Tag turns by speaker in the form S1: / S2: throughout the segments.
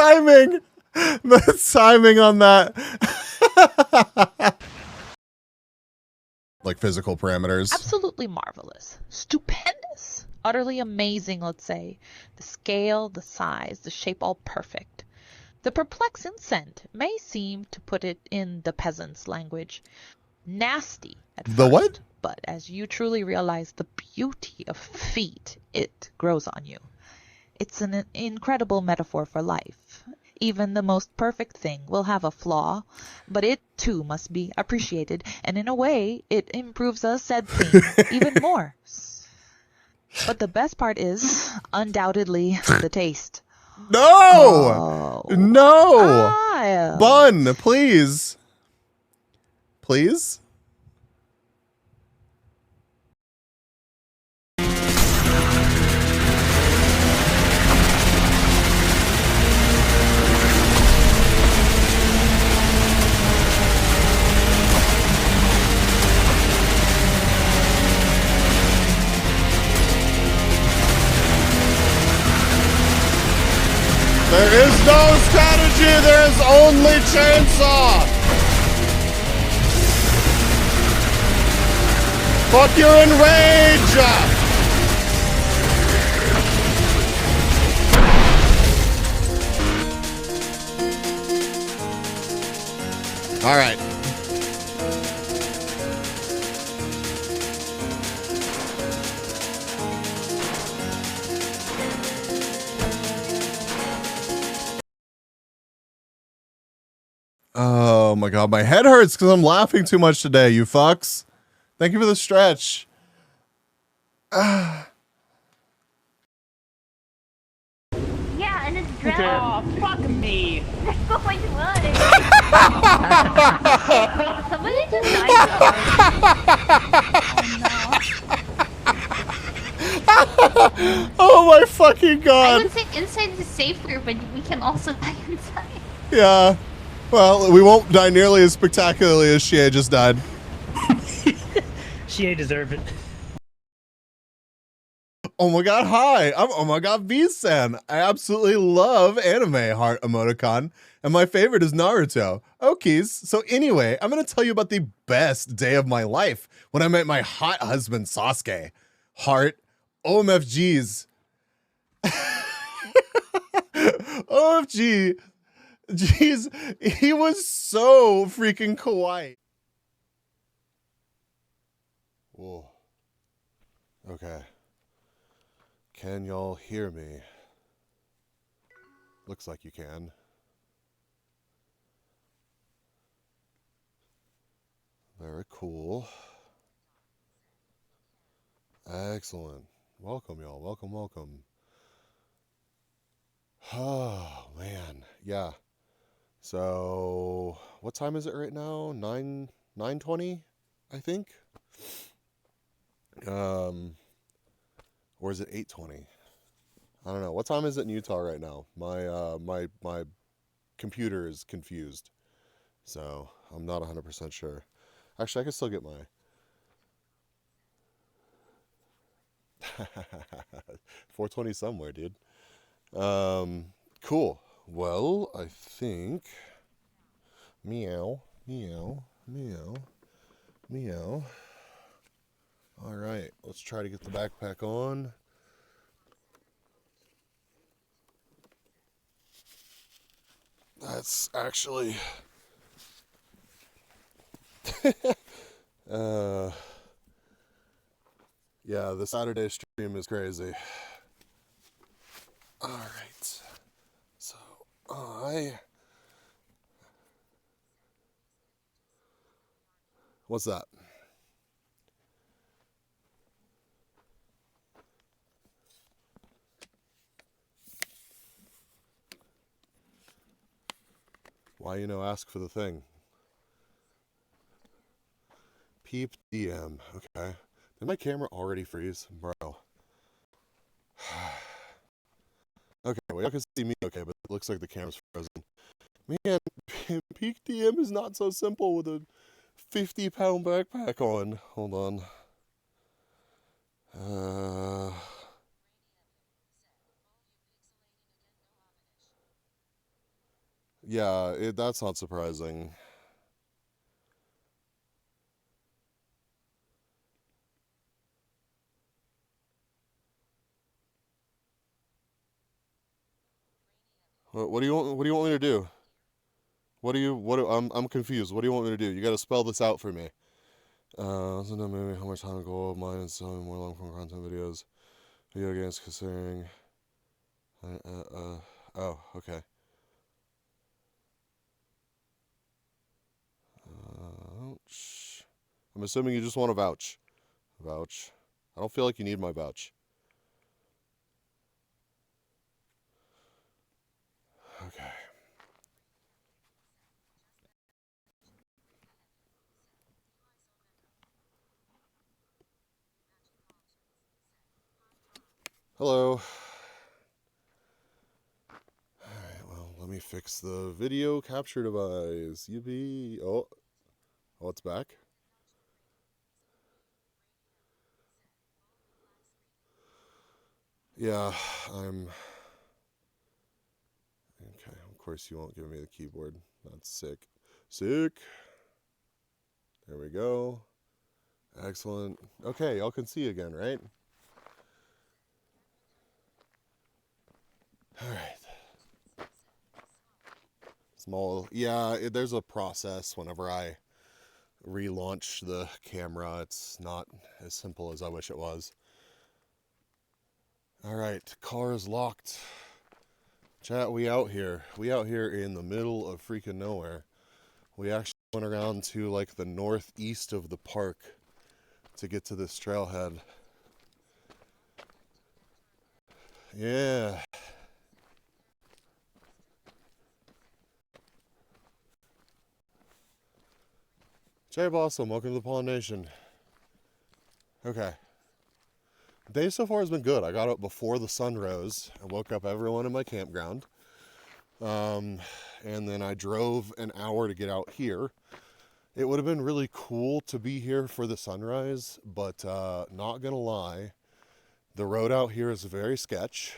S1: timing! The timing on that. Like physical parameters.
S2: Absolutely marvelous. Stupendous. Utterly amazing, let's say. The scale, the size, the shape all perfect. The perplexing scent may seem, to put it in the peasant's language, nasty at first.
S1: The what?
S2: But as you truly realize the beauty of feet, it grows on you. It's an incredible metaphor for life. Even the most perfect thing will have a flaw, but it too must be appreciated, and in a way, it improves a said thing even more. But the best part is, undoubtedly, the taste.
S1: No!
S2: Oh.
S1: No! Bun, please. Please? There is no strategy, there is only chainsaw! Fuck your enrage! Alright. Oh my god, my head hurts because I'm laughing too much today, you fucks. Thank you for the stretch.
S3: Yeah, and it's drowned.
S4: Oh, fuck me.
S3: Oh my god. Somebody just died.
S1: Oh my fucking god.
S3: I would think inside is safer, but we can also die inside.
S1: Yeah. Well, we won't die nearly as spectacularly as Shea just died.
S4: She deserved it.
S1: Oh my god, hi! I'm oh my god V-san. I absolutely love anime heart emoticon, and my favorite is Naruto. Okies. So anyway, I'm gonna tell you about the best day of my life when I met my hot husband Sasuke. Heart OMFGs. OMFG. Jeez, he was so freaking kawaii. Whoa. Okay. Can y'all hear me? Looks like you can. Very cool. Excellent. Welcome, y'all. Welcome, welcome. Oh, man. Yeah. So, what time is it right now? 9:20, I think? Or is it 8:20? I don't know. What time is it in Utah right now? My computer is confused. So, I'm not 100% sure. Actually, I can still get my 4:20 somewhere, dude. Cool. Well, I think meow, meow, meow, meow. All right, let's try to get the backpack on. That's actually yeah, the Saturday stream is crazy. All right. So, what's that? Why, ask for the thing. Peep DM. Okay. Did my camera already freeze? Bro. Okay, well, y'all can see me okay, but it looks like the camera's frozen. Man, Peak DM is not so simple with a 50-pound backpack on. Hold on. Yeah, that's not surprising. What do you want? What do you want me to do? I'm confused. What do you want me to do? You got to spell this out for me. Isn't that maybe how much time ago of mine and selling more long form content videos, video games considering. Oh, okay. Ouch. I'm assuming you just want a vouch. Vouch. I don't feel like you need my vouch. Okay. Hello. Alright, well, let me fix the video capture device. Yippee. Oh, it's back. Yeah, I'm... Okay, of course you won't give me the keyboard. That's sick. Sick. There we go. Excellent. Okay, y'all can see again, right? Alright. Small... Yeah, there's a process whenever I relaunch the camera. It's not as simple as I wish it was. Alright, car is locked. Chat, we out here. We out here in the middle of freaking nowhere. We actually went around to like the northeast of the park to get to this trailhead. Yeah. Jay Blossom, welcome to the Pollination. Okay. Day so far has been good. I got up before the sun rose. I woke up everyone in my campground. And then I drove an hour to get out here. It would have been really cool to be here for the sunrise, but not gonna lie, the road out here is very sketch.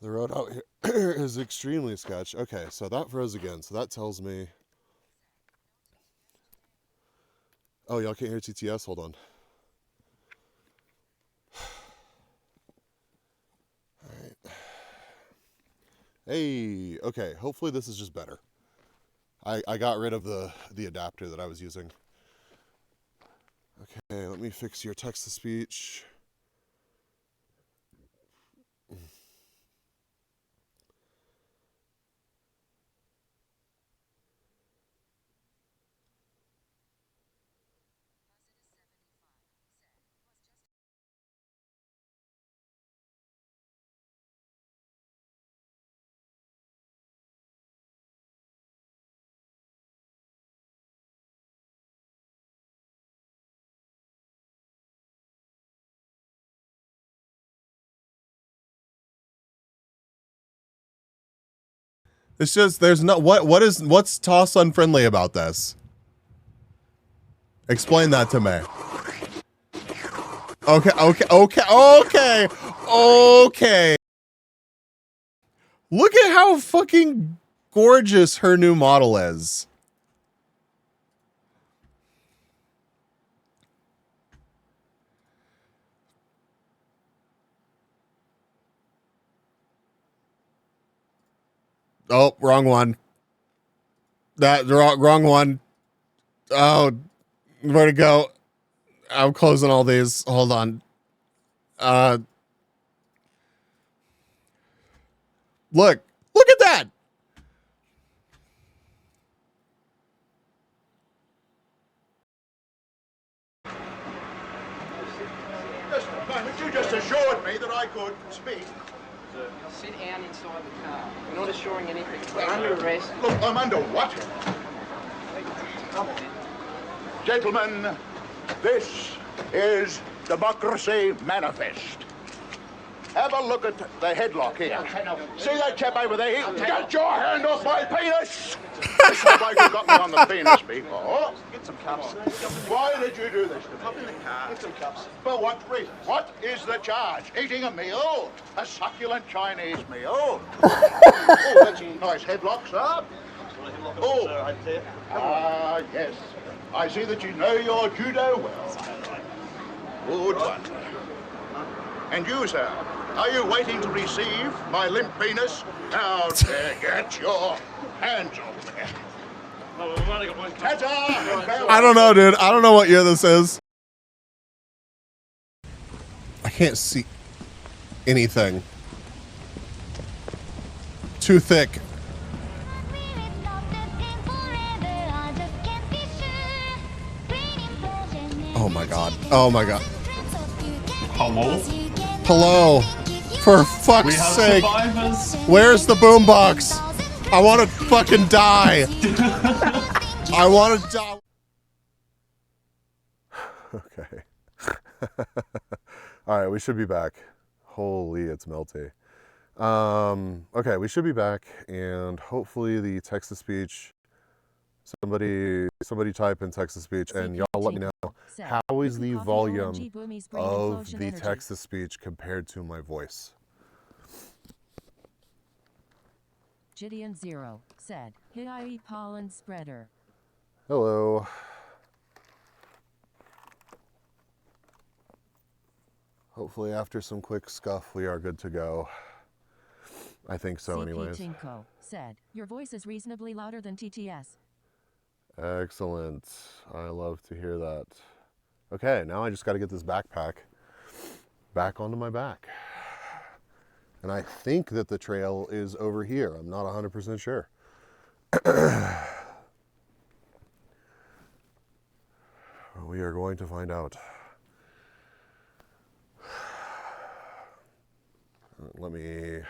S1: The road out here is extremely sketch. Okay, so that froze again, so that tells me... Oh, y'all can't hear TTS? Hold on. Alright. Hey, okay, hopefully this is just better. I got rid of the adapter that I was using. Okay, let me fix your text-to-speech. It's just there's no what's toss unfriendly about this? Explain that to me. Okay. Look at how fucking gorgeous her new model is. Oh, wrong one. That wrong one. Oh, where to go? I'm closing all these. Hold on. Look at that.
S4: Just a moment, you just assured me that I could speak.
S5: Sit down inside the car. We're not assuring anything. We're under arrest.
S4: Look, I'm under what? Come on. Gentlemen, this is Democracy Manifest. Have a look at the headlock here. See that chap over there? Get your hand off my penis! This bloke who got me on the penis before. Get some cups. Why did you do this to me? Hop in the car. Get some cups. For what reason? What is the charge? Eating a meal? A succulent Chinese meal? Oh, that's a nice headlock, sir. Oh, yes. I see that you know your judo well. Good one. And you, sir, are you waiting to receive my limp penis? Now, get your hands off me. Ta-ta!
S1: I don't know, dude. I don't know what year this is. I can't see anything. Too thick. Oh my god. Oh my god.
S6: Hello?
S1: Hello. For fuck's
S6: We have
S1: sake.
S6: survivors.
S1: Where's the boombox? I want to fucking die. I want to die. Okay. All right, we should be back. Holy, it's melty. Okay, we should be back, and hopefully the text-to-speech. Somebody type in text-to-speech, and y'all let me know how is the volume of the text-to-speech compared to my voice.
S7: Gideon Zero said, "Hi, pollen spreader."
S1: Hello. Hopefully after some quick scuff, we are good to go. I think so anyways.
S7: CP Tinko said, "Your voice is reasonably louder than TTS."
S1: Excellent. I love to hear that. Okay, now I just got to get this backpack back onto my back. And I think that the trail is over here. I'm not 100% sure. We are going to find out. Let me...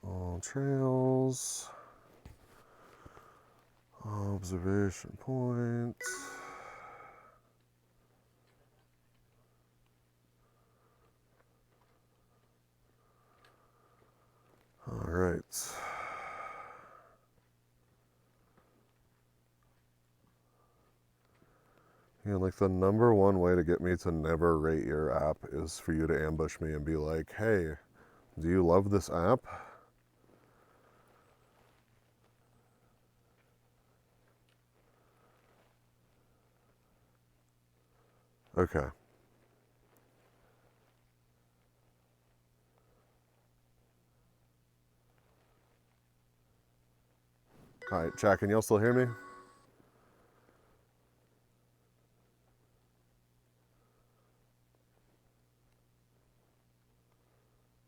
S1: All trails. Observation point. All right. Yeah, like the number one way to get me to never rate your app is for you to ambush me and be like, hey, do you love this app? Okay. All right, chat, can y'all still hear me?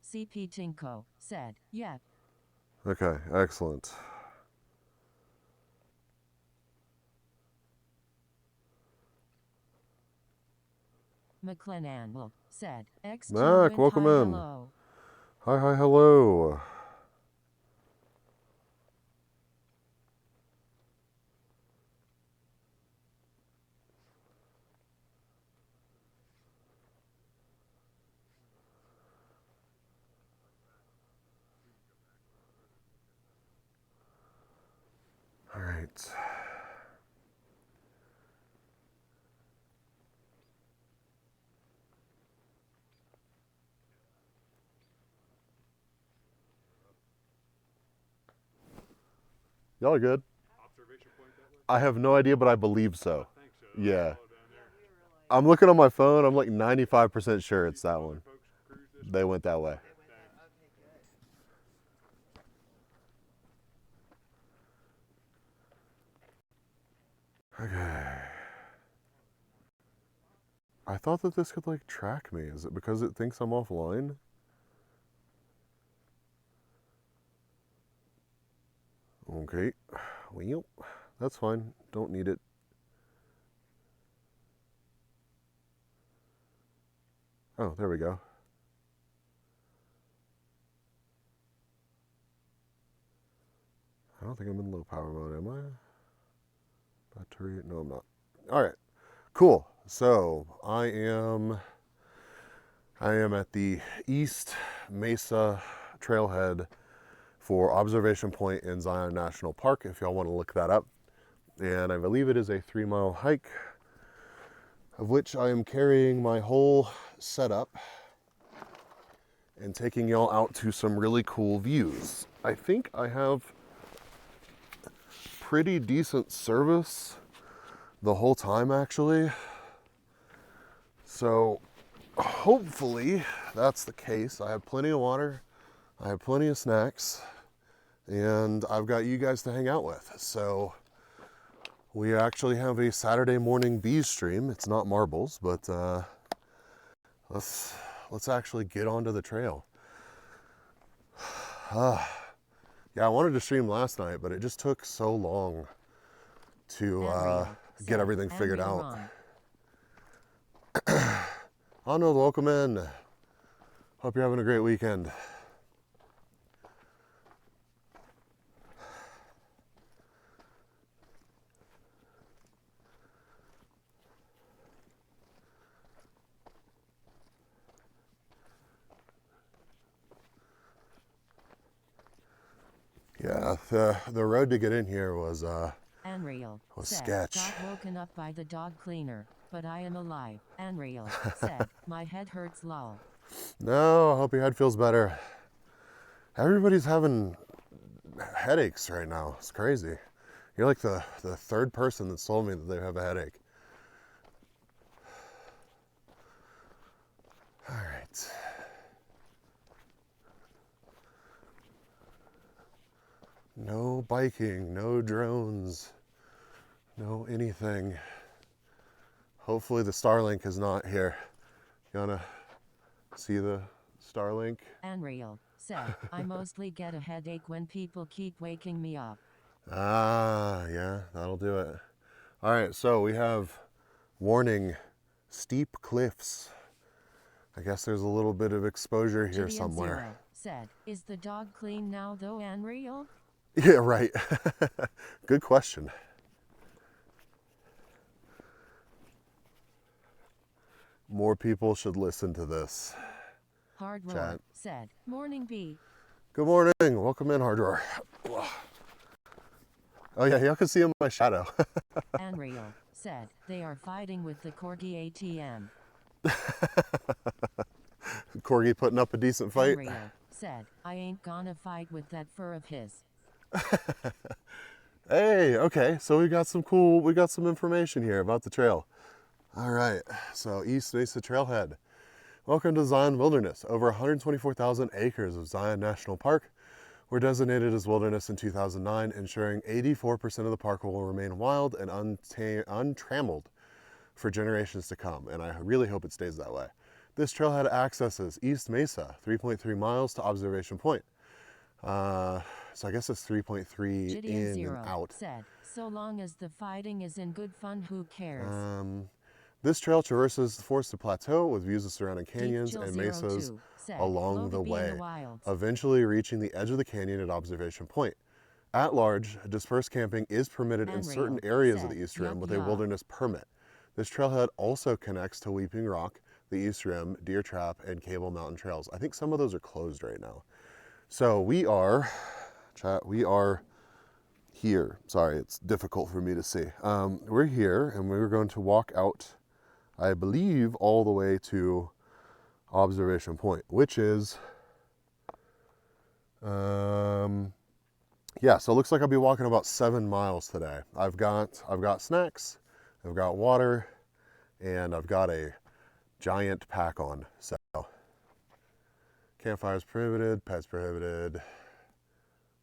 S7: CP Tinko said, "Yeah."
S1: Okay, excellent.
S7: McLennan said, "X2
S1: Mac,
S7: and
S1: welcome
S7: hi,
S1: in.
S7: hello."
S1: Hi, hi, hello. All right. Y'all are good. I have no idea, but I believe so. Yeah. I'm looking on my phone. I'm like 95% sure it's that one. They went that way. Okay. I thought that this could like track me. Is it because it thinks I'm offline? Okay. Well, that's fine. Don't need it. Oh, there we go.
S8: I don't think I'm in low power mode, am I? Battery, no I'm not. All right, cool. So I am at the East Mesa Trailhead for Observation Point in Zion National Park, if y'all want to look that up. And I believe it is a 3-mile hike, of which I am carrying my whole setup and taking y'all out to some really cool views. I think I have pretty decent service the whole time, actually. So hopefully that's the case. I have plenty of water, I have plenty of snacks, and I've got you guys to hang out with. So we actually have a Saturday morning bees stream. It's not marbles, but let's actually get onto the trail. Yeah, I wanted to stream last night, but it just took so long to get everything figured out. Arnold, welcome in. Hope you're having a great weekend. Yeah, the road to get in here was
S7: Unreal.
S8: sketch.
S7: Got woken up by the dog cleaner, but I am alive. Unreal. Said, my head hurts lol.
S8: No, I hope your head feels better. Everybody's having headaches right now. It's crazy. You're like the third person that's told me that they have a headache. All right. No biking, no drones, no anything. Hopefully the Starlink is not here. You wanna see the Starlink?
S7: Unreal. Said, I mostly get a headache when people keep waking me up.
S8: Ah, yeah, that'll do it. All right, so we have warning, steep cliffs. I guess there's a little bit of exposure here
S7: Gideon
S8: somewhere.
S7: Zero said, is the dog clean now though, Unreal?
S8: Yeah, right. Good question. More people should listen to this.
S7: Hard Roar
S8: Chat.
S7: said, morning B.
S8: Good morning. Welcome in, Hard Roar. Oh yeah, y'all can see in my shadow.
S7: Unreal said, they are fighting with the Corgi ATM.
S8: Corgi putting up a decent fight.
S7: Unreal said, I ain't gonna fight with that fur of his.
S8: Hey, okay, so we got some information here about the trail. All right, so East Mesa Trailhead. Welcome to Zion Wilderness. Over 124,000 acres of Zion National Park were designated as wilderness in 2009, ensuring 84% of the park will remain wild and untrammeled for generations to come, and I really hope it stays that way. This trailhead accesses East Mesa, 3.3 miles to Observation Point. So I guess it's 3.3
S7: Gideon
S8: in
S7: Zero
S8: and out.
S7: said, so long as the fighting is in good fun, who cares?
S8: This trail traverses the forested plateau with views of surrounding canyons
S7: Chill
S8: and
S7: 02
S8: mesas
S7: said,
S8: along
S7: Logan
S8: the
S7: be in
S8: way,
S7: wilds.
S8: eventually reaching the edge of the canyon at Observation Point. At large, dispersed camping is permitted in certain
S7: Unreal
S8: areas of
S7: said,
S8: the East Rim
S7: yup,
S8: with a
S7: yup.
S8: wilderness permit. This trailhead also connects to Weeping Rock, the East Rim, Deer Trap, and Cable Mountain Trails. I think some of those are closed right now. So we are here. Sorry, it's difficult for me to see. We're here, and we're going to walk out, I believe, all the way to Observation Point, which is, yeah, so it looks like I'll be walking about 7 miles today. I've got snacks, I've got water, and I've got a giant pack on. So campfires prohibited, pets prohibited,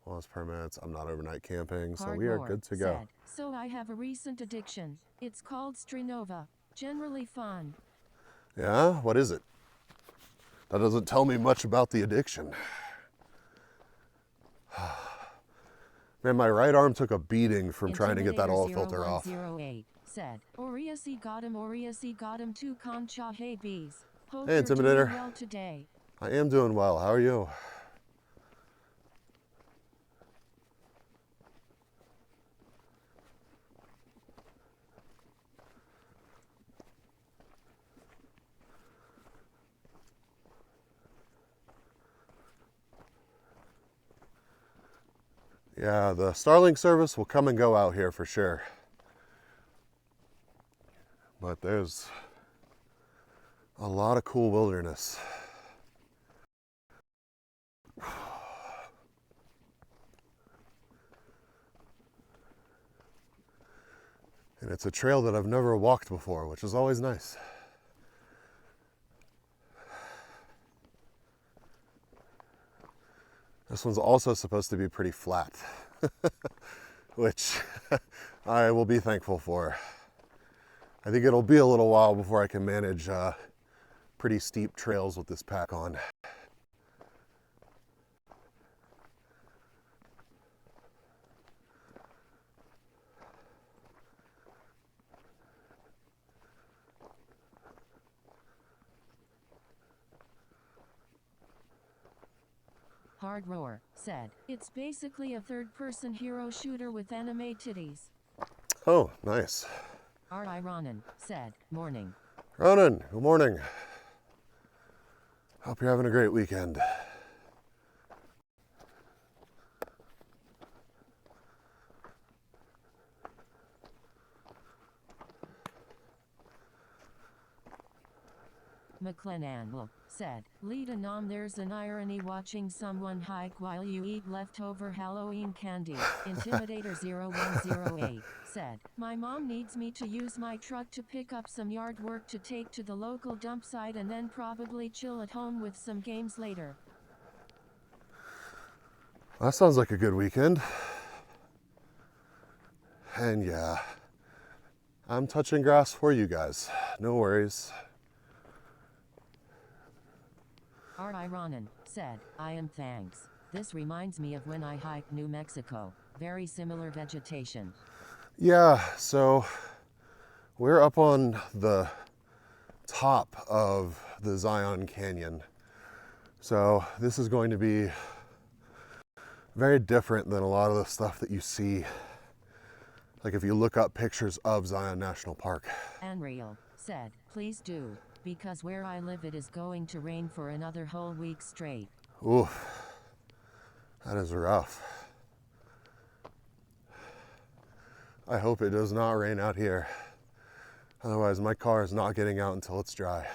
S8: lost permits. I'm not overnight camping, so we are good to go.
S7: Said, so I have a recent addiction. It's called Strinova. Generally fun.
S8: Yeah, what is it? That doesn't tell me much about the addiction. Man, my right arm took a beating from trying to get that oil filter off.
S7: 0108 said, Oriasi got him to Concha hey bees. Hope
S8: Hey,
S7: you're doing
S8: Intimidator.
S7: well today.
S8: I am doing well. How are you? Yeah, the Starlink service will come and go out here for sure. But there's a lot of cool wilderness. And it's a trail that I've never walked before, which is always nice. This one's also supposed to be pretty flat, which I will be thankful for. I think it'll be a little while before I can manage pretty steep trails with this pack on.
S7: Hard Roar said, it's basically a third-person hero shooter with anime titties.
S8: Oh, nice.
S7: R.I. Ronan said, morning.
S8: Ronan, good morning. Hope you're having a great weekend.
S7: McLennan said, lead a nom, there's an irony watching someone hike while you eat leftover Halloween candy. Intimidator0108 said, my mom needs me to use my truck to pick up some yard work to take to the local dump site and then probably chill at home with some games later.
S8: That sounds like a good weekend. And yeah, I'm touching grass for you guys. No worries.
S7: R.I. Ronan said, I am thanks. This reminds me of when I hiked New Mexico. Very similar vegetation.
S8: Yeah, so we're up on the top of the Zion Canyon. So this is going to be very different than a lot of the stuff that you see. Like if you look up pictures of Zion National Park.
S7: Unreal said, please do, because where I live it is going to rain for another whole week straight.
S8: Ooh, that is rough. I hope it does not rain out here. Otherwise my car is not getting out until it's dry.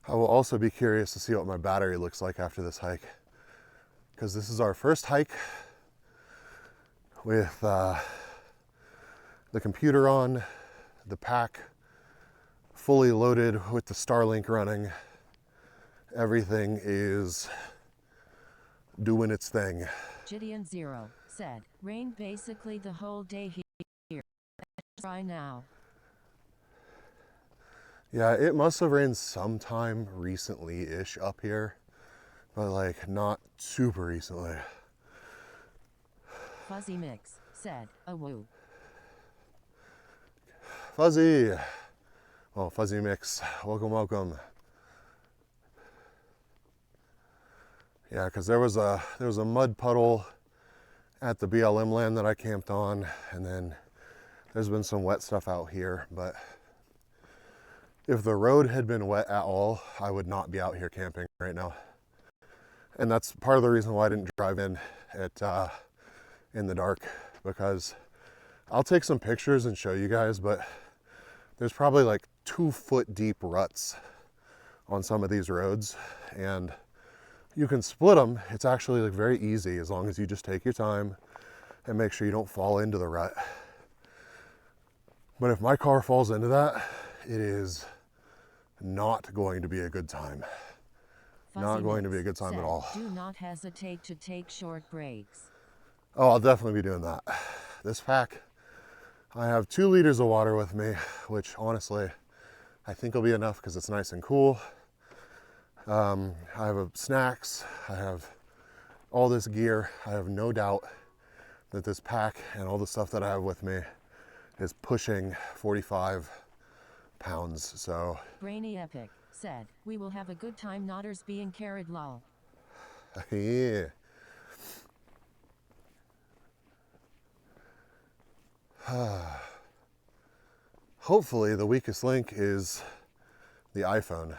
S8: I will also be curious to see what my battery looks like after this hike, because this is our first hike with the computer on, the pack fully loaded with the Starlink running. Everything is doing its thing.
S7: Gideon Zero said, rain basically the whole day here. Try now.
S8: Yeah, it must have rained sometime recently-ish up here, but like not super recently.
S7: Fuzzy Mix said, a woo.
S8: Fuzzy, oh Fuzzy Mix, welcome, welcome. Yeah, because there was a mud puddle at the BLM land that I camped on, and then there's been some wet stuff out here, but if the road had been wet at all, I would not be out here camping right now. And that's part of the reason why I didn't drive in in the dark, because I'll take some pictures and show you guys, but there's probably like 2-foot deep ruts on some of these roads, and you can split them. It's actually like very easy as long as you just take your time and make sure you don't fall into the rut. But if my car falls into that, it is not going to be a good time. Not going to be a good time at all.
S7: Do not hesitate to take short breaks.
S8: Oh, I'll definitely be doing that. This pack, I have 2 liters of water with me, which honestly, I think will be enough because it's nice and cool. I have snacks, I have all this gear. I have no doubt that this pack and all the stuff that I have with me is pushing 45 pounds, so.
S7: Brainy Epic said, we will have a good time, notters being carried lol.
S8: Yeah. hopefully the weakest link is the iPhone,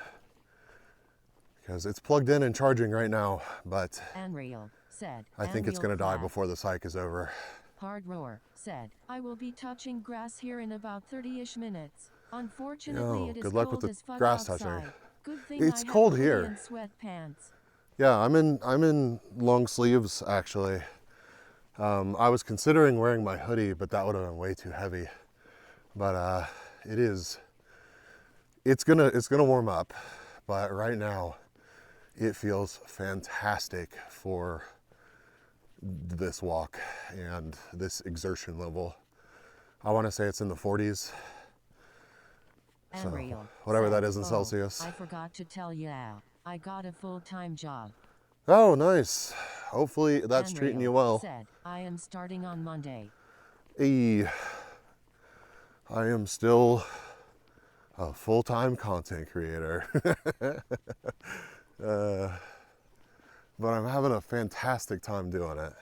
S8: because it's plugged in and charging right now, but
S7: Unreal said.
S8: I think it's going to die before this hike is over.
S7: Hard Roar said, I will be touching grass here in about 30-ish minutes. Unfortunately, it is
S8: good luck
S7: cold
S8: with the
S7: as fuck
S8: grass
S7: outside.
S8: touching.
S7: Good thing
S8: It's
S7: I have
S8: cold
S7: a hoodie
S8: here.
S7: and sweatpants.
S8: Yeah, I'm in long sleeves actually. I was considering wearing my hoodie, but that would have been way too heavy. But it's gonna warm up. But right now, it feels fantastic for this walk and this exertion level. I want to say it's in the 40s. So
S7: Unreal
S8: whatever
S7: said,
S8: that is in Celsius.
S7: I forgot to tell you, I got a full-time job.
S8: Oh, nice. Hopefully that's
S7: Unreal
S8: treating you well.
S7: said, I am starting on Monday.
S8: Hey, I am still a full-time content creator. But I'm having a fantastic time doing it.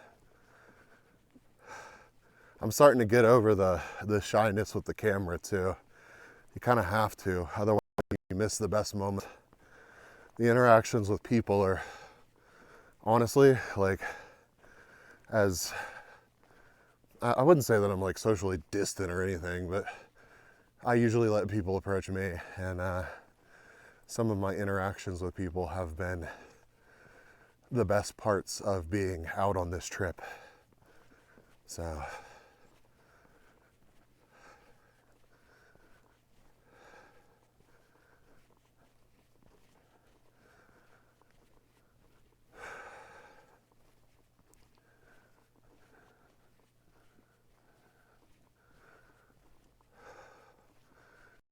S8: I'm starting to get over the shyness with the camera too. You kind of have to, otherwise you miss the best moment. The interactions with people are honestly like, as I wouldn't say that I'm like socially distant or anything, but I usually let people approach me, and some of my interactions with people have been the best parts of being out on this trip. So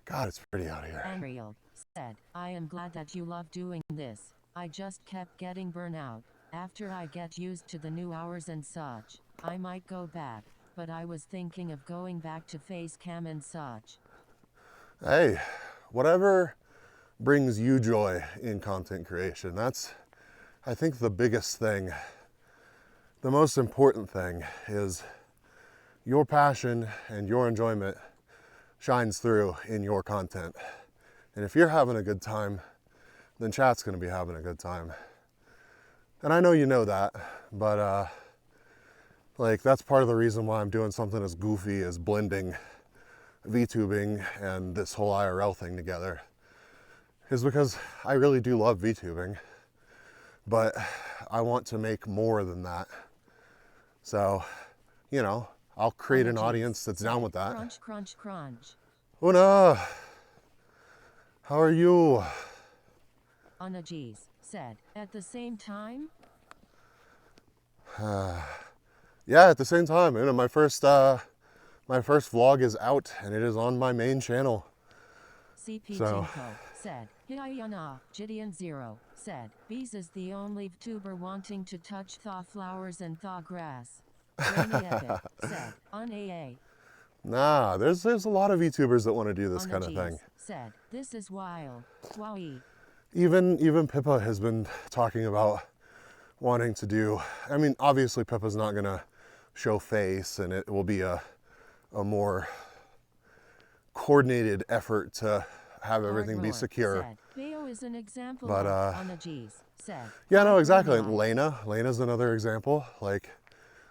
S8: God, it's pretty out here.
S7: Unreal said, I am glad that you love doing this. I just kept getting burnout. After I get used to the new hours and such, I might go back, but I was thinking of going back to face cam and such.
S8: Hey, whatever brings you joy in content creation, that's, I think, the biggest thing. The most important thing is your passion and your enjoyment shines through in your content. And if you're having a good time, then chat's gonna be having a good time. And I know you know that, but like that's part of the reason why I'm doing something as goofy as blending VTubing and this whole IRL thing together, is because I really do love VTubing, but I want to make more than that. So, you know, I'll create an audience that's down with that.
S7: Crunch, crunch, crunch.
S8: Una, how are you?
S7: Anna G's said, at the same time?
S8: Yeah, at the same time. You know, my first vlog is out and it is on my main channel.
S7: CP
S8: So.
S7: Tinko said, Hiayana, Gideon Zero said, Bees is the only VTuber wanting to touch thaw flowers and thaw grass. Rainy Epic said, on AA.
S8: Nah, there's a lot of VTubers that want to do this
S7: Anna
S8: kind of
S7: G's
S8: thing.
S7: said, this is wild. Wowie.
S8: Even Pippa has been talking about wanting to do, I mean, obviously Pippa's not gonna show face, and it will be a more coordinated effort to have everything be secure.
S7: Said, Theo is an example
S8: But
S7: Anna G's said,
S8: yeah, no, exactly. Lena's another example. Like,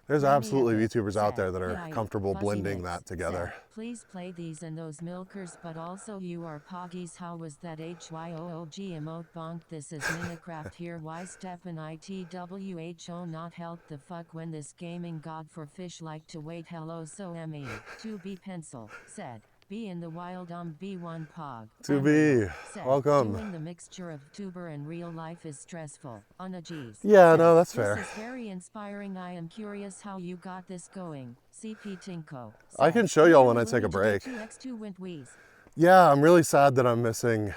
S8: there's
S7: Rainy
S8: absolutely
S7: Epic
S8: VTubers out
S7: said,
S8: there that are
S7: "Yeah,
S8: comfortable
S7: Fuzzy
S8: blending
S7: Mix
S8: that together.
S7: said, please play these and those milkers, but also you are poggies. How was that HYOOG emote bonk? This is Minecraft here. Why step and ITWHO not help the fuck when this gaming god for fish like to wait? Hello, so ME. 2B Pencil said, be in the wild B1 pog.
S8: 2B,
S7: said,
S8: welcome.
S7: doing the mixture of tuber and real life is stressful. Anna G's
S8: Yeah,
S7: said,
S8: no, that's
S7: this
S8: fair.
S7: is very inspiring. I am curious how you got this going. CP Tinko said,
S8: I can show y'all when I take a break.
S7: X2 went wheeze.
S8: Yeah, I'm really sad that I'm missing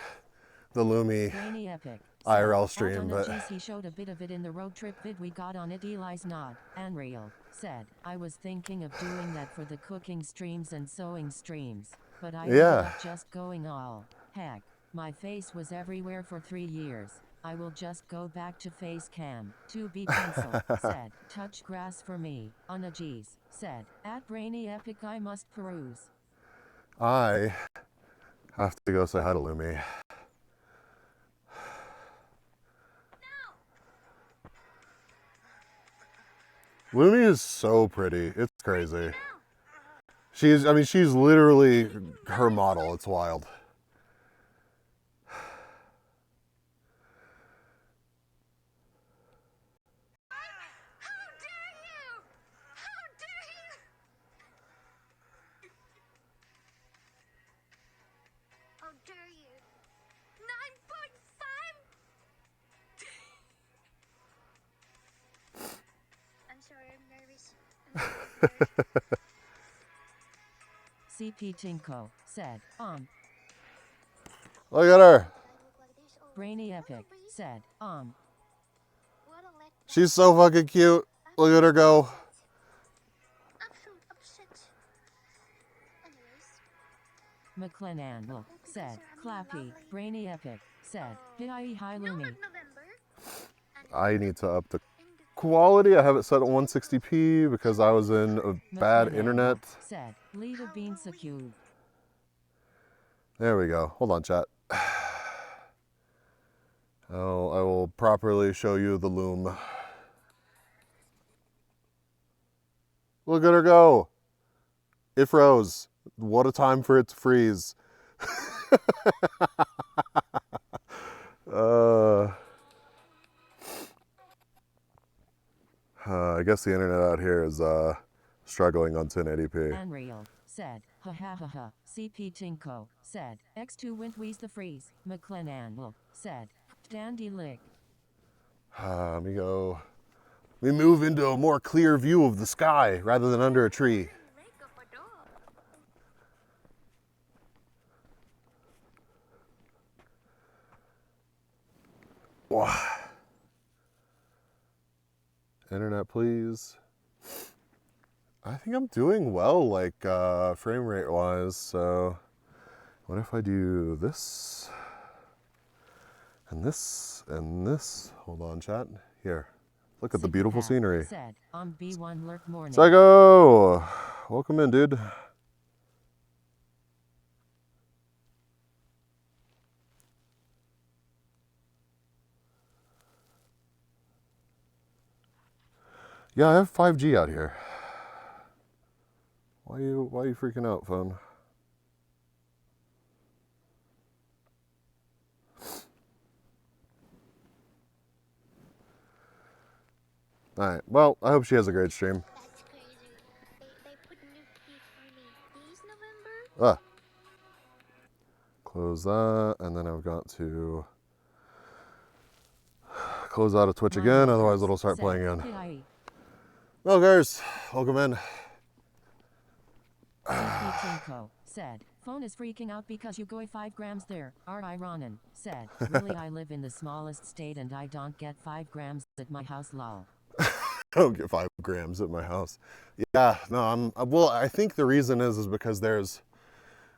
S8: the Lumi
S7: Rainy Epic
S8: IRL
S7: said,
S8: stream,
S7: Anna
S8: but
S7: G's, he showed a bit of it in the road trip vid we got on it. Eli's nod. Unreal said, I was thinking of doing that for the cooking streams and sewing streams, but I ended up just going all heck. My face was everywhere for 3 years. I will just go back to face cam. 2B Pencil said, touch grass for me. Anna G's said, at Rainy Epic I must peruse.
S8: I have to go say hi to Lumi. Lumi is so pretty. It's crazy. She's literally her model. It's wild.
S9: How dare you? 9.5? I'm sorry, I'm nervous.
S7: CP Tinko said,
S8: Look at her.
S7: Brainy Epic said,
S8: She's so fucking cute. Look at her go.
S9: Absolute upset. Anyways.
S7: McLennan said, Clappy, Brainy Epic said, Hi Lumi.
S8: I need to up the quality. I have it set at 160p because I was in a bad internet.
S7: Said, Lead a bean cube.
S8: There we go. Hold on, chat. I will properly show you the loom. Look at her go. It froze. What a time for it to freeze. I guess the internet out here is struggling on 1080p.
S7: Unreal said, ha ha ha ha. CP Tinko said, X2 Wintweeze the freeze. McLennan said, Dandy lick.
S8: Let me go. Let me move into a more clear view of the sky rather than under a tree. Wow. Internet, please. I think I'm doing well, like frame rate wise. So, what if I do this and this and this? Hold on, chat. Here, look at the beautiful scenery.
S7: Said, on B1 lurk morning.
S8: Psycho, welcome in, dude. Yeah, I have 5G out here. Why are you freaking out, phone? Alright, well, I hope she has a great stream.
S9: That's crazy. They put new teeth for me this November?
S8: Close that, and then I've got to close out of Twitch again, otherwise it'll start playing again. Well, guys, welcome in.
S7: Tinko said, phone is freaking out because you go 5 grams there. R.I. Ronan said, really I live in the smallest state and I don't get 5 grams at my house, lol.
S8: I don't get 5 grams at my house. Yeah, no, well, I think the reason is because there's,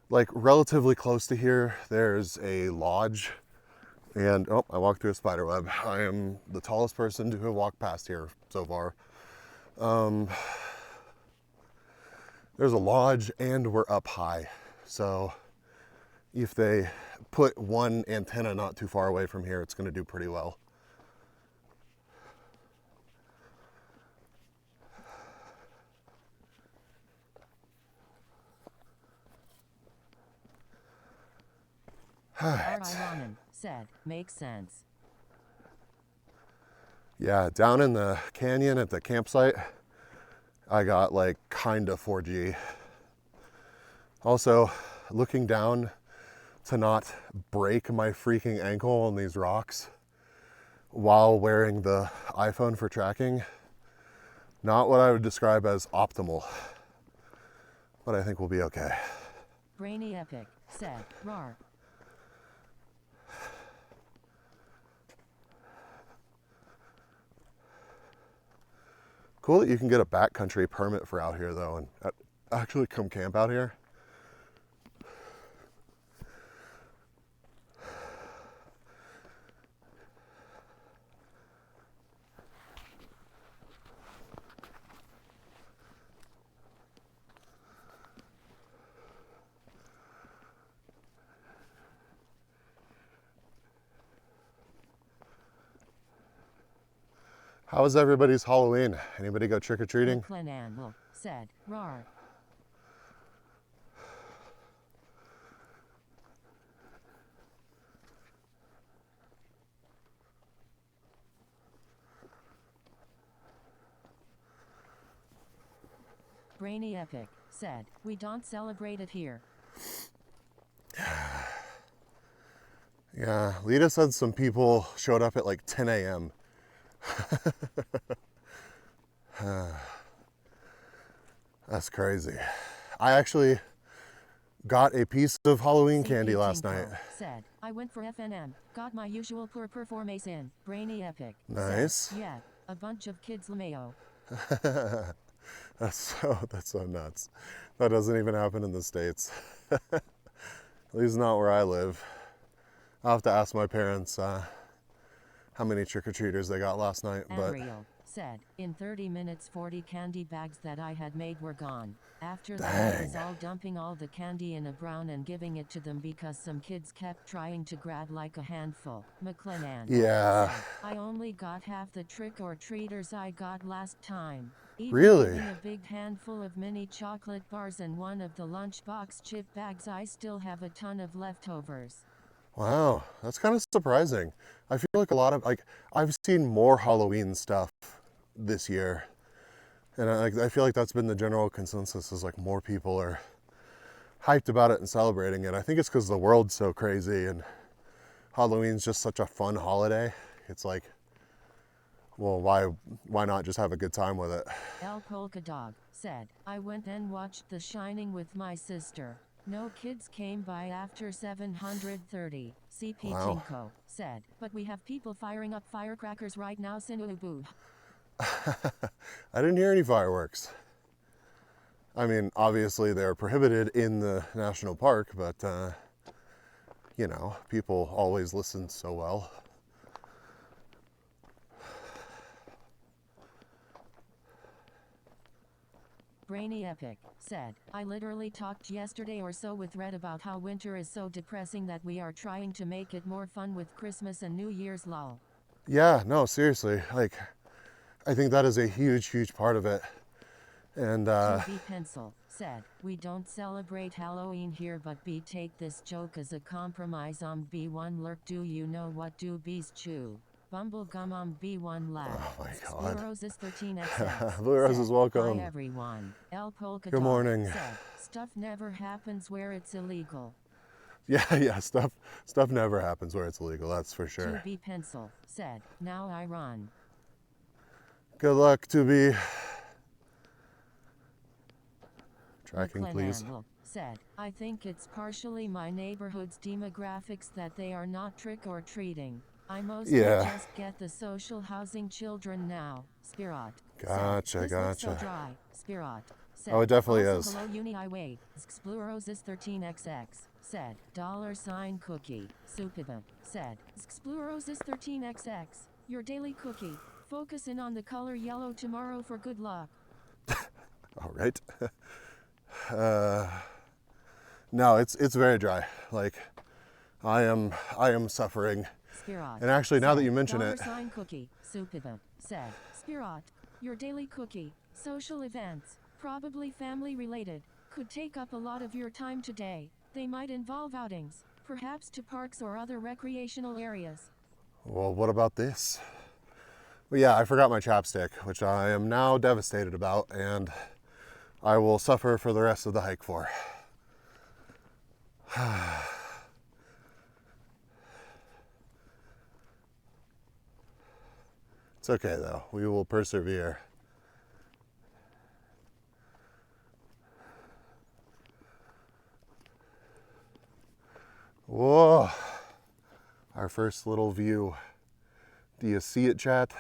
S8: like, relatively close to here, there's a lodge, and, oh, I walked through a spider web. I am the tallest person to have walked past here so far. There's a lodge and we're up high. So if they put one antenna not too far away from here, it's going to do pretty well.
S7: R.I. said, makes sense.
S8: Yeah, down in the canyon at the campsite, I got like kind of 4G. Also, looking down to not break my freaking ankle on these rocks while wearing the iPhone for tracking, not what I would describe as optimal, but I think we'll be okay.
S7: Brainy Epic said, rar.
S8: Cool that you can get a backcountry permit for out here though, and actually come camp out here. How was everybody's Halloween? Anybody go trick-or-treating?
S7: McClenanville said, "Rar." Brainy Epic said, "We don't celebrate it here."
S8: Yeah, Lita said some people showed up at like 10 a.m. That's crazy. I actually got a piece of Halloween candy last night.
S7: Said, "I went for FNM, got my usual performance in." Brainy Epic.
S8: Nice.
S7: Said, "Yeah, a bunch of kids LMAO."
S8: That's so nuts. That doesn't even happen in the States. At least not where I live. I'll have to ask my parents how many trick-or-treaters they got last night. But
S7: Ariel said, "In 30 minutes 40 candy bags that I had made were gone. After that I was all dumping all the candy in a brown and giving it to them because some kids kept trying to grab like a handful." McClennan
S8: yeah.
S7: said, "I only got half the trick-or-treaters I got last time. Even
S8: Really?
S7: giving a big handful of mini chocolate bars and one of the lunchbox chip bags, I still have a ton of leftovers."
S8: Wow, that's kind of surprising. I feel like I've seen more Halloween stuff this year, and I feel like that's been the general consensus, is like more people are hyped about it and celebrating it. I think it's because the world's so crazy and Halloween's just such a fun holiday. It's like, well, why not just have a good time with it?
S7: El Polka Dog said, "I went and watched The Shining with my sister. No kids came by after 730. CP
S8: Wow.
S7: Tinko said, "But we have people firing up firecrackers right now, Sinubu."
S8: I didn't hear any fireworks. I mean, obviously they're prohibited in the national park, but you know, people always listen so well.
S7: Brainy Epic said, "I literally talked yesterday or so with Red about how winter is so depressing that we are trying to make it more fun with Christmas and New Year's lol."
S8: Yeah, no, seriously. Like, I think that is a huge part of it. And
S7: QB Pencil said, "We don't celebrate Halloween here, but B take this joke as a compromise on B1 lurk. Do you know what do bees chew? Bumblegum on B1 lab."
S8: oh my god.
S7: Blue Roses 13XX.
S8: Blue Roses,
S7: said,
S8: welcome.
S7: "Hi everyone." El Polka
S8: Good
S7: Dog
S8: morning.
S7: said, "Stuff never happens where it's illegal."
S8: Yeah, stuff never happens where it's illegal, that's for sure.
S7: 2B Pencil said, "Now I run."
S8: Good luck, 2B. Tracking, please.
S7: McClenanville said, "I think it's partially my neighborhood's demographics that they are not trick-or-treating. I mostly just get the social housing children now." Spirit
S8: Gotcha,
S7: said, "This looks so
S8: gotcha.
S7: dry." Spirit said,
S8: Oh, it definitely
S7: also,
S8: is.
S7: "Hello Uni I wait." Blue Roses 13XX said, $sign cookie. Supida said, Blue Roses 13XX, your daily cookie. Focus in on the color yellow tomorrow for good luck.
S8: All right. No, it's very dry. Like, I am suffering.
S7: Spirit
S8: And actually, now that you mention it,
S7: $sign cookie. Supida said, Spirit, your daily cookie. Social events, probably family related, could take up a lot of your time today. They might involve outings, perhaps to parks or other recreational areas."
S8: well, what about this? Well, yeah, I forgot my chapstick, which I am now devastated about, and I will suffer for the rest of the hike for. It's okay though, we will persevere. Whoa, our first little view. Do you see it, chat?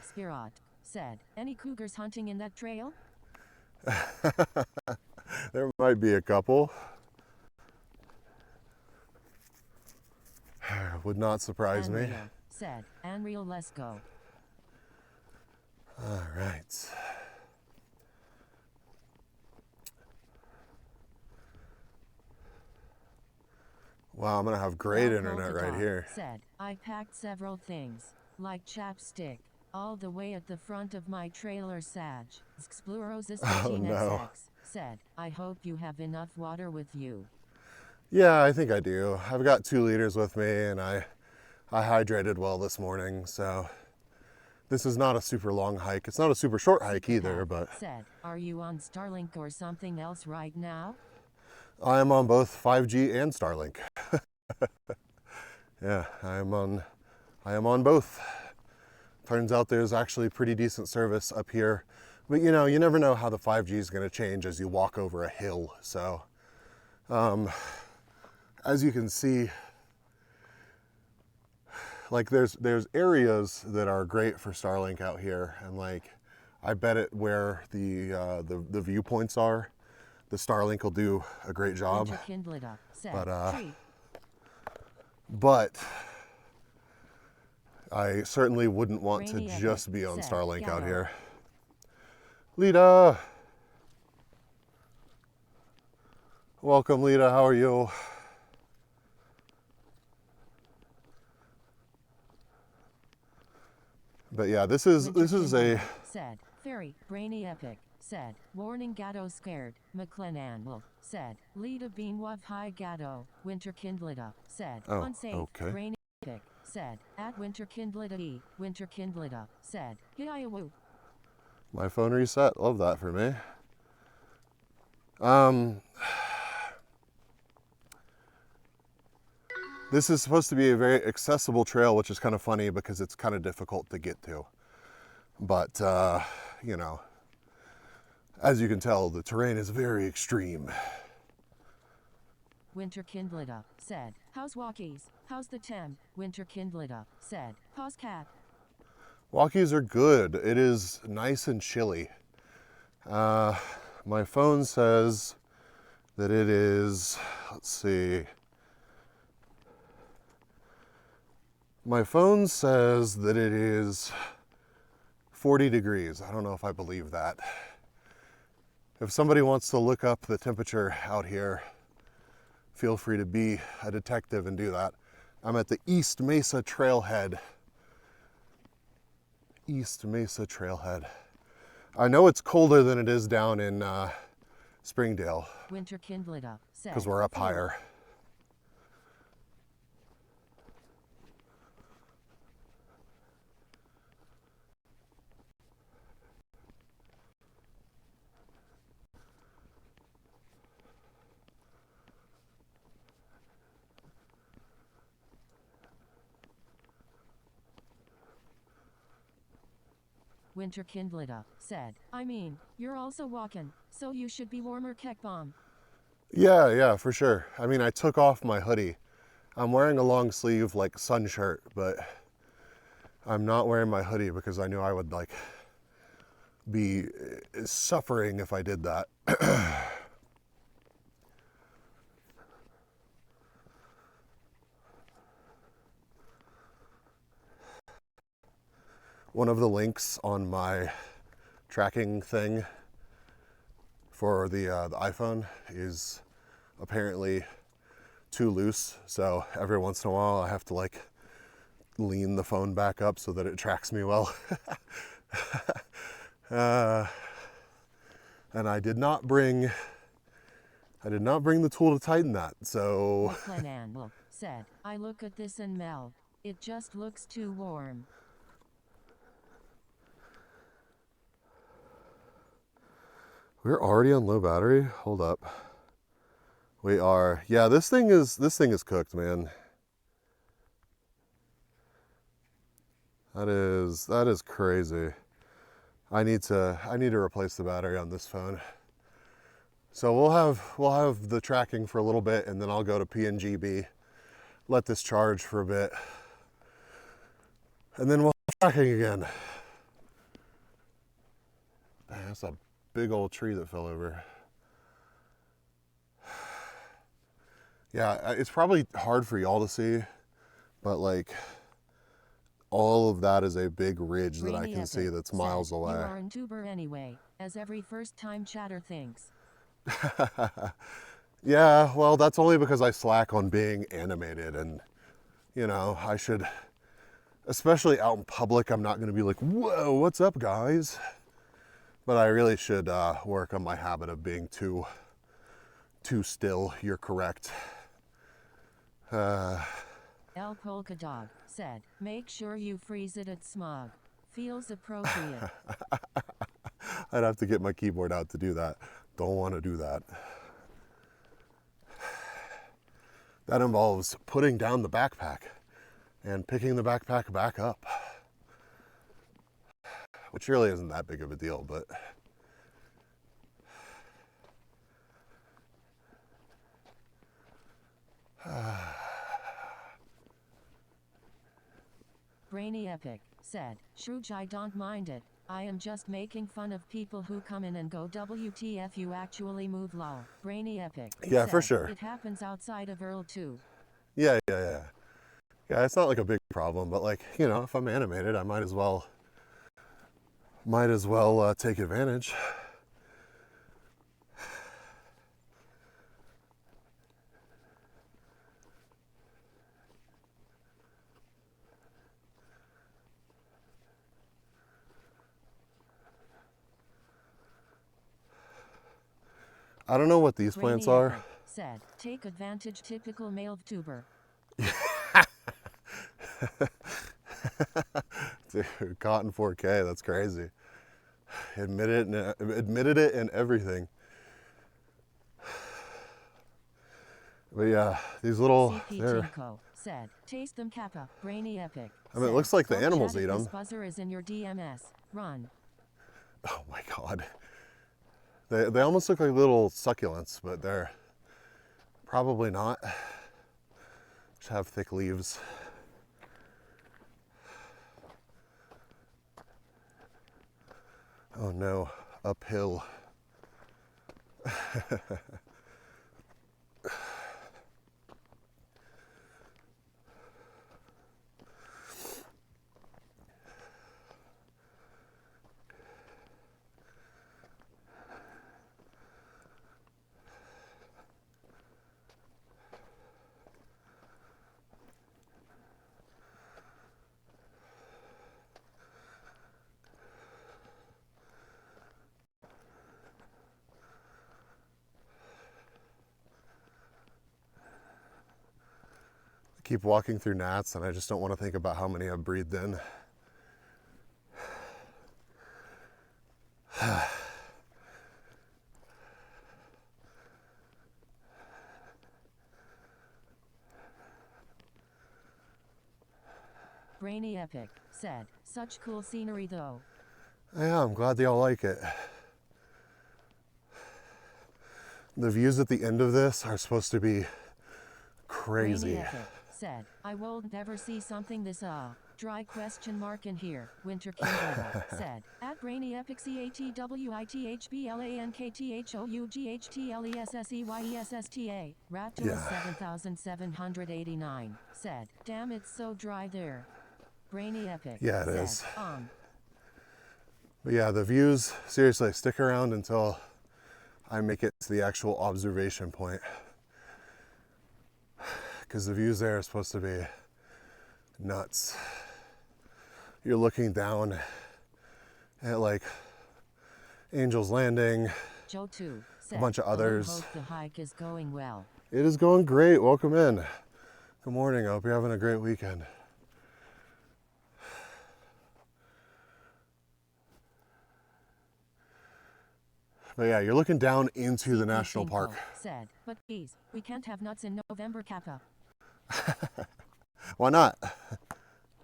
S7: Spirit said, "Any cougars hunting in that trail?"
S8: There might be a couple. Would not surprise me.
S7: Unreal said, "Unreal, let's go."
S8: All right. Wow, I'm gonna have great
S7: Now
S8: internet right
S7: Polkadot
S8: here.
S7: Said, I packed several things, like chapstick, all the way at the front of my trailer Sag. Xplorosis
S8: Oh
S7: 15XX
S8: no.
S7: said, I hope you have enough water with you.
S8: Yeah, I think I do. I've got 2 liters with me, and I hydrated well this morning, so this is not a super long hike. It's not a super short hike either, but
S7: Said, are you on Starlink or something else right now?
S8: I am on both 5G and Starlink. Yeah, I am on both. Turns out there's actually pretty decent service up here. But you know, you never know how the 5G is going to change as you walk over a hill. So, as you can see, like there's areas that are great for Starlink out here, and like I bet it where the viewpoints are, the Starlink will do a great job. But I certainly wouldn't want to just be on Starlink out here. Lita! Welcome, Lita, how are you? But yeah, this is a...
S7: Said, Fairy, Brainy Epic, said, Warning Gatto Scared, McLennan said, Lita Bean Wav High Gatto, Winter Kindlita, said,
S8: Oh,
S7: Unsafe,
S8: okay.
S7: Brainy Epic, said, at Winter Kindlita E, Winter Kindlita, said, Hiayawu.
S8: My phone reset, love that for me. This is supposed to be a very accessible trail, which is kind of funny because it's kind of difficult to get to. But, you know, as you can tell, the terrain is very extreme.
S7: Winter Kindlita said, how's walkies? How's the temp? Winter Kindlita said, how's cat?
S8: Walkies are good. It is nice and chilly. My phone says that it is, let's see. My phone says that it is 40 degrees. I don't know if I believe that. If somebody wants to look up the temperature out here, feel free to be a detective and do that. I'm at the East Mesa Trailhead. East Mesa Trailhead. I know it's colder than it is down in Springdale.
S7: Winter Kindlita said,
S8: because we're up higher.
S7: Winter Kindlita said, I mean, you're also walking, so you should be warmer, Keck Bomb.
S8: Yeah, for sure. I mean, I took off my hoodie. I'm wearing a long sleeve, like, sun shirt, but I'm not wearing my hoodie because I knew I would, like, be suffering if I did that. One of the links on my tracking thing for the iPhone is apparently too loose, so every once in a while I have to like lean the phone back up so that it tracks me well. And I did not bring the tool to tighten that, so
S7: said, I look at this and Mel, it just looks too warm.
S8: We're already on low battery? Hold up. We are. Yeah, this thing is cooked, man. That is crazy. I need to replace the battery on this phone. So we'll have the tracking for a little bit, and then I'll go to PNGB, let this charge for a bit, and then we'll have tracking again. Man, that's a big old tree that fell over. Yeah, it's probably hard for y'all to see, but like all of that is a big ridge that I can see that's miles away.
S7: You are an tuber anyway, as every first time chatter thinks.
S8: Yeah, well, that's only because I slack on being animated, and you know, I should, especially out in public, I'm not going to be like, whoa, what's up, guys? But I really should work on my habit of being too still. You're correct.
S7: El Polka Dog said, make sure you freeze it at smog. Feels appropriate.
S8: I'd have to get my keyboard out to do that. Don't want to do that. That involves putting down the backpack and picking the backpack back up, which really isn't that big of a deal, but
S7: Brainy Epic said, Shrooge, I don't mind it. I am just making fun of people who come in and go WTF, you actually move, lol. Brainy Epic.
S8: Yeah,
S7: said,
S8: for sure.
S7: It happens outside of Earl too.
S8: yeah, it's not like a big problem, but like, you know, if I'm animated, I might as well take advantage. I don't know what these plants
S7: Brainy
S8: are.
S7: Epic said, take advantage, typical male tuber.
S8: Dude, cotton 4K, that's crazy. Admitted it and everything. But yeah, these little,
S7: CP Tinko said, taste them, Kappa. Brainy Epic.
S8: I mean, it looks like the
S7: Don't
S8: animals
S7: chat
S8: eat
S7: if this
S8: them.
S7: buzzer is in your DMS. Run.
S8: Oh my God. They almost look like little succulents, but they're probably not. Just have thick leaves. Oh no, uphill. Keep walking through gnats, and I just don't want to think about how many I've breathed in.
S7: Brainy Epic said, such cool scenery though.
S8: Yeah, I'm glad they all like it. The views at the end of this are supposed to be crazy.
S7: Brainy Epic said, I won't ever see something this dry question mark in here. Winter Kimberly said, at Brainy Epic CATWITHBLANKTHOUGHTLESSEYESSEYESSTA, Raptor
S8: Yeah.
S7: 7789 said, damn, it's so dry there. Brainy Epic
S8: Yeah, it
S7: said,
S8: is. But yeah, the views, seriously, stick around until I make it to the actual observation point. Because the views there are supposed to be nuts. You're looking down at like Angel's Landing,
S7: Joe 2 said,
S8: a bunch of others.
S7: Hope the hike is going well.
S8: It is going great. Welcome in. Good morning. I hope you're having a great weekend. But yeah, you're looking down into the national park.
S7: Said, but please, we can't have nuts in November, Kappa.
S8: Why not?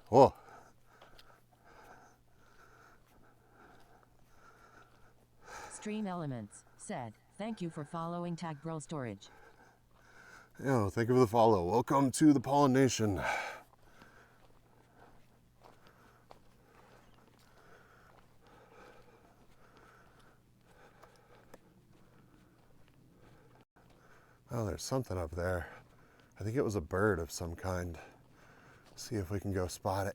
S8: Whoa.
S7: Stream Elements said, thank you for following Tag Bro Storage.
S8: Yo, thank you for the follow. Welcome to the Pollen Nation. Oh, there's something up there. I think it was a bird of some kind. See if we can go spot it.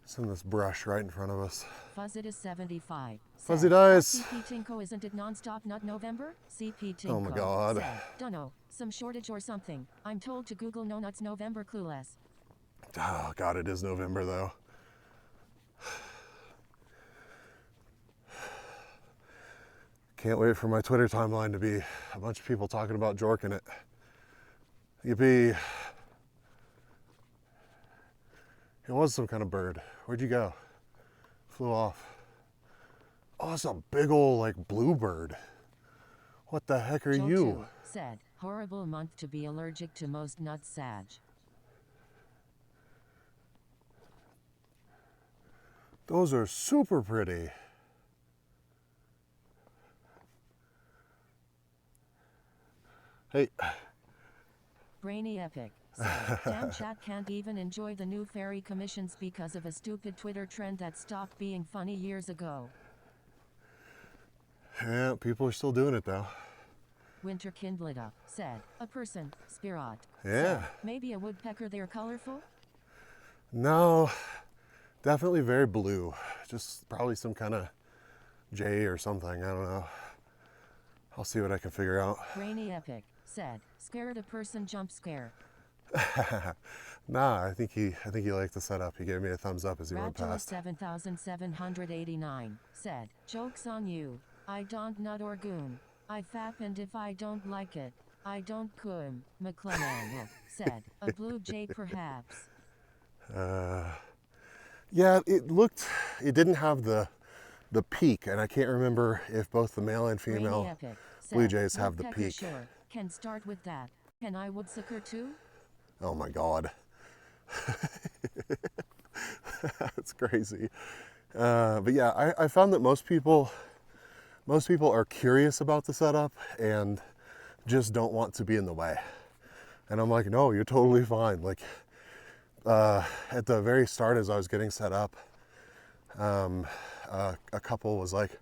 S8: It's in this brush right in front of us.
S7: Fuzzit is 75.
S8: Fuzzy dice.
S7: CP Tinko, isn't it non-stop not November? CP Tinko
S8: Oh my God.
S7: said, dunno, some shortage or something. I'm told to Google no nuts November clueless.
S8: Oh God, it is November though. Can't wait for my Twitter timeline to be a bunch of people talking about jorking it. Yippee. It was some kind of bird. Where'd you go? Flew off. Oh, it's a big old like bluebird. What the heck are
S7: Joe
S8: you?
S7: too said, horrible month to be allergic to most nuts Sag.
S8: Those are super pretty. Hey.
S7: Brainy Epic said, damn chat can't even enjoy the new fairy commissions because of a stupid Twitter trend that stopped being funny years ago.
S8: Yeah, people are still doing it though.
S7: Winter Kindleda said, a person, Spirit.
S8: Yeah.
S7: Said, maybe a woodpecker, they're colorful?
S8: No, definitely very blue. Just probably some kind of jay or something. I don't know. I'll see what I can figure out.
S7: Brainy Epic said, scared a person jump scare.
S8: Nah, I think he liked the setup. He gave me a thumbs up as he went
S7: Radula
S8: past.
S7: 7789 said, joke's on you. I don't nut or goon. I fap, and if I don't like it, I don't coom. McLennan said, a blue jay perhaps.
S8: Yeah, it didn't have the peak, and I can't remember if both the male and female
S7: Brainy Epic said,
S8: blue jays have the
S7: woodpecker
S8: peak.
S7: Sure, can start with that. Can I woodsucker too?
S8: Oh my God. That's crazy. But yeah, I found that most people are curious about the setup and just don't want to be in the way. And I'm like, no, you're totally fine. Like, at the very start, as I was getting set up, a couple was like,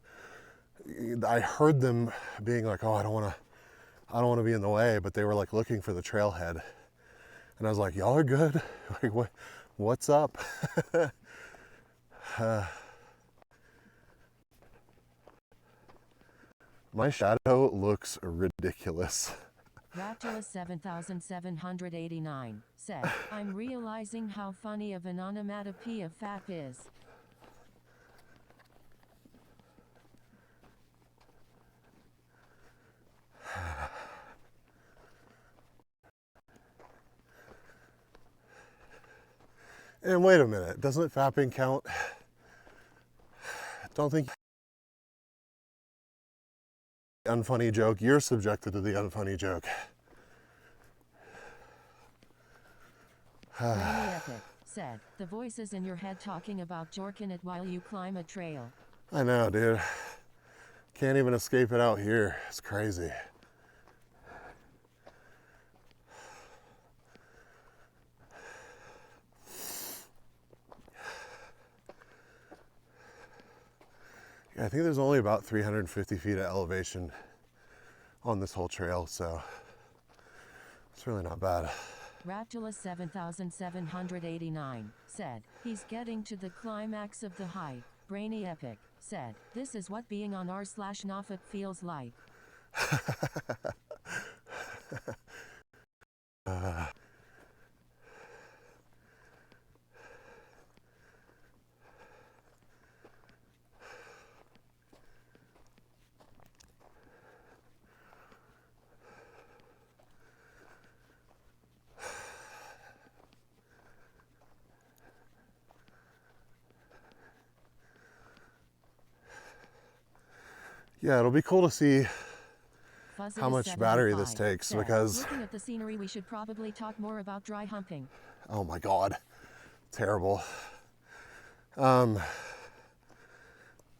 S8: I heard them being like, oh, I don't want to be in the way, but they were like looking for the trailhead. And I was like, y'all are good. Like, what's up? My shadow looks ridiculous.
S7: Raptula 7789 said, I'm realizing how funny of an onomatopoeia fap is.
S8: And wait a minute, doesn't fapping count? Don't think unfunny joke. You're subjected to the unfunny joke.
S7: Brainy Epic said, the voices in your head talking about jorking it while you climb a trail.
S8: I know, dude. Can't even escape it out here. It's crazy. Yeah, I think there's only about 350 feet of elevation on this whole trail, so it's really not bad.
S7: Raptula 7789 said, he's getting to the climax of the hike. Brainy Epic said, this is what being on r/Nofit feels like.
S8: Yeah, it'll be cool to see
S7: Fuzzit
S8: how
S7: is
S8: much battery this
S7: 75
S8: takes
S7: said,
S8: because,
S7: looking at the scenery, we should probably talk more about dry humping.
S8: oh my God, terrible.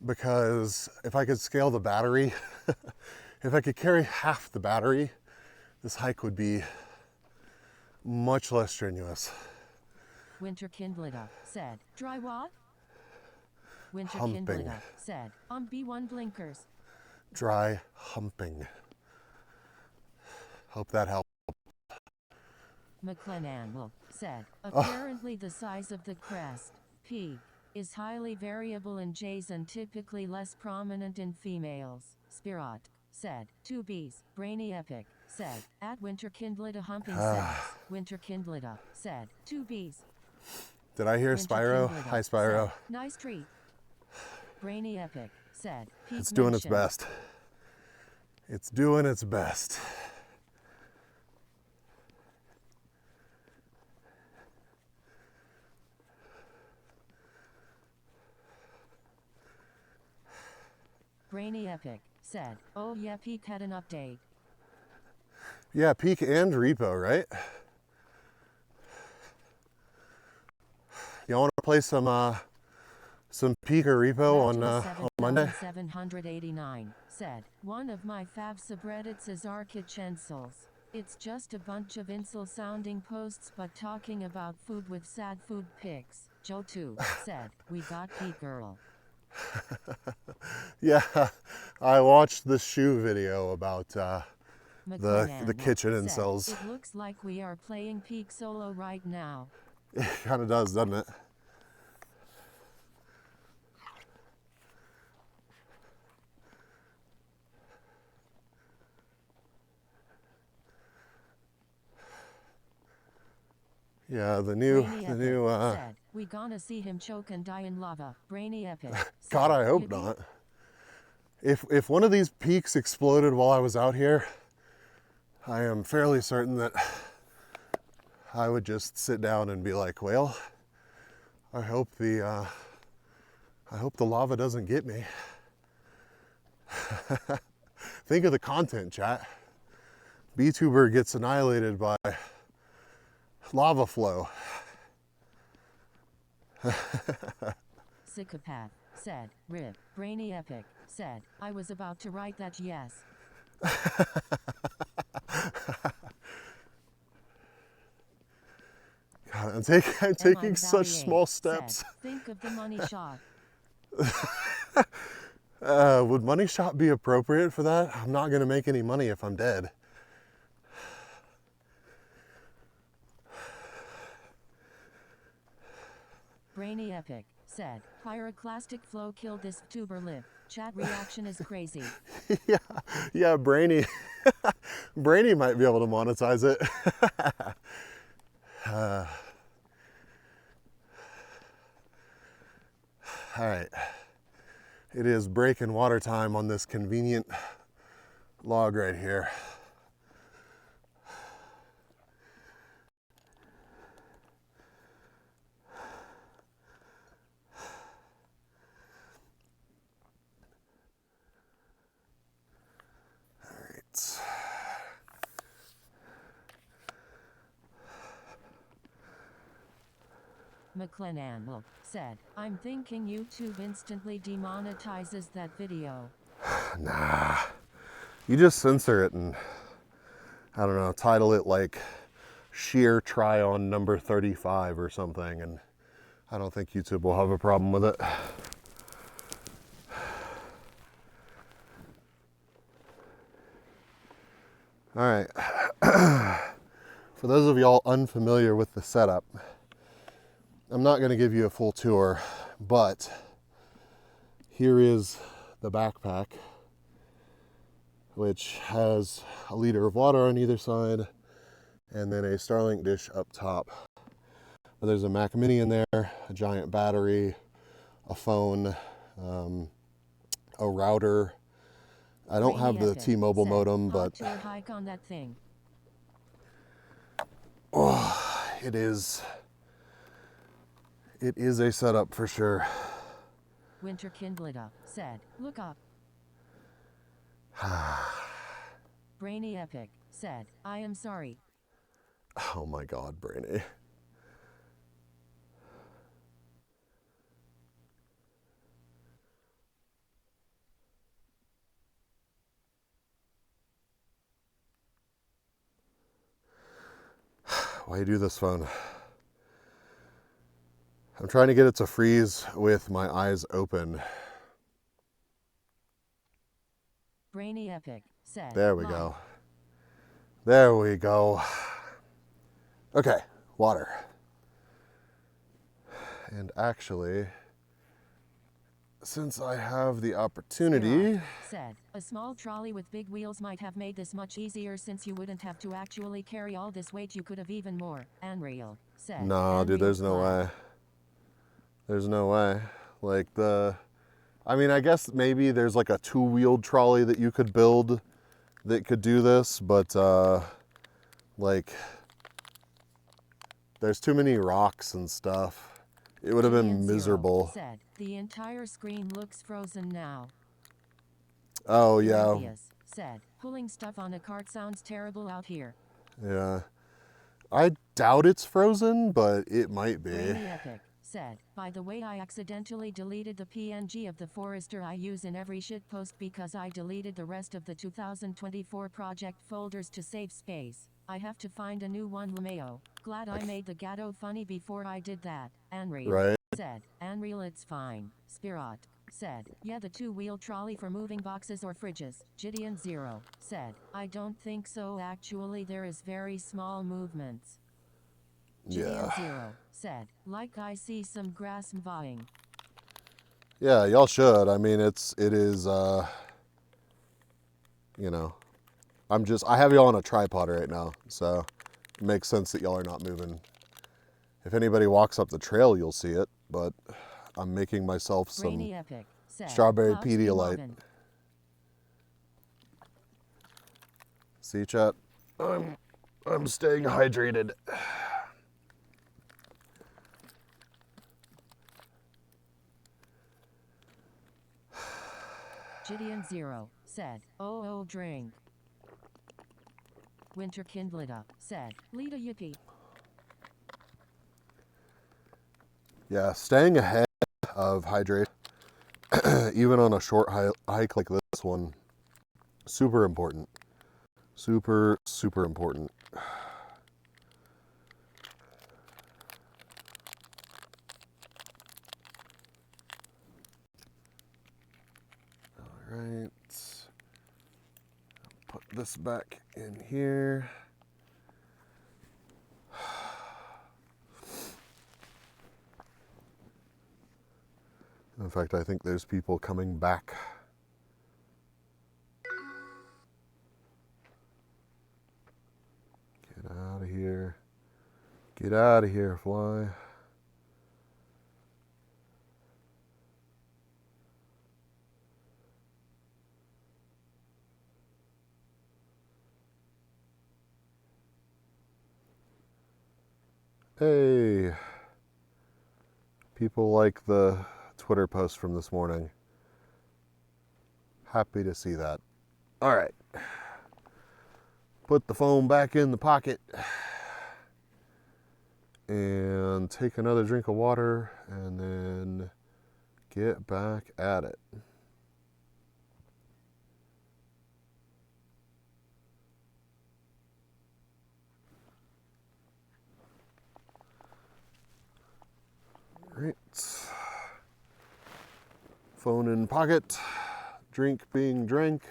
S8: Because if I could scale the battery, if I could carry half the battery, this hike would be much less strenuous.
S7: Winter Kindleda said, dry what? Winter
S8: Humping.
S7: Kindleda said, on B1 blinkers.
S8: Dry humping. Hope that helped.
S7: McLennan said, apparently the size of the crest. P. is highly variable in Jays and typically less prominent in females. Spirat said. 2Bs. Brainy Epic said. At Winterkindleda humping sex. Winterkindleda said. 2Bs.
S8: Did I hear Spyro? Hi, Spyro.
S7: Said, nice treat. Brainy Epic said.
S8: It's doing its best. It's doing its best.
S7: Brainy Epic said, oh yeah, Peak had an update.
S8: Yeah, Peak and Repo, right? Y'all want to play some Peak or Repo on Monday?
S7: 789 said, one of my fab subreddits is Archicensals. It's just a bunch of incel-sounding posts but talking about food with sad food pics. Joe 2 said, we got Peak Girl.
S8: Yeah, I watched the shoe video about the
S7: McLennan
S8: kitchen
S7: said,
S8: incels.
S7: it looks like we are playing Peak Solo right now.
S8: It kind of does, doesn't it? Yeah, the new
S7: said, we gonna see him choke and die in lava. Brainy Epic.
S8: God, I hope not. If one of these peaks exploded while I was out here, I am fairly certain that I would just sit down and be like, well, I hope the lava doesn't get me. Think of the content, chat. VTuber gets annihilated by lava flow.
S7: Psychopath said, rip. Brainy Epic said, I was about to write that, yes.
S8: God, I'm taking such small steps.
S7: Said, think of the money shot.
S8: Would money shot be appropriate for that? I'm not gonna make any money if I'm dead.
S7: Brainy Epic said, pyroclastic flow killed this tuber lip. Chat reaction is crazy.
S8: Yeah, Brainy. Brainy might be able to monetize it. All right. It is breaking water time on this convenient log right here.
S7: McLennan said, I'm thinking YouTube instantly demonetizes that video.
S8: Nah, you just censor it and, I don't know, title it like Sheer Try On number 35 or something, and I don't think YouTube will have a problem with it. All right, for those of y'all unfamiliar with the setup, I'm not going to give you a full tour, but here is the backpack, which has a liter of water on either side and then a Starlink dish up top. But there's a Mac Mini in there, a giant battery, a phone, a router. I don't have the T-Mobile modem, but
S7: hike on that thing.
S8: Oh, it is a setup for sure.
S7: Winterkindleda said, look up. Brainy Epic said, I am sorry.
S8: Oh my God, Brainy. Why you do this, phone? I'm trying to get it to freeze with my eyes open.
S7: Brainy Epic said,
S8: there we go. There we go. Okay, water. And actually, since I have the opportunity,
S7: said, a small trolley with big wheels might have made this much easier since you wouldn't have to actually carry all this weight. You could have even more. Unreal, said.
S8: no, dude, there's no way. There's no way. Like I mean, I guess maybe there's like a 2-wheeled trolley that you could build that could do this, but like there's too many rocks and stuff. It would have been miserable.
S7: Said, the entire screen looks frozen now.
S8: Oh, yeah.
S7: Morpheus said, pulling stuff on a cart sounds terrible out here.
S8: Yeah. I doubt it's frozen, but it might be.
S7: Rainy Epic said, by the way, I accidentally deleted the PNG of the forester I use in every shitpost because I deleted the rest of the 2024 project folders to save space. I have to find a new one. LMAO. Glad I made the Gatto funny before I did that. Unreal.
S8: Right.
S7: Said, Unreal, it's fine. Spirat said, yeah, the 2-wheel trolley for moving boxes or fridges. Gideon Zero said, I don't think so actually, there is very small movements. Gideon Zero said, like I see some grass moving.
S8: Yeah, y'all should. I mean, it is, you know, I have y'all on a tripod right now, so it makes sense that y'all are not moving. If anybody walks up the trail, you'll see it, but I'm making myself some strawberry Pedialyte. See, chat? I'm staying hydrated.
S7: Gideon Zero said, oh, drink. Winter Kindled Up said, lead a yippee.
S8: Yeah, staying ahead of hydrate, even on a short hike like this one, super important. Super, super important. All right. Put this back in here. In fact, I think there's people coming back. Get out of here. Get out of here, fly. Hey. People like the Twitter post from this morning. Happy to see that. All right. Put the phone back in the pocket and take another drink of water and then get back at it. All right. Phone in pocket, drink being drank.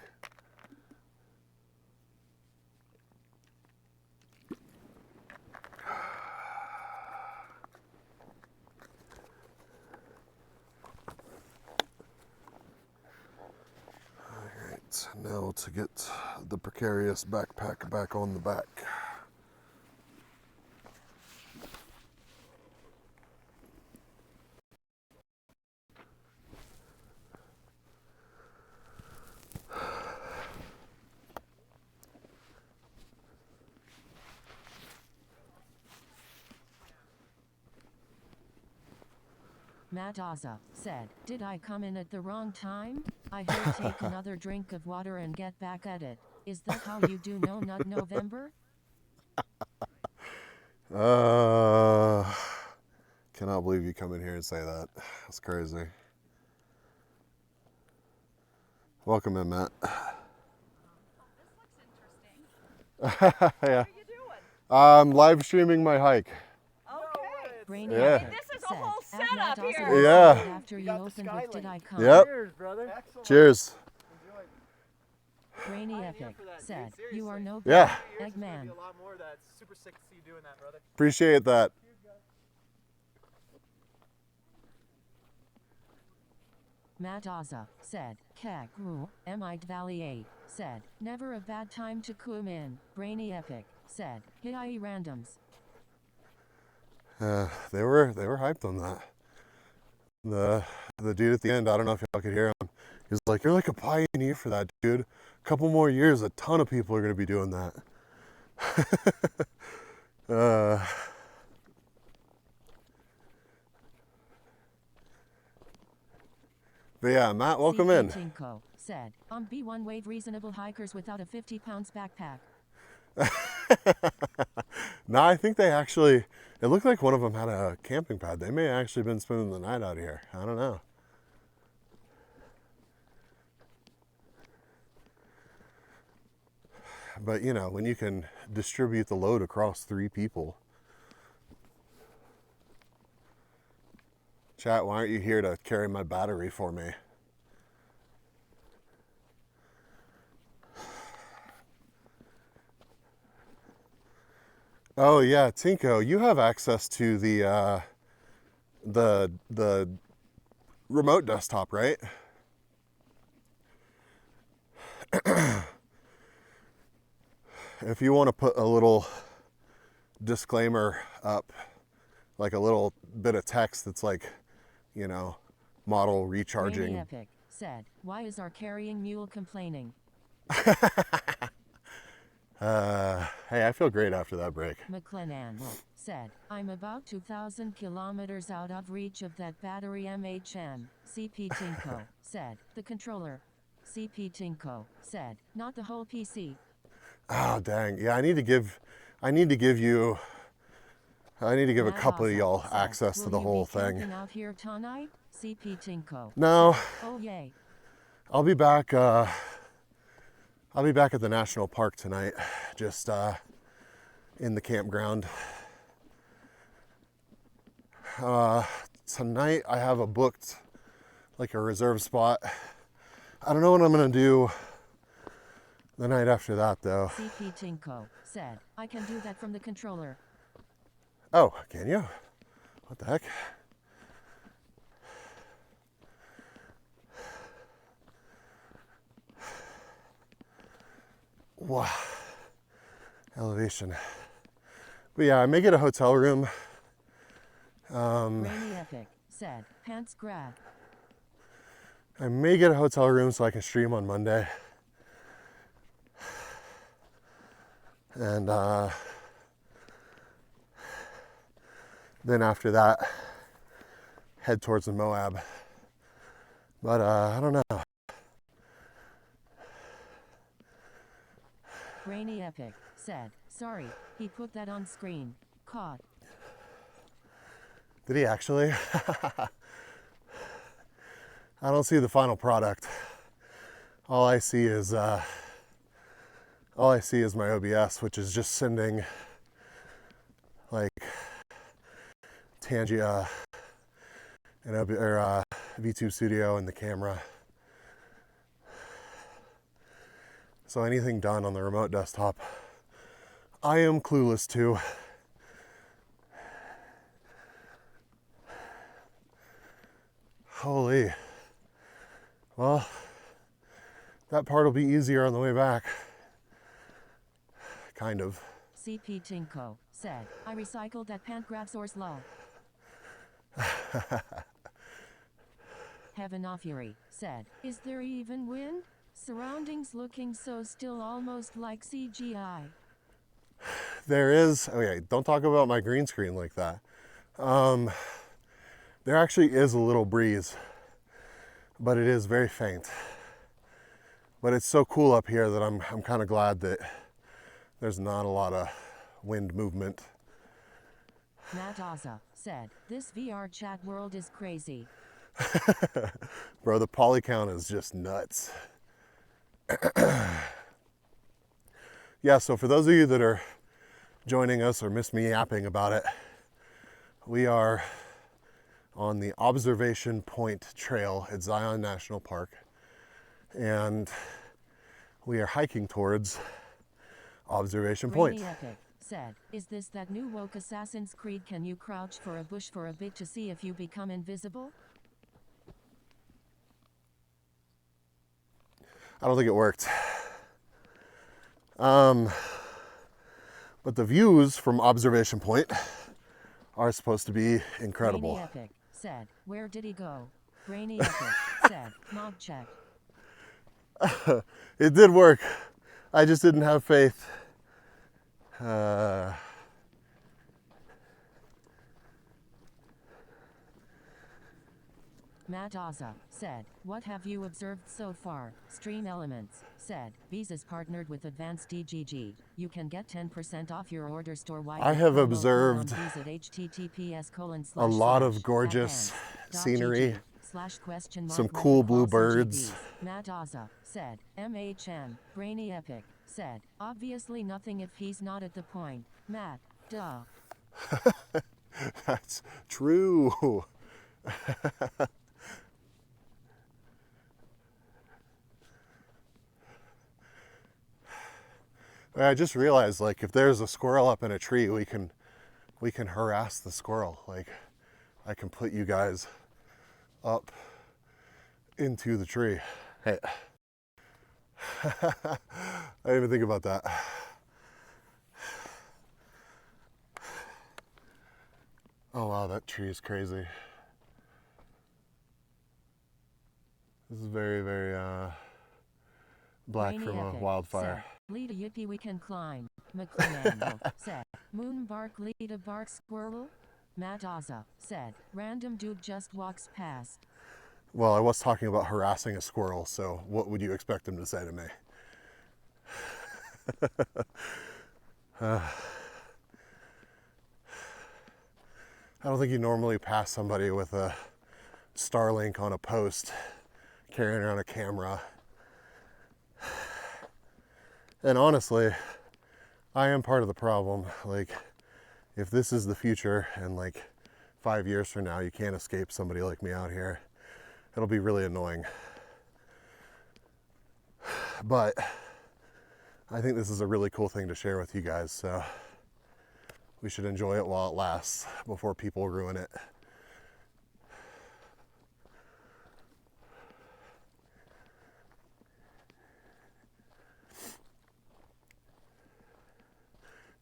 S8: All right, now to get the precarious backpack back on the back.
S7: Matt Azza said, did I come in at the wrong time? I heard take another drink of water and get back at it. Is that how you do No Nut November?
S8: Cannot believe you come in here and say that. That's crazy. Welcome in, Matt.
S10: This looks interesting.
S8: Yeah.
S10: What are you doing?
S8: I'm live streaming my hike.
S10: Okay.
S8: Yeah.
S10: This is a whole setup here.
S8: Yeah.
S7: After you opened with Did I Come?
S8: Yep.
S10: Cheers, brother. Excellent.
S8: Cheers.
S7: Brainy Epic said, you are no
S8: Yeah.
S7: Eggman.
S10: A lot more of that. It's super sick to see you doing that, brother.
S8: Appreciate that.
S7: Matt Ozza said, Kek Ru, Emite Valley 8 said, never a bad time to come in. Brainy Epic said, Hiai randoms.
S8: They were hyped on that. The dude at the end, I don't know if y'all could hear him. He's like, you're like a pioneer for that, dude. A couple more years, a ton of people are gonna be doing that. But yeah, Matt, welcome in.
S7: Tinko said, on B1 wave reasonable hikers without a 50 pounds backpack.
S8: No, I think they actually, it looked like one of them had a camping pad. They may have actually been spending the night out here. I don't know. But you know, when you can distribute the load across 3 people. Chat, why aren't you here to carry my battery for me? Oh yeah, Tinko, you have access to the remote desktop, right? If you want to put a little disclaimer up, like a little bit of text that's like, you know, model recharging.
S7: Rainy Epic said, why is our carrying mule complaining?
S8: Hey, I feel great after that break.
S7: McLennan said, I'm about 2,000 kilometers out of reach of that battery MHM. CP Tinko said, the controller. CP Tinko said, not the whole PC.
S8: Oh dang, yeah, I need to give a couple of y'all access to the whole thing.
S7: Out here tonight? CP Tinko.
S8: No.
S7: Oh yay.
S8: I'll be back at the national park tonight, just in the campground. Tonight I have a booked, like a reserve spot. I don't know what I'm gonna do the night after that though.
S7: CP Tinko said, I can do that from the controller.
S8: Oh, can you? What the heck? Wow. Elevation. But yeah, I may get a hotel room.
S7: Rainy Epic said, pants grab.
S8: I may get a hotel room so I can stream on Monday. And then after that, head towards the Moab. But I don't know.
S7: Rainy Epic said, sorry, he put that on screen. Caught.
S8: Did he actually? I don't see the final product. All I see is my OBS, which is just sending like Tangia and V2 Studio and the camera. So anything done on the remote desktop, I am clueless to. Holy. Well, that part will be easier on the way back. Kind of.
S7: CP Tinko said, I recycled that pant grab source low. Heaven of Fury said, is there even wind? Surroundings looking so still, almost like CGI.
S8: There is, okay, don't talk about my green screen like that. There actually is a little breeze, but it is very faint. But it's so cool up here that I'm kind of glad that there's not a lot of wind movement.
S7: Matt Ozza said, this VR chat world is crazy.
S8: Bro, the poly count is just nuts. Yeah, so for those of you that are joining us or miss me yapping about it, we are on the Observation Point Trail at Zion National Park, and we are hiking towards Observation Point.
S7: Rainy Epic said, is this that new woke Assassin's Creed? Can you crouch for a bush for a bit to see if you become invisible?
S8: I don't think it worked. But the views from observation point are supposed to be incredible.
S7: Brainy Epic said, where did he go? Brainy Epic said, mod check.
S8: It did work. I just didn't have faith.
S7: Matt Ozza said, what have you observed so far? Stream Elements said, Bees is partnered with Advanced DGG. You can get 10% off your order store-wide.
S8: I have observed a lot of gorgeous scenery, some cool blue birds.
S7: Matt Ozza said, MHM, Brainy Epic said, obviously nothing if he's not at the point. Matt, duh.
S8: That's true. I just realized, like, if there's a squirrel up in a tree, we can harass the squirrel. Like, I can put you guys up into the tree. Hey. I didn't even think about that. Oh wow, that tree is crazy. This is very, very black
S7: Brainy
S8: from a
S7: Epic
S8: wildfire.
S7: Said, lead a yippee we can climb. McLean said, moon bark lead a bark squirrel? Matt Ozza said, random dude just walks past.
S8: Well, I was talking about harassing a squirrel, so what would you expect him to say to me? I don't think you normally pass somebody with a Starlink on a post, carrying around a camera. And honestly, I am part of the problem. Like, if this is the future and like 5 years from now, you can't escape somebody like me out here, it'll be really annoying. But I think this is a really cool thing to share with you guys, so we should enjoy it while it lasts before people ruin it.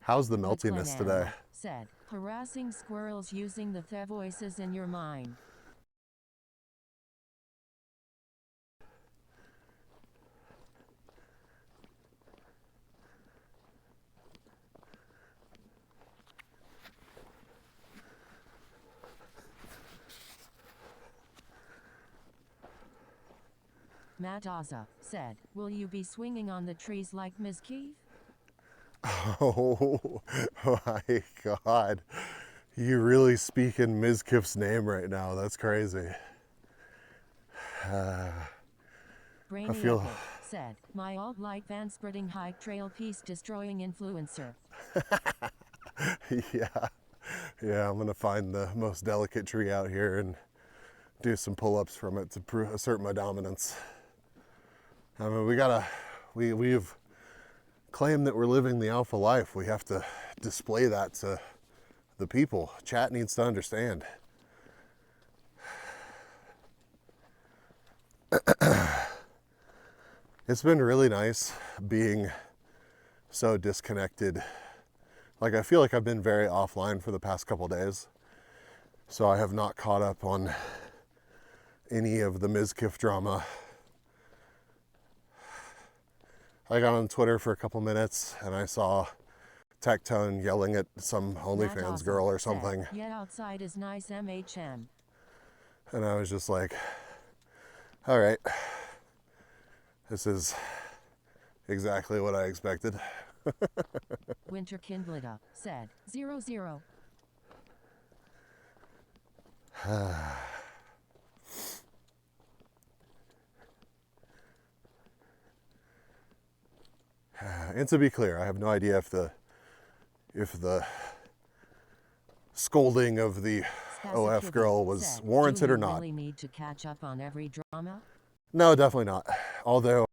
S8: How's the meltiness today?
S7: Said, harassing squirrels using the voices in your mind. Matt Ozza said, will you be swinging on the trees like Ms. Keith?
S8: Oh my God. You really speaking Ms. Kiff's name right now. That's crazy.
S7: Brainy
S8: feel...
S7: Epic said, my alt-light van spreading hike trail peace destroying influencer.
S8: Yeah, I'm gonna find the most delicate tree out here and do some pull-ups from it to assert my dominance. I mean, we've claimed that we're living the alpha life. We have to display that to the people. Chat needs to understand. It's been really nice being so disconnected. Like, I feel like I've been very offline for the past couple days, so I have not caught up on any of the Ms. Kiff drama. I got on Twitter for a couple minutes and I saw Tectone yelling at some OnlyFans girl or something.
S7: Yeah, outside is nice MHM.
S8: And I was just like, all right, this is exactly what I expected.
S7: Winter Kindlida said, 00.
S8: And to be clear, I have no idea if the scolding of the OF girl was warranted or not.
S7: Do you really need to catch up on every drama?
S8: No, definitely not. Although,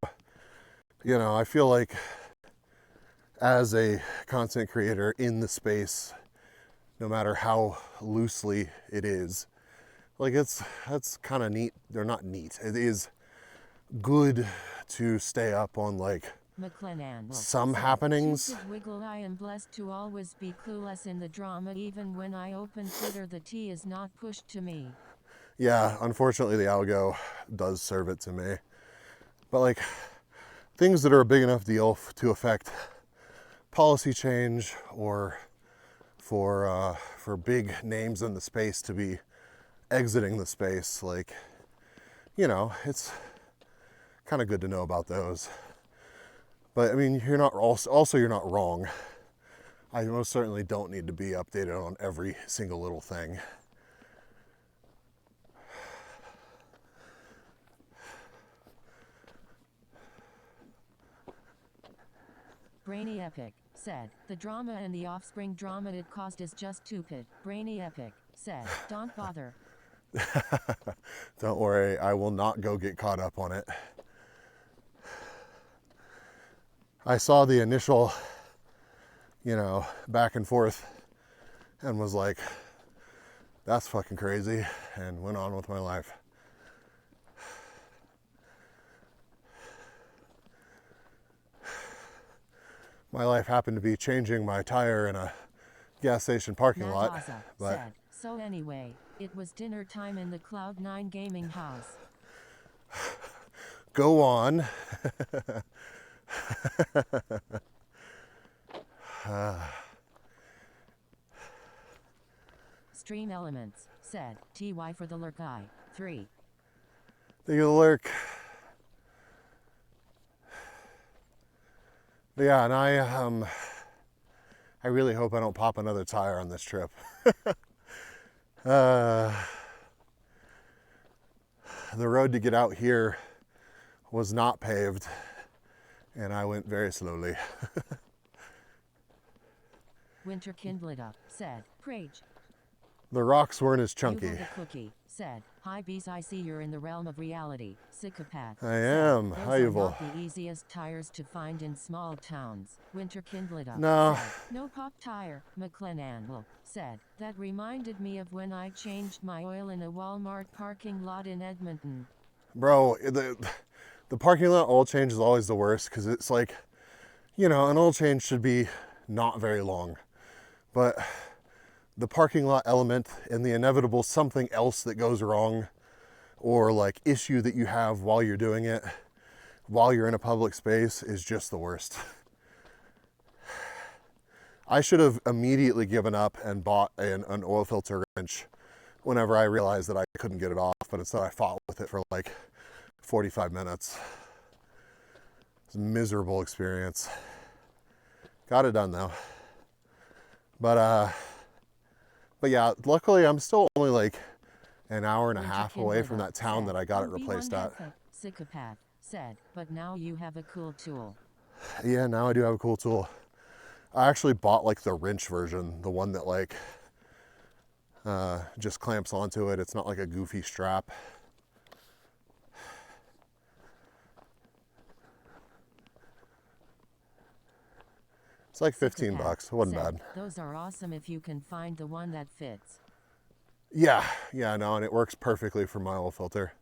S8: you know, I feel like as a content creator in the space, no matter how loosely it is, like that's kind of neat. They're not neat. It is good to stay up on like
S7: McLennan
S8: some
S7: said,
S8: happenings.
S7: "Stupid wiggle, I am blessed to always be clueless in the drama. Even when I open Twitter, the tea is not pushed to me."
S8: Yeah, unfortunately the algo does serve it to me. But like things that are a big enough deal to affect policy change or for big names in the space to be exiting the space, like, you know, it's kind of good to know about those. But I mean, you're not also you're not wrong. I most certainly don't need to be updated on every single little thing.
S7: Brainy Epic said, "The drama and the offspring drama it caused is just stupid." Brainy Epic said, "Don't bother."
S8: Don't worry, I will not go get caught up on it. I saw the initial, you know, back and forth and was like, that's fucking crazy, and went on with my life. My life happened to be changing my tire in a gas station parking lot.
S7: Nadaza
S8: But
S7: said, "So anyway, it was dinner time in the Cloud9 gaming house."
S8: go on.
S7: Stream Elements said, "TY for the lurk guy." 3.
S8: The lurk. But yeah, and I really hope I don't pop another tire on this trip. The road to get out here was not paved, and I went very slowly.
S7: Winter Kindled Up said, "Prage."
S8: The rocks weren't as chunky.
S7: Yuval the Cookie said, "Hi bees, I see you're in the realm of reality." Psychopath
S8: I am.
S7: said,
S8: Hi,
S7: "Those are
S8: Yuval.
S7: not the easiest tires to find in small towns." Winter Kindled Up
S8: No.
S7: said, "No pop tire." McLennan said, "That reminded me of when I changed my oil in a Walmart parking lot in Edmonton."
S8: Bro, the parking lot oil change is always the worst because it's like, you know, an oil change should be not very long. But the parking lot element and the inevitable something else that goes wrong or like issue that you have while you're doing it, while you're in a public space, is just the worst. I should have immediately given up and bought an oil filter wrench whenever I realized that I couldn't get it off, but instead I fought with it for like 45 minutes. It's a miserable experience. Got it done though. But yeah, luckily I'm still only like an hour and a half away from that town that I got it replaced at.
S7: Psychopath said, "But now you have a cool tool."
S8: Yeah, now I do have a cool tool. I actually bought like the wrench version, the one that like just clamps onto it. It's not like a goofy strap. It's like 15 bucks. It wasn't bad.
S7: "Those are awesome if you can find the one that fits."
S8: Yeah, no, and it works perfectly for my oil filter.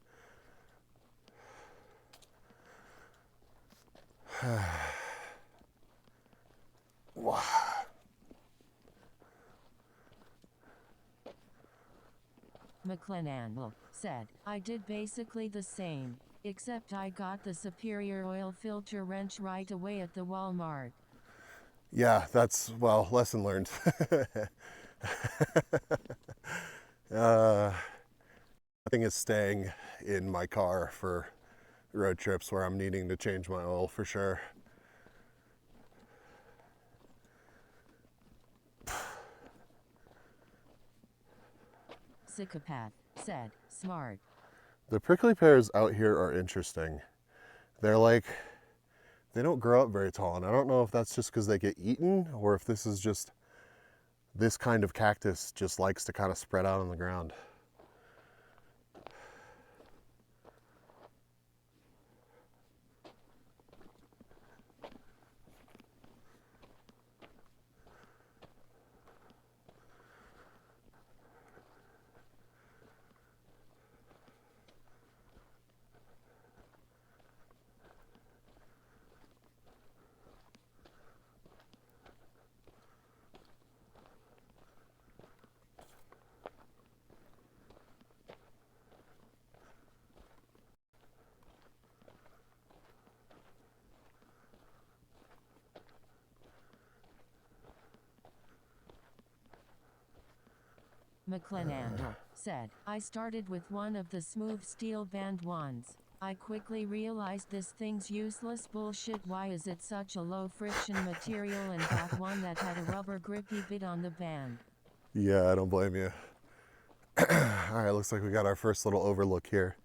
S7: McLennan said, "I did basically the same, except I got the superior oil filter wrench right away at the Walmart."
S8: Yeah, that's, well, lesson learned. Nothing is staying in my car for road trips where I'm needing to change my oil for sure.
S7: Psychopath said, "Smart."
S8: The prickly pears out here are interesting. They're like, they don't grow up very tall, and I don't know if that's just because they get eaten or if this is just, this kind of cactus just likes to kind of spread out on the ground.
S7: McClenandle said, I started with one of the smooth steel band ones. I quickly realized this thing's useless bullshit. Why is it such a low friction material, and got one that had a rubber grippy bit on the band.
S8: Yeah, I don't blame you. All right, looks like we got our first little overlook here.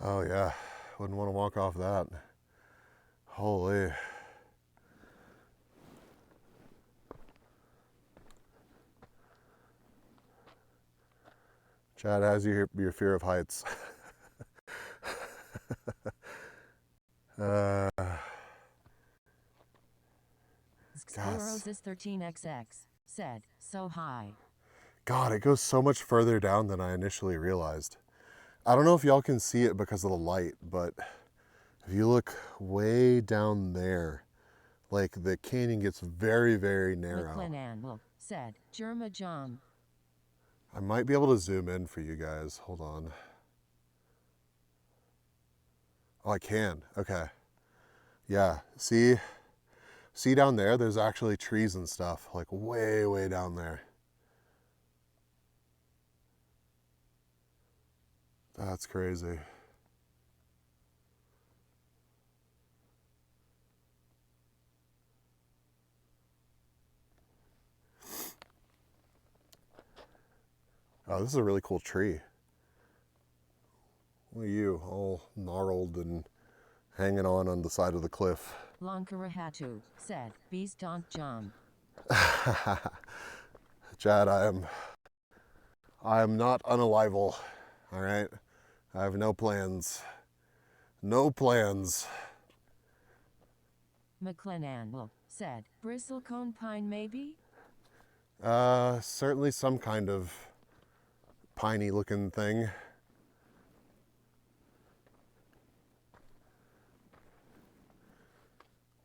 S8: Oh yeah, wouldn't want to walk off that. Holy. Chad, how's your fear of heights?
S7: Sclerosis 13XX said, so high.
S8: God, it goes so much further down than I initially realized. I don't know if y'all can see it because of the light, but if you look way down there, like the canyon gets very, very narrow.
S7: McClenandle said, Germa Jom.
S8: I might be able to zoom in for you guys. Hold on. Oh, I can. Okay. Yeah. See down there, there's actually trees and stuff, like way, way down there. That's crazy. Oh, this is a really cool tree. Look at you, all gnarled and hanging on the side of the cliff.
S7: Lonkarahatu said, Beast don't jump.
S8: Chad, I am not unalival. All right, I have no plans. No plans.
S7: McClenandle said, bristlecone pine maybe?
S8: Certainly some kind of piney looking thing.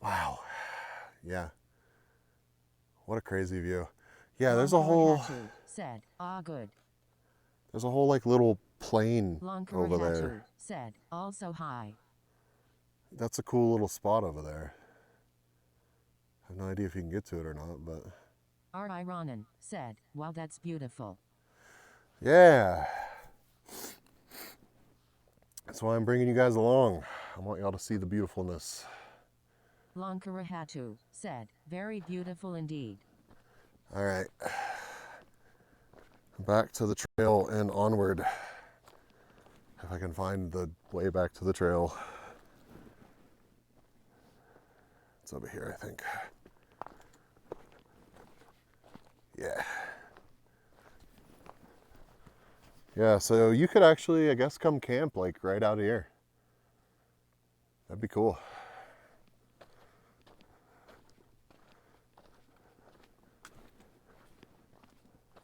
S8: Wow. Yeah. What a crazy view. Yeah, there's a whole
S7: said, ah good.
S8: There's a whole like little plain over there.
S7: Said, also high.
S8: That's a cool little spot over there. I have no idea if you can get to it or not, but
S7: R.I. Ronan said, wow, that's beautiful.
S8: Yeah. That's why I'm bringing you guys along. I want y'all to see the beautifulness.
S7: Lonkarahatu said, very beautiful indeed.
S8: All right. Back to the trail and onward. If I can find the way back to the trail. It's over here, I think. Yeah. Yeah, so you could actually, I guess, come camp like right out here. That'd be cool.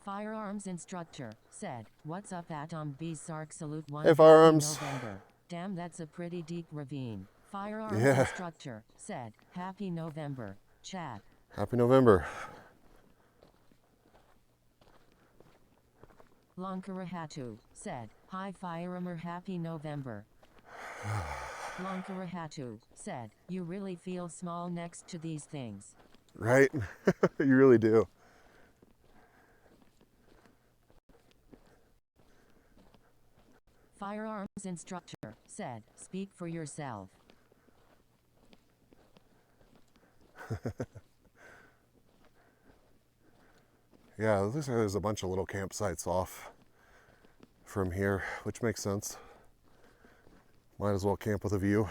S7: Firearms instructor said, what's up Atom B Sark salute 1
S8: Hey, firearms.
S7: November. Damn, that's a pretty deep ravine. Firearms instructor said, happy November, chat.
S8: Happy November.
S7: Lonkarahatu said, hi firearmer, happy November. Lonkarahatu said, you really feel small next to these things.
S8: Right? You really do.
S7: Firearms instructor said, speak for yourself.
S8: Yeah, it looks like there's a bunch of little campsites off from here, which makes sense. Might as well camp with a view.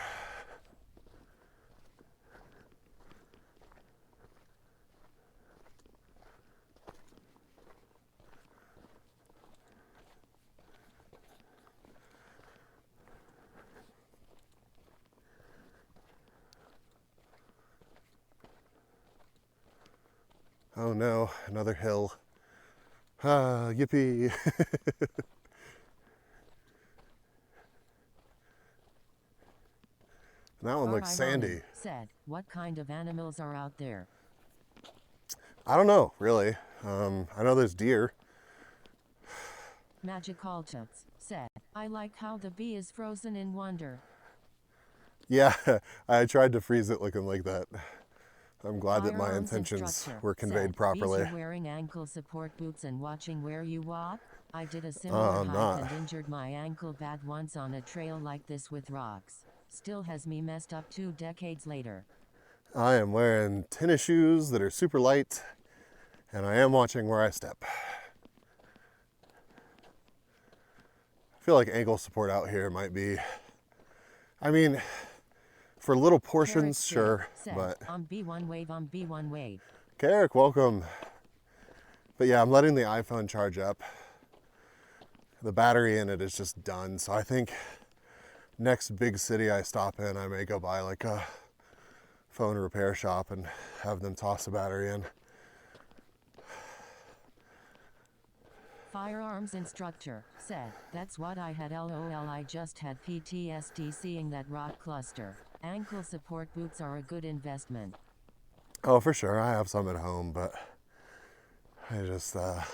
S8: Oh no, another hill. Ah, yippee. That one looks sandy.
S7: Said, what kind of animals are out there?
S8: I don't know, really. I know there's deer.
S7: Magical Toots said, I like how the bee is frozen in wonder.
S8: Yeah, I tried to freeze it looking like that. I'm glad that my
S7: Firearms
S8: intentions
S7: instructor
S8: were conveyed
S7: said,
S8: properly.
S7: "Bees are wearing ankle support boots and watching where you walk. I did a similar
S8: I'm
S7: hike
S8: not.
S7: and injured my ankle bad once on a trail like this with rocks. Still has me messed up 2 decades later."
S8: I am wearing tennis shoes that are super light, and I am watching where I step. I feel like ankle support out here might be, I mean, for little portions, sure,
S7: said,
S8: but...
S7: I'm B1 wave, I'm B1 wave.
S8: Carrick, welcome. But yeah, I'm letting the iPhone charge up. The battery in it is just done, so I think next big city I stop in, I may go by like a phone repair shop and have them toss the battery in.
S7: Firearms instructor said, "That's what I had LOL. I just had PTSD seeing that rock cluster. Ankle support boots are a good investment."
S8: Oh, for sure. I have some at home, but I just, they're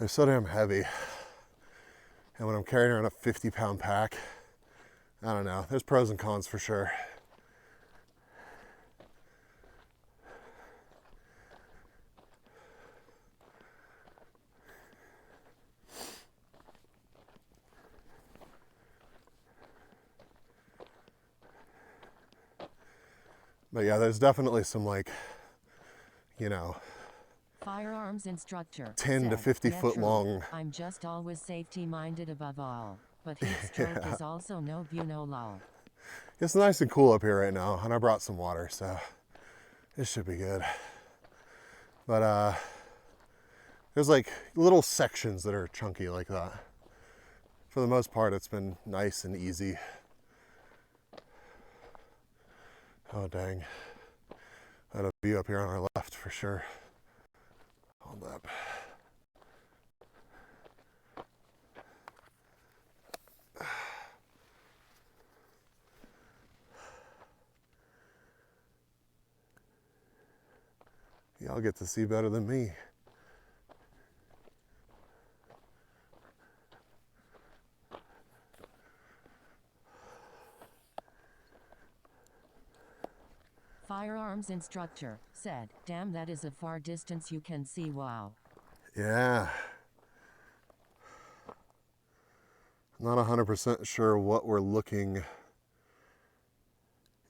S8: so damn heavy. And when I'm carrying around a 50-pound pack, I don't know. There's pros and cons for sure. But yeah, there's definitely some, like, you know,
S7: Firearms instructor
S8: 10 to
S7: said,
S8: 50
S7: "Yeah,
S8: foot
S7: true.
S8: long.
S7: I'm just always safety minded above all. But heat stroke is also no lol."
S8: It's nice and cool up here right now, and I brought some water, so this should be good. But there's like little sections that are chunky like that. For the most part, it's been nice and easy. Oh dang. I had a view up here on our left for sure. Hold up. Y'all get to see better than me.
S7: Firearms instructor said, "Damn, that is a far distance you can see. Wow."
S8: Yeah. Not 100% sure what we're looking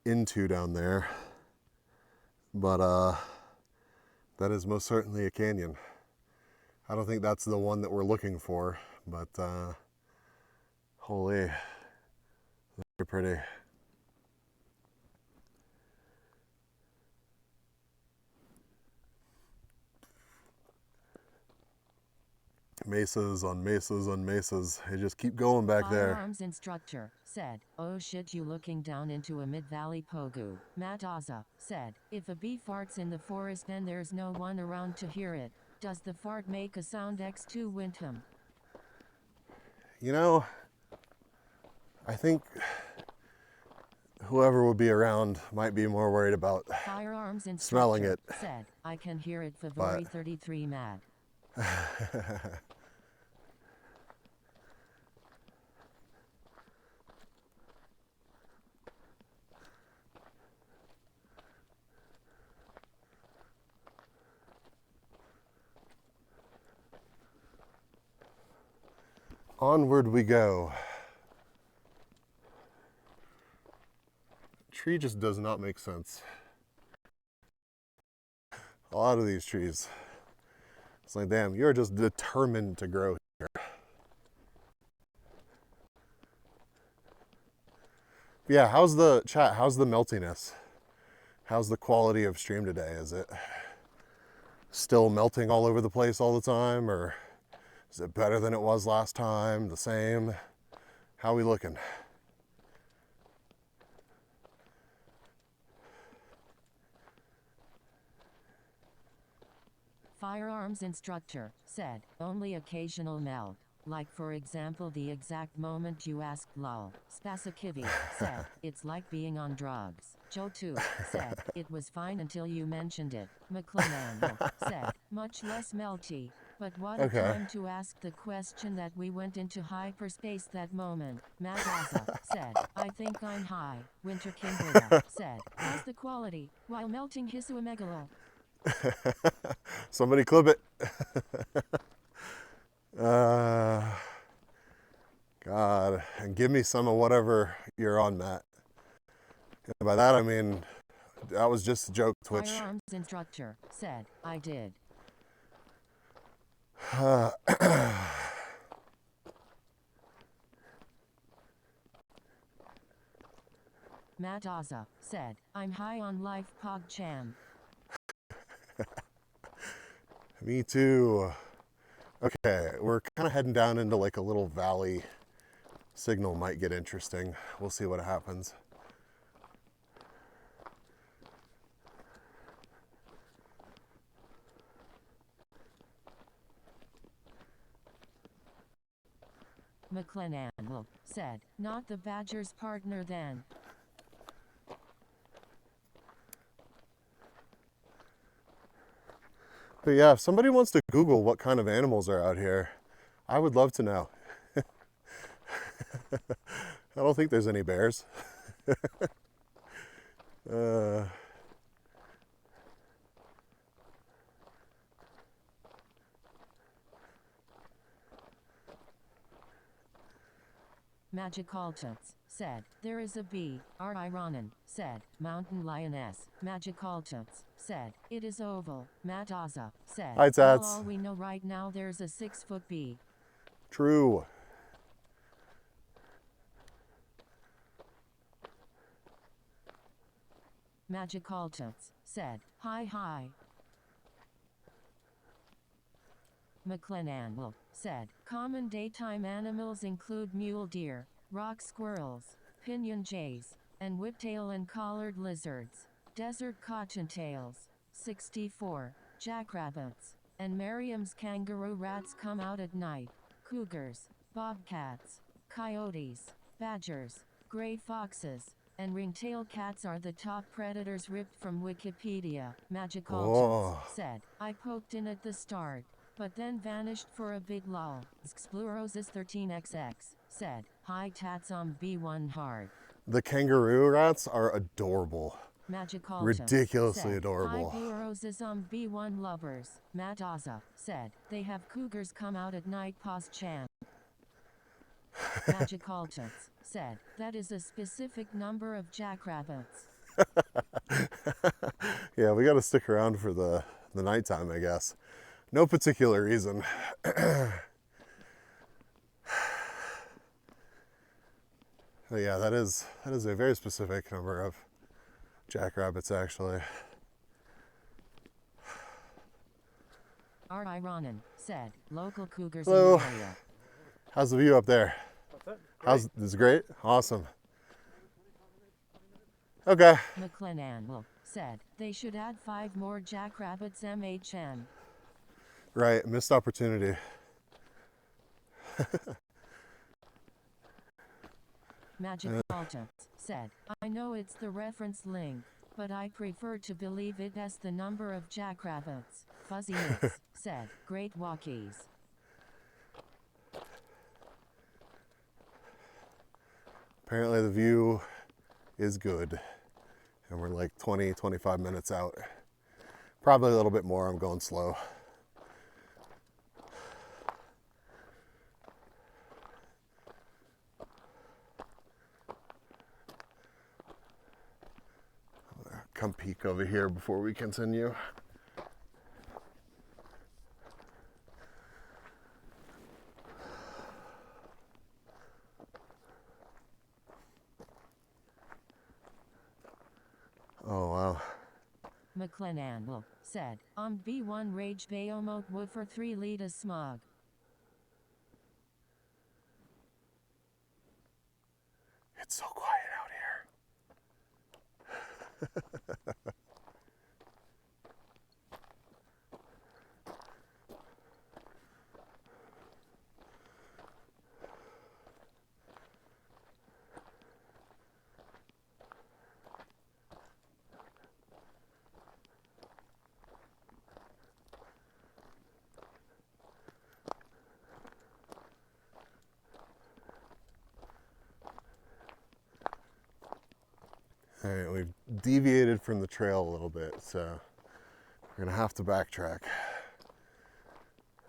S8: into down there, but that is most certainly a canyon. I don't think that's the one that we're looking for, but holy, very pretty. Mesas on mesas on mesas. They just keep going back there.
S7: Firearms instructor said, "Oh shit, you looking down into a mid-valley pogu." Matt Azza said, "If a bee farts in the forest and there's no one around to hear it, does the fart make a sound X2 Windham?"
S8: You know, I think whoever would be around might be more worried about
S7: Firearms instructor
S8: smelling it.
S7: said, "I can hear it Favori 33 mad."
S8: Onward we go. Tree just does not make sense. A lot of these trees. It's like, damn, you're just determined to grow here. Yeah, how's the chat? How's the meltiness? How's the quality of stream today? Is it still melting all over the place all the time, or is it better than it was last time? The same? How are we looking?
S7: Firearms instructor said, "Only occasional melt. Like for example the exact moment you asked lol." Spasakivi said, "It's like being on drugs." Joe 2 said, "It was fine until you mentioned it." McLennan said, "Much less melty." But what a
S8: Okay.
S7: time to ask the question that we went into hyperspace that moment. Matt Gaza said, I think I'm high. Winter King Buddha said, how's the quality? While melting his megalo.
S8: Somebody clip it. God, and give me some of whatever you're on, Matt. And by that I mean, that was just a joke, Twitch.
S7: Firearms instructor said, I did. Matt Azza said, I'm high on life PogChamp.
S8: Me too. Okay, we're kind of heading down into like a little valley. Signal might get interesting. We'll see what happens.
S7: McLennan said, not the Badgers' partner then.
S8: But yeah, if somebody wants to Google what kind of animals are out here, I would love to know. I don't think there's any bears.
S7: Magikaltuts said, there is a bee. R.I. Ronan said, mountain lioness. Magikaltuts said, it is oval. Matt Azza said,
S8: Hi,
S7: well,
S8: Tats.
S7: all we know right now there's a 6-foot bee.
S8: True.
S7: Magikaltuts said, hi. McLennan said, common daytime animals include mule deer, rock squirrels, pinyon jays, and whiptail and collared lizards, desert cottontails, 64, jackrabbits, and Merriam's kangaroo rats come out at night, cougars, bobcats, coyotes, badgers, gray foxes, and ringtail cats are the top predators ripped from Wikipedia. Magikaltuts said, I poked in at the start, but then vanished for a big lull. Xplorosis 13XX said, hi Tats on B1 hard.
S8: The kangaroo rats are adorable.
S7: Magikaltuts
S8: Ridiculously
S7: said,
S8: adorable.
S7: hi Bluerosis on B1 lovers. Matt Azza said, they have cougars come out at night pos champ. Magikaltuts said, that is a specific number of jackrabbits.
S8: Yeah, we got to stick around for the nighttime, I guess. No particular reason. But yeah, that is a very specific number of jackrabbits, actually.
S7: R.I. Ronan said, local cougars
S8: Hello.
S7: in the area.
S8: How's the view up there?
S10: What's that?
S8: This is great? Awesome. Okay.
S7: McLennan said, they should add 5 more jackrabbits MHM.
S8: Right, missed opportunity.
S7: Magikaltuts said, I know it's the reference link, but I prefer to believe it as the number of jackrabbits. Fuzzy Mix said, great walkies.
S8: Apparently the view is good. And we're like 20-25 minutes out. Probably a little bit more, I'm going slow. Come peek over here before we continue. Oh wow.
S7: McLennan said, on B1 Rage Bayomote Wood for 3 liters smog.
S8: It's so quiet out here. All right, we've deviated from the trail a little bit, so we're gonna have to backtrack.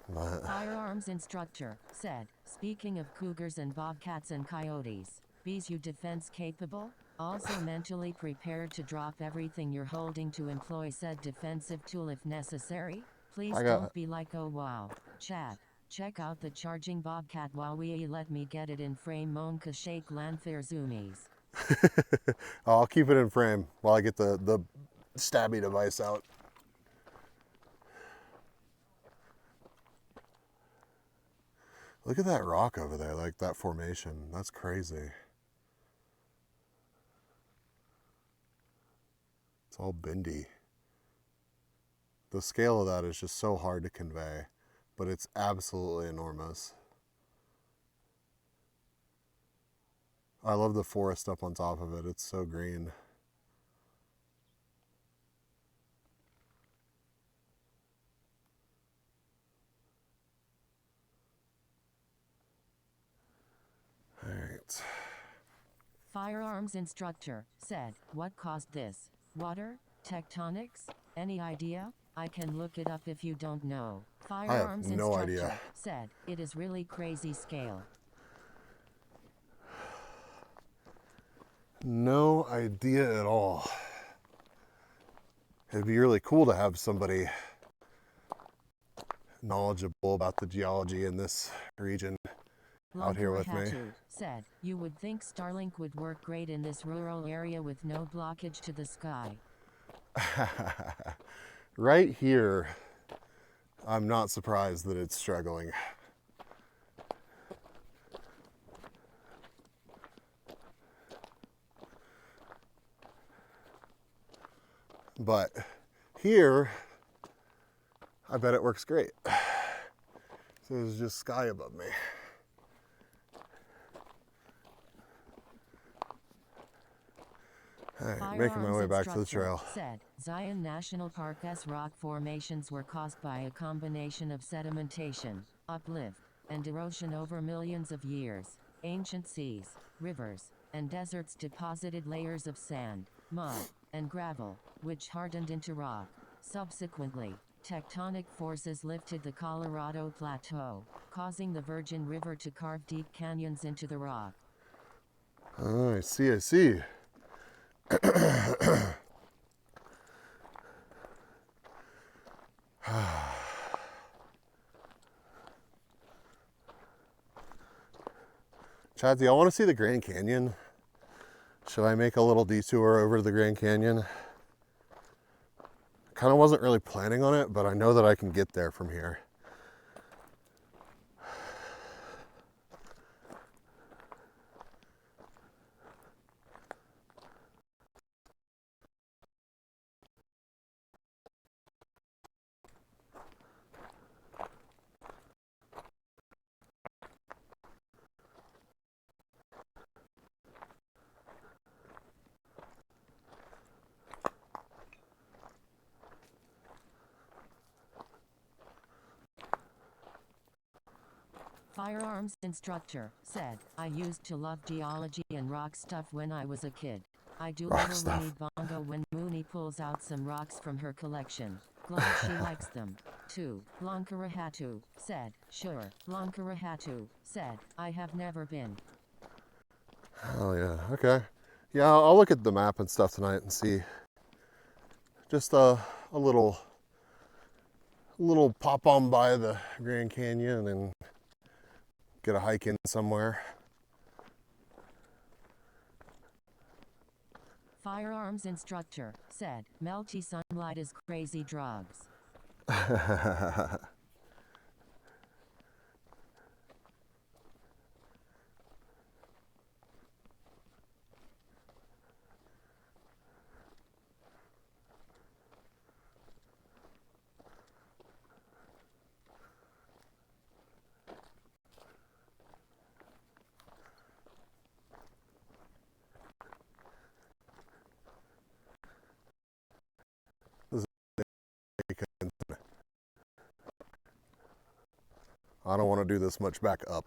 S8: But
S7: Firearms instructor said, speaking of cougars and bobcats and coyotes, bees you defense capable? Also mentally prepared to drop everything you're holding to employ said defensive tool if necessary? Please don't be like, oh wow, chat. Check out the charging bobcat Wowie, let me get it in frame Monka shake landfair zoomies.
S8: I'll keep it in frame while I get the stabby device out. Look at that rock over there, like that formation. That's crazy. It's all bendy. The scale of that is just so hard to convey, but it's absolutely enormous. I love the forest up on top of it. It's so green. All right.
S7: Firearms instructor said, what caused this? Water? Tectonics? Any idea? I can look it up if you don't know. Firearms
S8: I have no
S7: instructor
S8: idea.
S7: said, it is really crazy scale.
S8: No idea at all. It'd be really cool to have somebody knowledgeable about the geology in this region out here with me.
S7: Said, you would think Starlink would work great in this rural area with no blockage to the sky.
S8: Right here, I'm not surprised that it's struggling. But here, I bet it works great. So there's just sky above me. All right, making my way back to the trail.
S7: Said, Zion National Park's rock formations were caused by a combination of sedimentation, uplift, and erosion over millions of years. Ancient seas, rivers, and deserts deposited layers of sand, mud, and gravel, which hardened into rock. Subsequently, tectonic forces lifted the Colorado Plateau, causing the Virgin River to carve deep canyons into the rock.
S8: Oh, I see, I see. Chad, do y'all want to see the Grand Canyon? Should I make a little detour over to the Grand Canyon? Kind of wasn't really planning on it, but I know that I can get there from here.
S7: Firearms instructor said, I used to love geology and rock stuff when I was a kid. I do little Looney Bongo when Mooney pulls out some rocks from her collection. Glad she likes them, too. Lonkarahatu said, sure. Lonkarahatu said, I have never been.
S8: Oh yeah, okay. Yeah, I'll look at the map and stuff tonight and see. Just a little pop on by the Grand Canyon and get a hike in somewhere.
S7: Firearms instructor said, melty sunlight is crazy drugs.
S8: I don't want to do this much back up.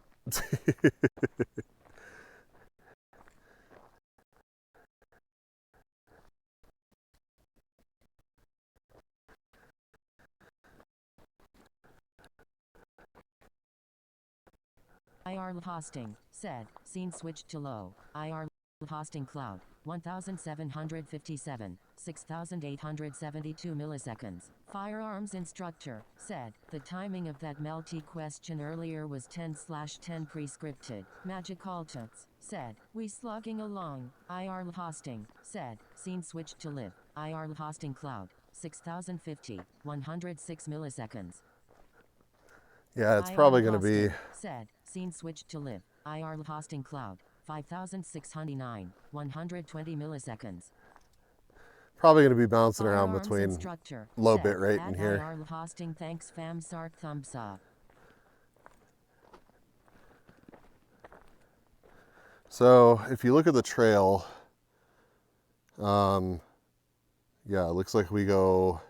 S7: IR hosting, said, scene switched to low. IR hosting cloud, 1757, 6872 milliseconds. Firearms instructor, said, the timing of that melty question earlier was 10/10 pre-scripted. Magic Altuts, said, we slogging along. IR hosting, said, scene switched to live. IR hosting cloud, 6050, 106 milliseconds.
S8: Yeah, it's
S7: IR
S8: probably going to be...
S7: hosting, said, scene switched to live. IR hosting cloud, 5609, 120 milliseconds.
S8: Probably going to be bouncing around
S7: Firearms
S8: between
S7: instructor,
S8: low
S7: said,
S8: bit rate
S7: at
S8: in here.
S7: IR hosting thanks fam Sark thumbs up.
S8: So if you look at the trail, yeah, it looks like we go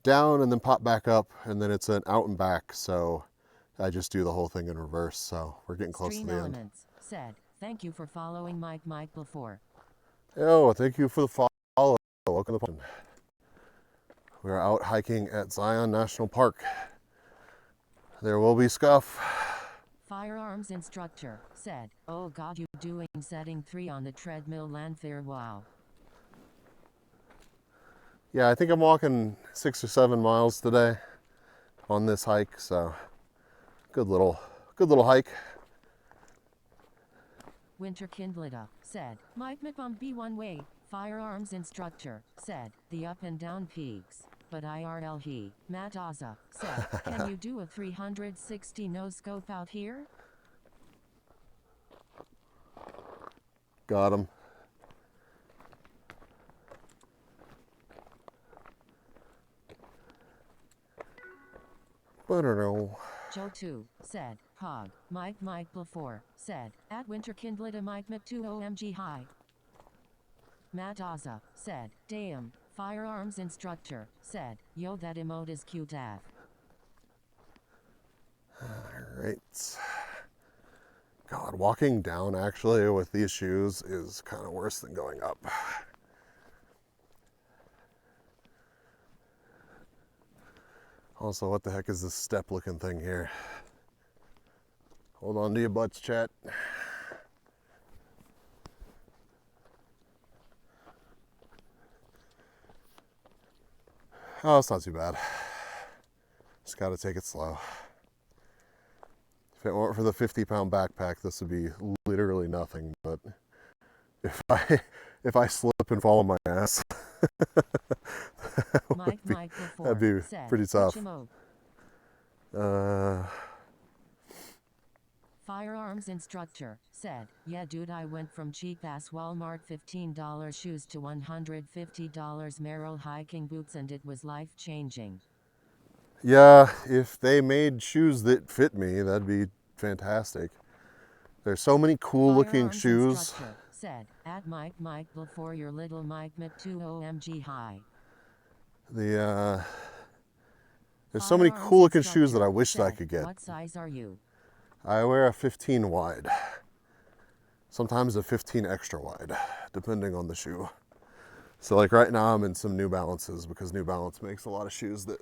S8: down and then pop back up, and then it's an out and back. So I just do the whole thing in reverse. So we're getting close
S7: Stream
S8: to the
S7: Elements, said, thank you for following Mike before.
S8: end. Oh, thank you for the follow. Welcome to the pod. We're out hiking at Zion National Park. There will be scuff.
S7: Firearms instructor, said, oh god you doing setting 3 on the treadmill landfair, wow.
S8: Yeah, I think I'm walking 6 or 7 miles today on this hike, so good little hike.
S7: Winter Kindlita, said, Mike McBum be one way. Firearms instructor, said, the up and down peaks. But IRL he, Matt Azza, said, can you do a 360 no scope out here?
S8: Got him. But I don't know.
S7: Joe 2, said, Hog, Mike before, said, at Winter Kindlita Mike Mc2 OMG high. Matt Azza, said, damn, firearms instructor, said, yo that emote is cute af.
S8: Alright. God, walking down actually with these shoes is kind of worse than going up. Also, what the heck is this step looking thing here? Hold on to your butts, chat. Oh, it's not too bad. Just got to take it slow. If it weren't for the 50-pound backpack, this would be literally nothing. But if I slip and fall on my ass, that'd be pretty tough.
S7: Firearms instructor, said, yeah dude I went from cheap-ass Walmart $15 shoes to $150 Merrell hiking boots and it was life-changing.
S8: Yeah, if they made shoes that fit me, that'd be fantastic. There's so many cool-looking shoes.
S7: Said, at Mike before your little Mike Mc2 OMG high.
S8: There's so many cool-looking shoes that I wish that I could get.
S7: What size are you?
S8: I wear a 15 wide. Sometimes a 15 extra wide, depending on the shoe. So like right now I'm in some New Balances because New Balance makes a lot of shoes that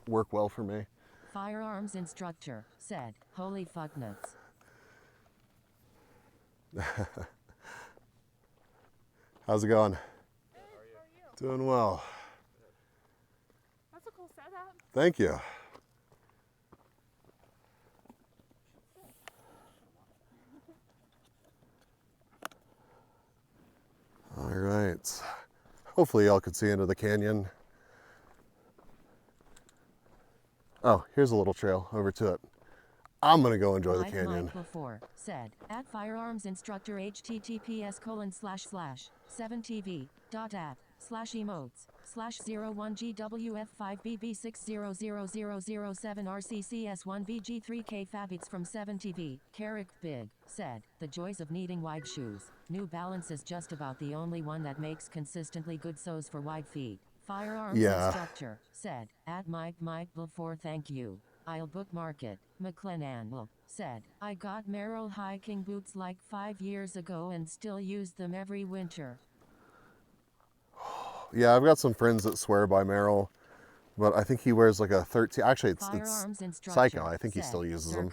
S8: work well for me.
S7: Firearms instructor, said, holy fuck nuts.
S8: How's it going?
S10: Hey, how are you?
S8: Doing well.
S10: That's a cool setup.
S8: Thank you. All right. Hopefully y'all can see into the canyon. Oh, here's a little trail over to it. I'm gonna go enjoy the canyon.
S7: Mike before, said, at firearms instructor https://7tv.app/emotes/01GWF5BB600007RCCS1BG3K Fabits from 7TV. Big, said, the joys of needing wide shoes. New Balance is just about the only one that makes consistently good soles for wide feet. Firearms instructor, said, at Mike before thank you. I'll bookmark it. McLennan said, I got Merrell hiking boots like 5 years ago and still use them every winter.
S8: Yeah, I've got some friends that swear by Merrell, but I think he wears like a 13. Actually, it's Psycho. I think he still uses them.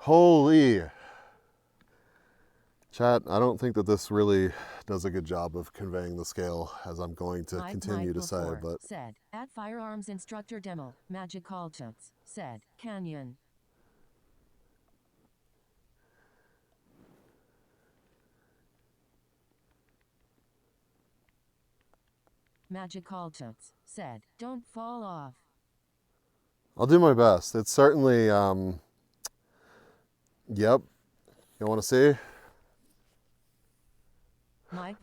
S8: Holy. Chat, I don't think that this really does a good job of conveying the scale, as I'm going to continue to say, but...
S7: Said, at firearms instructor demo, magic cultures, said, Canyon. Magic cultures, said, don't fall off.
S8: I'll do my best. It's certainly, yep. You want to see?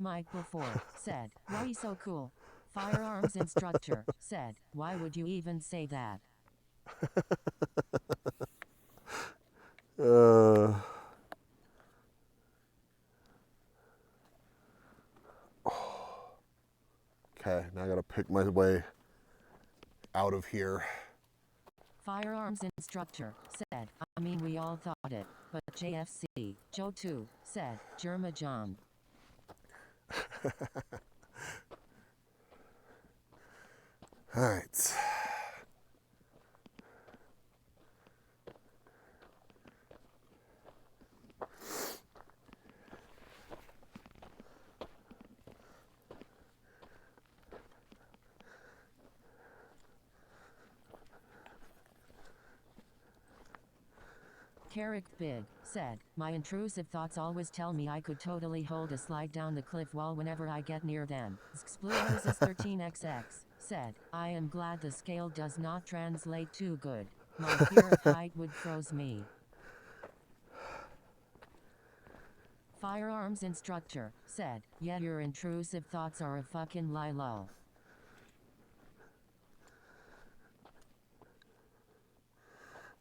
S7: Mike before, said, why you so cool? Firearms instructor, said, why would you even say that?
S8: Okay, now I gotta pick my way out of here.
S7: Firearms instructor, said, I mean we all thought it, but JFC, Joe too, said, Jerma John.
S8: All right.
S7: Carrick Big, said, my intrusive thoughts always tell me I could totally hold a slide down the cliff wall whenever I get near them. Xpluroses 13XX, said, I am glad the scale does not translate too good. My fear of height would froze me. Firearms instructor, said, yeah your intrusive thoughts are a fucking lie lol.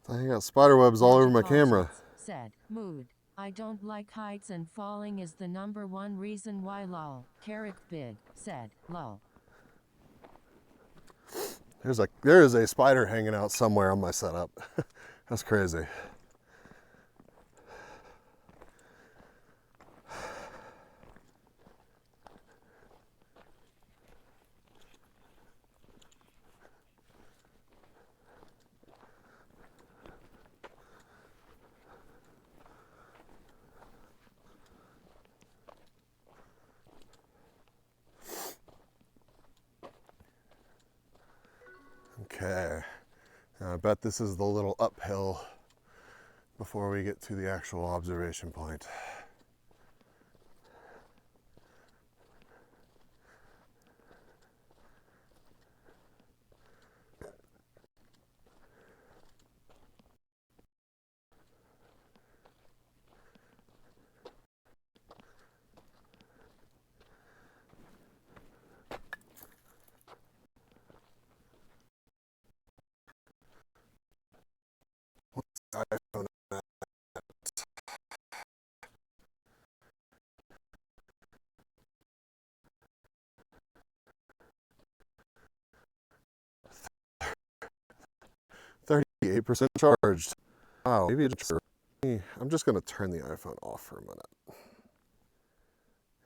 S8: I got spider webs all over my camera.
S7: Said, mood. I don't like heights and falling is the #1 reason why lol. Carrick Big, said, lol.
S8: There is a spider hanging out somewhere on my setup. That's crazy. Okay, now I bet this is the little uphill before we get to the actual observation point. iPhone at 38% charged. Wow, maybe it's I'm just gonna turn the iPhone off for a minute.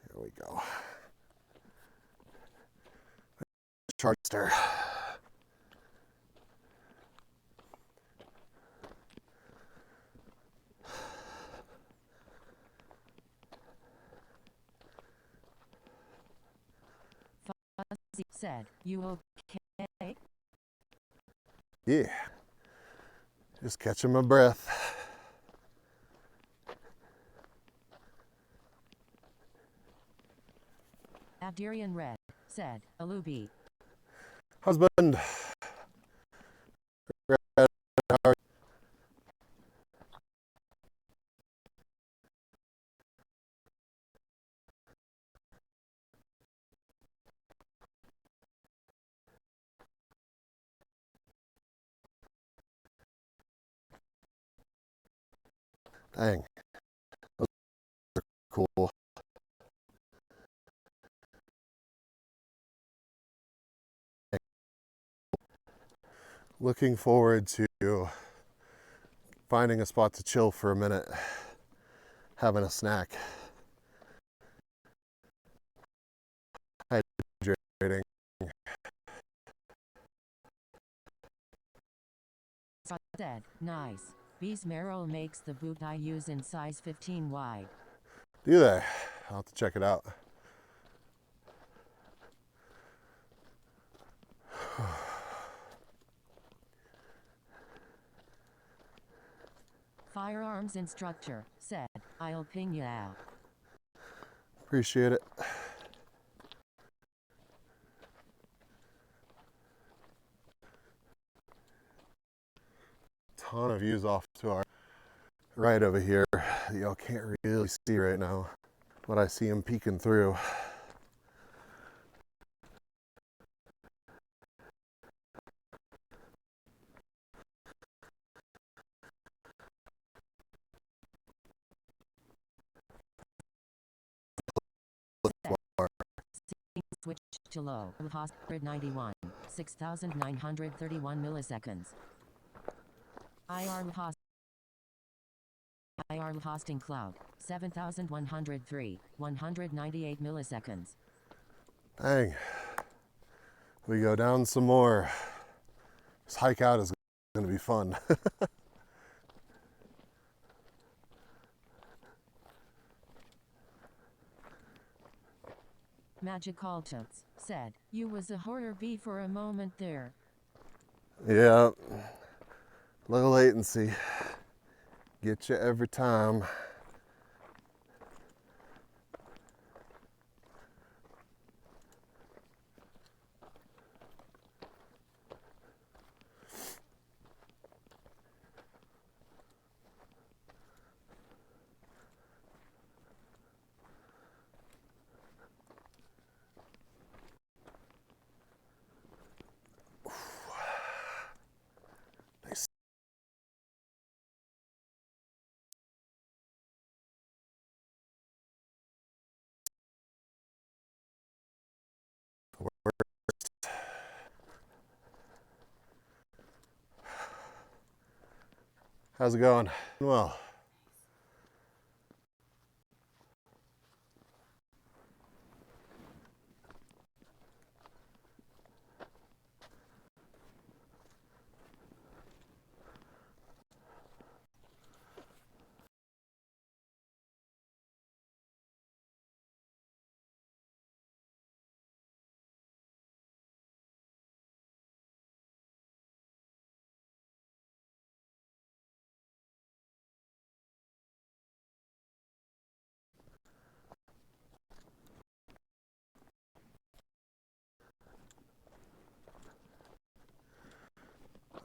S8: Here we go. Charger.
S7: Said, you okay?
S8: Yeah. Just catching my breath.
S7: Abderian Red, said, Alubi.
S8: Husband. Dang. Those are cool. Looking forward to finding a spot to chill for a minute, having a snack, hydrating.
S7: Said, nice. Bees Marrow makes the boot I use in size 15 wide.
S8: Do they? I'll have to check it out.
S7: Firearms instructor said, I'll ping you out.
S8: Appreciate it. Ton of views off to our right over here. Y'all can't really see right now, but I see them peeking through.
S7: Switch to low. 191. 6,931 milliseconds. IR hosting cloud. 7,103. 198 milliseconds.
S8: Dang. We go down some more. This hike out is going to be fun.
S7: Magical Totes said, you was a horror bee for a moment there.
S8: Yeah. Low latency. Get you every time. How's it going? Well.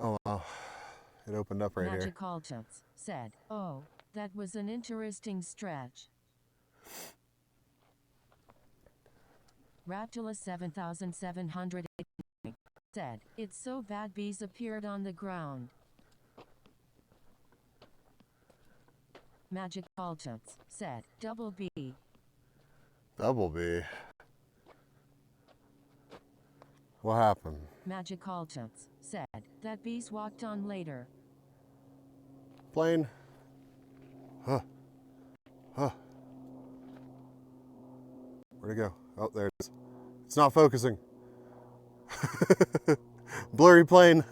S8: Oh wow. It opened up right here.
S7: Magical Totes said, oh, that was an interesting stretch. Raptula 7700 said, it's so bad bees appeared on the ground. Magical Totes said, double B.
S8: Double B. What happened?
S7: Magical Totes said, that bees walked on later.
S8: Plane. Huh. Huh. Where'd it go? Oh, there it is. It's not focusing. Blurry plane.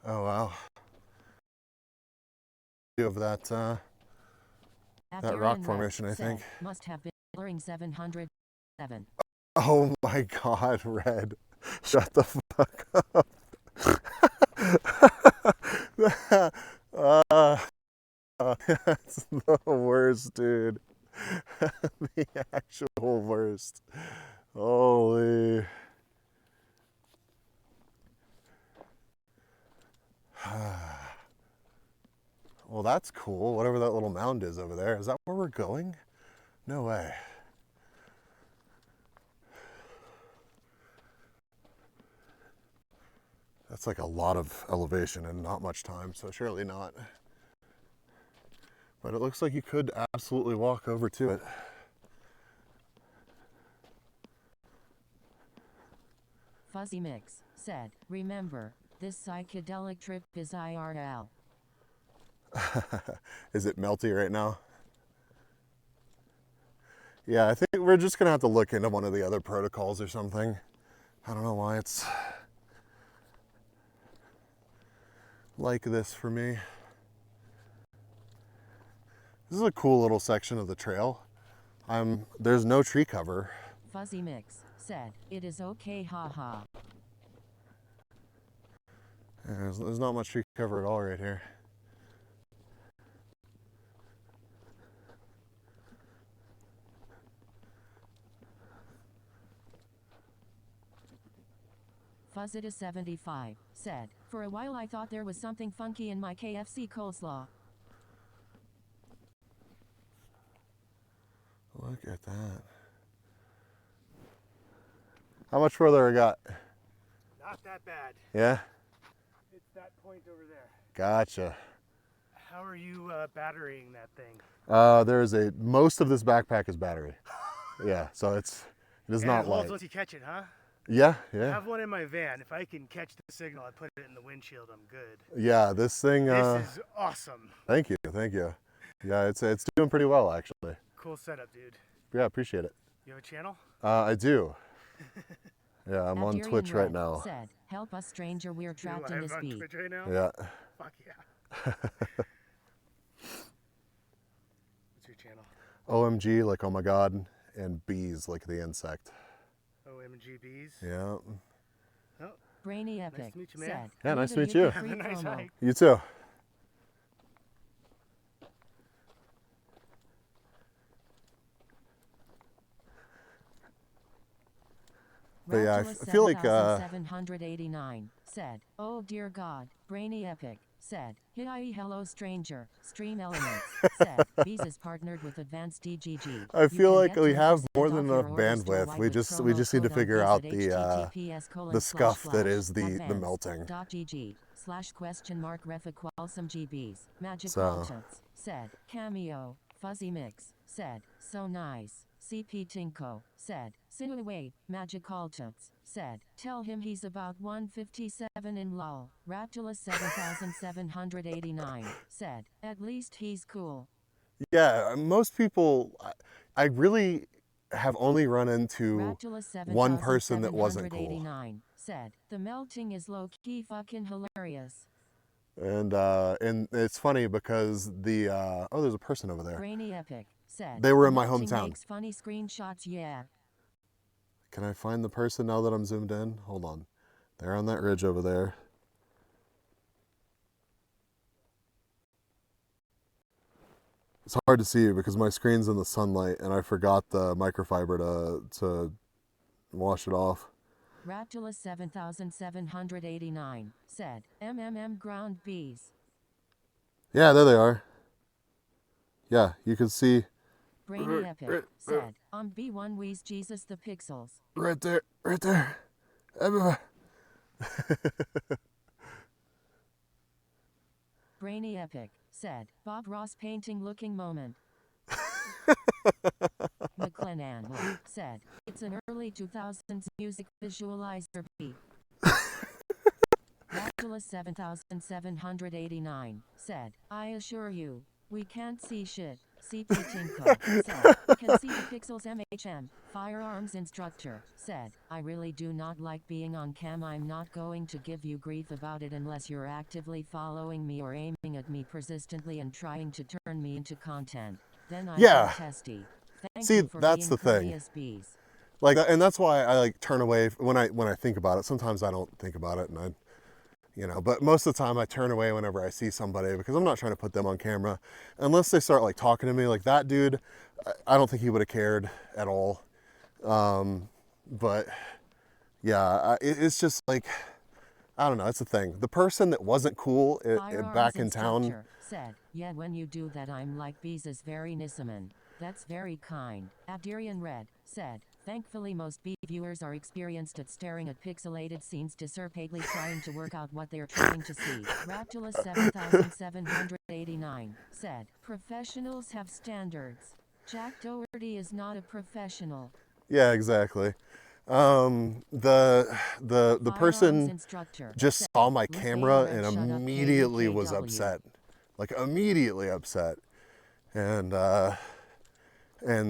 S8: Oh wow. Of that rock formation, I think.
S7: Must have been blurring 707.
S8: Oh my God, Red. Shut the fuck up. That's the worst, dude. The actual worst. Holy. Well, that's cool. Whatever that little mound is over there. Is that where we're going? No way. That's like a lot of elevation and not much time, so surely not. But it looks like you could absolutely walk over to it.
S7: Fuzzy Mix said, remember, this psychedelic trip is IRL.
S8: Is it melty right now? Yeah, I think we're just gonna have to look into one of the other protocols or something. I don't know why it's like this for me. This is a cool little section of the trail. There's no tree cover.
S7: Fuzzy Mix said, it is okay, haha.
S8: There's not much tree cover at all right here.
S7: Fuzzita75 said, for a while I thought there was something funky in my KFC coleslaw.
S8: Look at that. How much further I got?
S11: Not that bad.
S8: Yeah?
S11: It's that point over there.
S8: Gotcha.
S11: How are you batterying that thing?
S8: Most of this backpack is battery. Yeah, so it is
S11: And
S8: not
S11: it holds
S8: light.
S11: once you catch it, huh?
S8: Yeah,
S11: I
S8: yeah.
S11: have one in my van. If I can catch the signal, I put it in the windshield, I'm good.
S8: Yeah, this thing.
S11: This is awesome.
S8: Thank you, thank you. Yeah, it's doing pretty well actually.
S11: Cool setup, dude.
S8: Yeah, appreciate it.
S11: You have a channel?
S8: I do. Yeah, I'm on
S7: Abdirian
S8: Twitch right
S7: Red
S8: now.
S7: Said, help us, stranger, we're trapped
S11: You're
S7: in
S11: live
S7: this
S11: on
S7: beat.
S11: Twitch right now?
S8: Yeah.
S11: Fuck yeah. What's your channel?
S8: OMG, like oh my god, and bees, like the insect.
S11: OMGBs?
S8: Yeah.
S7: Oh, Brainy Epic
S11: nice to meet you, man.
S7: said,
S8: Yeah, nice to meet
S7: you
S8: you.
S11: Have a nice hike.
S8: You too. But yeah, I feel like
S7: 789 said, oh dear God, Brainy Epic said, hi hello stranger, stream elements said, Bees is partnered with Advanced DGG.
S8: I feel like we have
S7: 10%
S8: more than
S7: off your
S8: enough
S7: order store
S8: bandwidth.
S7: white
S8: We
S7: with
S8: just
S7: promo
S8: need to
S7: code
S8: figure
S7: on
S8: out
S7: Bees at https://
S8: the scuff that is the
S7: advanced
S8: melting.
S7: .gg /? Refa qualsome GBs. Magic
S8: So-
S7: Waltuts said, cameo, Fuzzy Mix said, so nice. CP Tinko said, Sinuway, Magic Waltuts said, tell him he's about 157 in lol. Raptula 7789 said, at least he's cool.
S8: Yeah, most people, I really have only run into
S7: Raptula
S8: one person that wasn't cool.
S7: 7789 said, the melting is low-key fucking hilarious.
S8: And it's funny because oh, there's a person over there.
S7: Brainy Epic said,
S8: They were in my
S7: melting
S8: hometown.
S7: makes funny screenshots, yeah.
S8: Can I find the person now that I'm zoomed in? Hold on. They're on that ridge over there. It's hard to see because my screen's in the sunlight and I forgot the microfiber to wash it off.
S7: Raptula 7789 said, ground bees.
S8: Yeah, there they are. Yeah, you can see.
S7: Brainy Epic said, on B1 Wheeze Jesus the Pixels.
S8: Right there, right there.
S7: Brainy Epic said, Bob Ross painting looking moment. McLennan said, it's an early 2000s music visualizer beat. Raptula 7789 said, I assure you, we can't see shit. CP Tinko said, we can see the pixels. MHM, firearms instructor, said, I really do not like being on cam. I'm not going to give you grief about it unless you're actively following me or aiming at me persistently and trying to turn me into content. Then I'm testy. Thank
S8: See,
S7: you for
S8: that's
S7: being
S8: the thing.
S7: courteous, bees.
S8: Like, and that's why I like turn away when I think about it. Sometimes I don't think about it, and but most of the time I turn away whenever I see somebody because I'm not trying to put them on camera, unless they start like talking to me. Like that dude, I don't think he would have cared at all. But yeah, it's just like, I don't know. It's a thing. The person that wasn't cool back in town
S7: said, yeah, when you do that, I'm like, bees is very nissaman. That's very kind. Abdirian Red said, thankfully most bee viewers are experienced at staring at pixelated scenes discernibly trying to work out what they're trying to see. Raptula 7789 said, professionals have standards. Jack Doherty is not a professional.
S8: Yeah, exactly. The person
S7: instructor
S8: just
S7: said,
S8: saw my
S7: "Miss
S8: camera
S7: ARF,
S8: and
S7: shut up,
S8: immediately was
S7: KDKW."
S8: upset, like immediately upset, and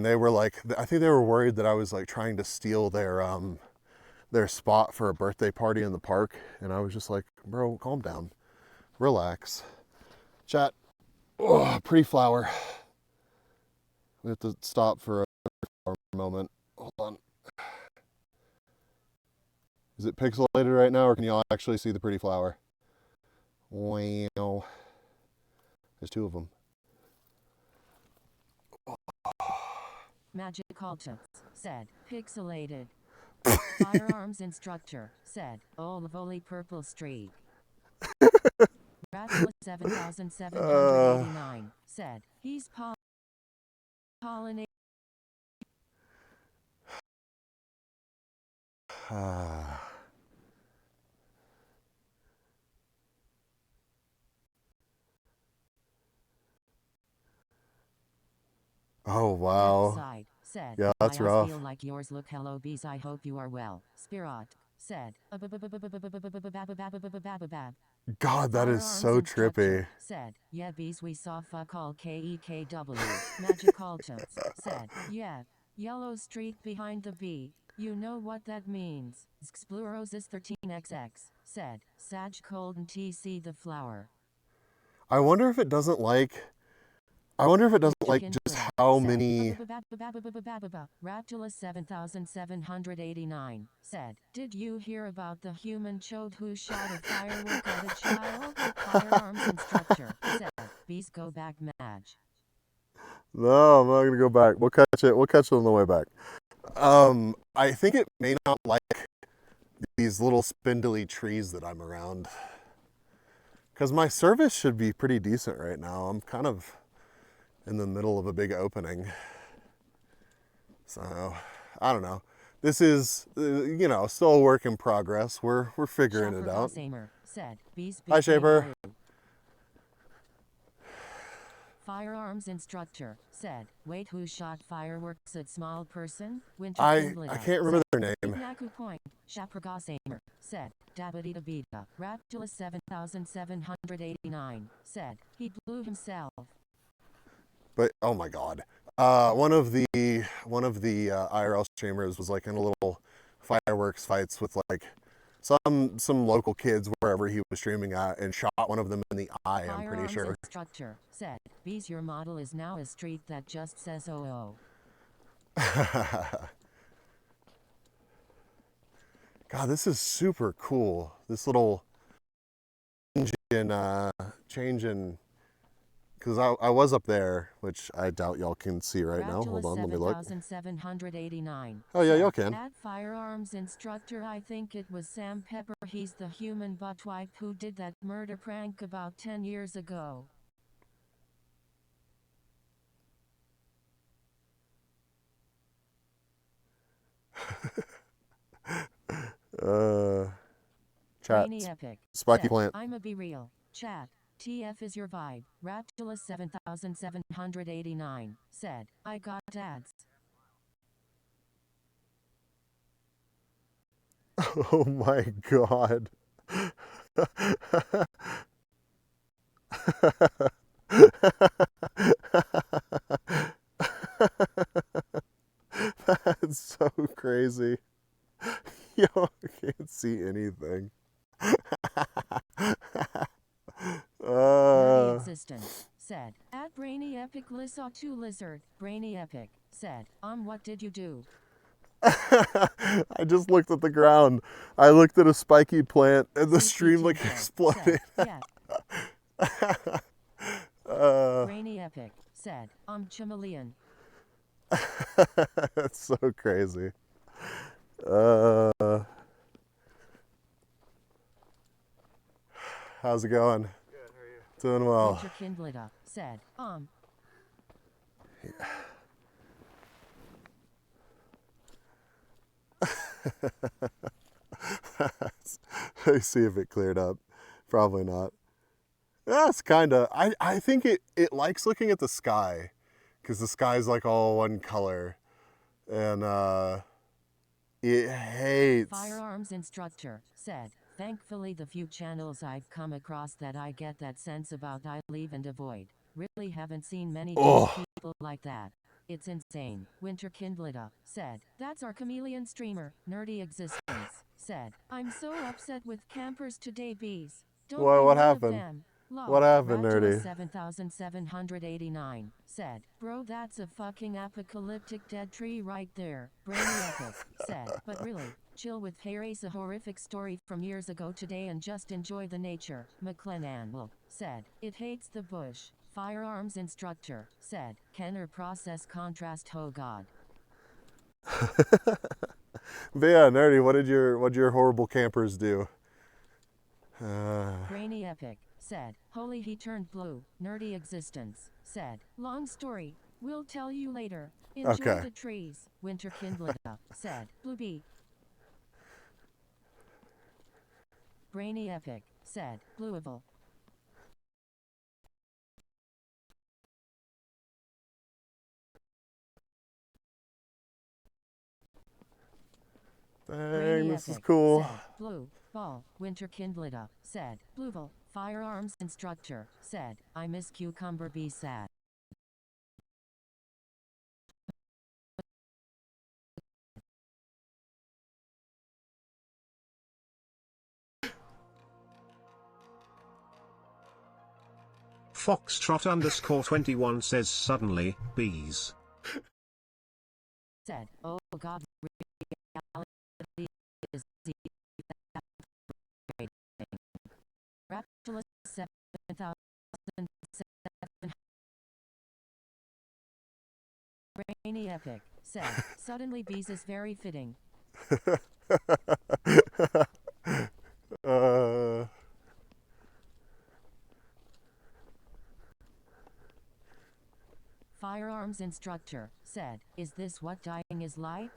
S8: they were like, I think they were worried that I was like trying to steal their spot for a birthday party in the park, and I was just like, bro, calm down, relax, chat. Oh, pretty flower. We have to stop for a moment. Hold on. Is it pixelated right now, or can y'all actually see the pretty flower? Wow. There's two of them.
S7: Magical Tips said, pixelated. Firearms instructor said, Olivoli purple streak. Ratula 7789 said, he's pollinating.
S8: Oh, wow.
S7: Side said,
S8: Yeah, that's
S7: my eyes
S8: rough.
S7: feel like yours. Look, hello bees, I hope you are well. Spirit said,
S8: God, that is so trippy.
S7: said, yeah bees, we saw fuck all KEKW. Magical Tips said, yeah, yellow streak behind the bee. You know what that means. Xplorosis 13XX said, Sag cold and TC the flower.
S8: I wonder if it doesn't like just how many.
S7: Raptula 7789 said, did you hear about the human chode who shot a firework at a child? Firearms instructor said, bees go back match.
S8: No, I'm not gonna go back. We'll catch it. We'll catch it on the way back. I think it may not like these little spindly trees that I'm around, because my service should be pretty decent right now. I'm kind of in the middle of a big opening, so I don't know. This is, still a work in progress. We're figuring it out.
S7: Said, bees
S8: Hi, Shaper.
S7: Firearms instructor said, wait, who shot fireworks at small person?
S8: I can't remember their name.
S7: Naku Point, Shapragasamer said, Dabadita Beta, Raptula 7789 said, he blew himself.
S8: But oh my God, one of the IRL streamers was like in a little fireworks fights with like some local kids wherever he was streaming at, and shot one of them in the eye. I'm pretty sure.
S7: Instructor said, bees, your model is now a street that just says OO.
S8: God, this is super cool. This little change in, because I was up there, which I doubt y'all can see right now. Hold on, let me look.
S7: 7789.
S8: Oh yeah, y'all can.
S7: At firearms instructor, I think it was Sam Pepper. He's the human butt wipe who did that murder prank about 10 years ago.
S8: Chat.
S7: Epic
S8: Spiky
S7: said,
S8: plant.
S7: I'ma be real. Chat. TF is your vibe. Raptula 7789 said, I got ads.
S8: Oh my God. That's so crazy. Yo, I can't see anything.
S7: Existence said, at Brainy Epic Lissa 2 Lizard. Brainy Epic said, what did you do?
S8: I just looked at the ground. I looked at a spiky plant and the stream like exploded.
S7: Said, Brainy Epic said, Chameleon.
S8: That's so crazy. How's it going? Good, how are you? Doing well.
S7: Kindlida said,
S8: Let's see if it cleared up. Probably not. That's kind of, I think it likes looking at the sky, because the sky's like all one color. And It hates.
S7: Firearms instructor said, thankfully the few channels I've come across that I get that sense about I leave and avoid. Really haven't seen many people like that. It's insane. Winter Kindleda said, that's our chameleon streamer, Nerdy Existence, said, I'm so upset with campers today, bees. Don't be
S8: What
S7: one
S8: happened?
S7: of them. Lol.
S8: What happened,
S7: Raptula
S8: Nerdy?
S7: 7789 said, bro, that's a fucking apocalyptic dead tree right there. Brainy Epic said, but really, chill with Harry's a horrific story from years ago today and just enjoy the nature. McLennan said, it hates the bush. Firearms instructor said, Kenner process contrast ho god.
S8: But yeah, Nerdy, what'd your horrible campers do?
S7: Brainy Epic said, holy he turned blue. Nerdy Existence said, long story. We'll tell you later. Enjoy the trees. Winter Kindleda said, blue bee. Brainy Epic said, Blueville.
S8: Dang, this is cool.
S7: Said, blue ball. Winter Kindleda said, Blueville. Firearms instructor said, I miss cucumber bee sad.
S12: Foxtrot_21 says suddenly, bees.
S7: Said, oh god, reality is evaporating. Raptula 7007 Brainy Epic said, suddenly bees is very fitting. Firearms instructor said, is this what dying is like?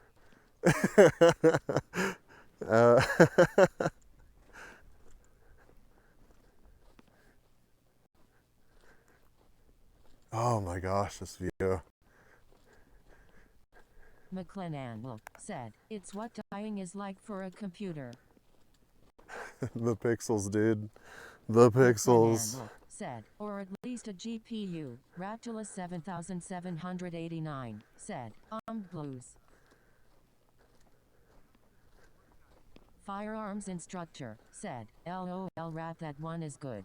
S8: Oh my gosh, this view.
S7: McLennan said, it's what dying is like for a computer.
S8: The pixels, dude. The pixels.
S7: Said, or at least a GPU. Raptula 7789 said, blues. Firearms instructor said, LOL rat that one is good.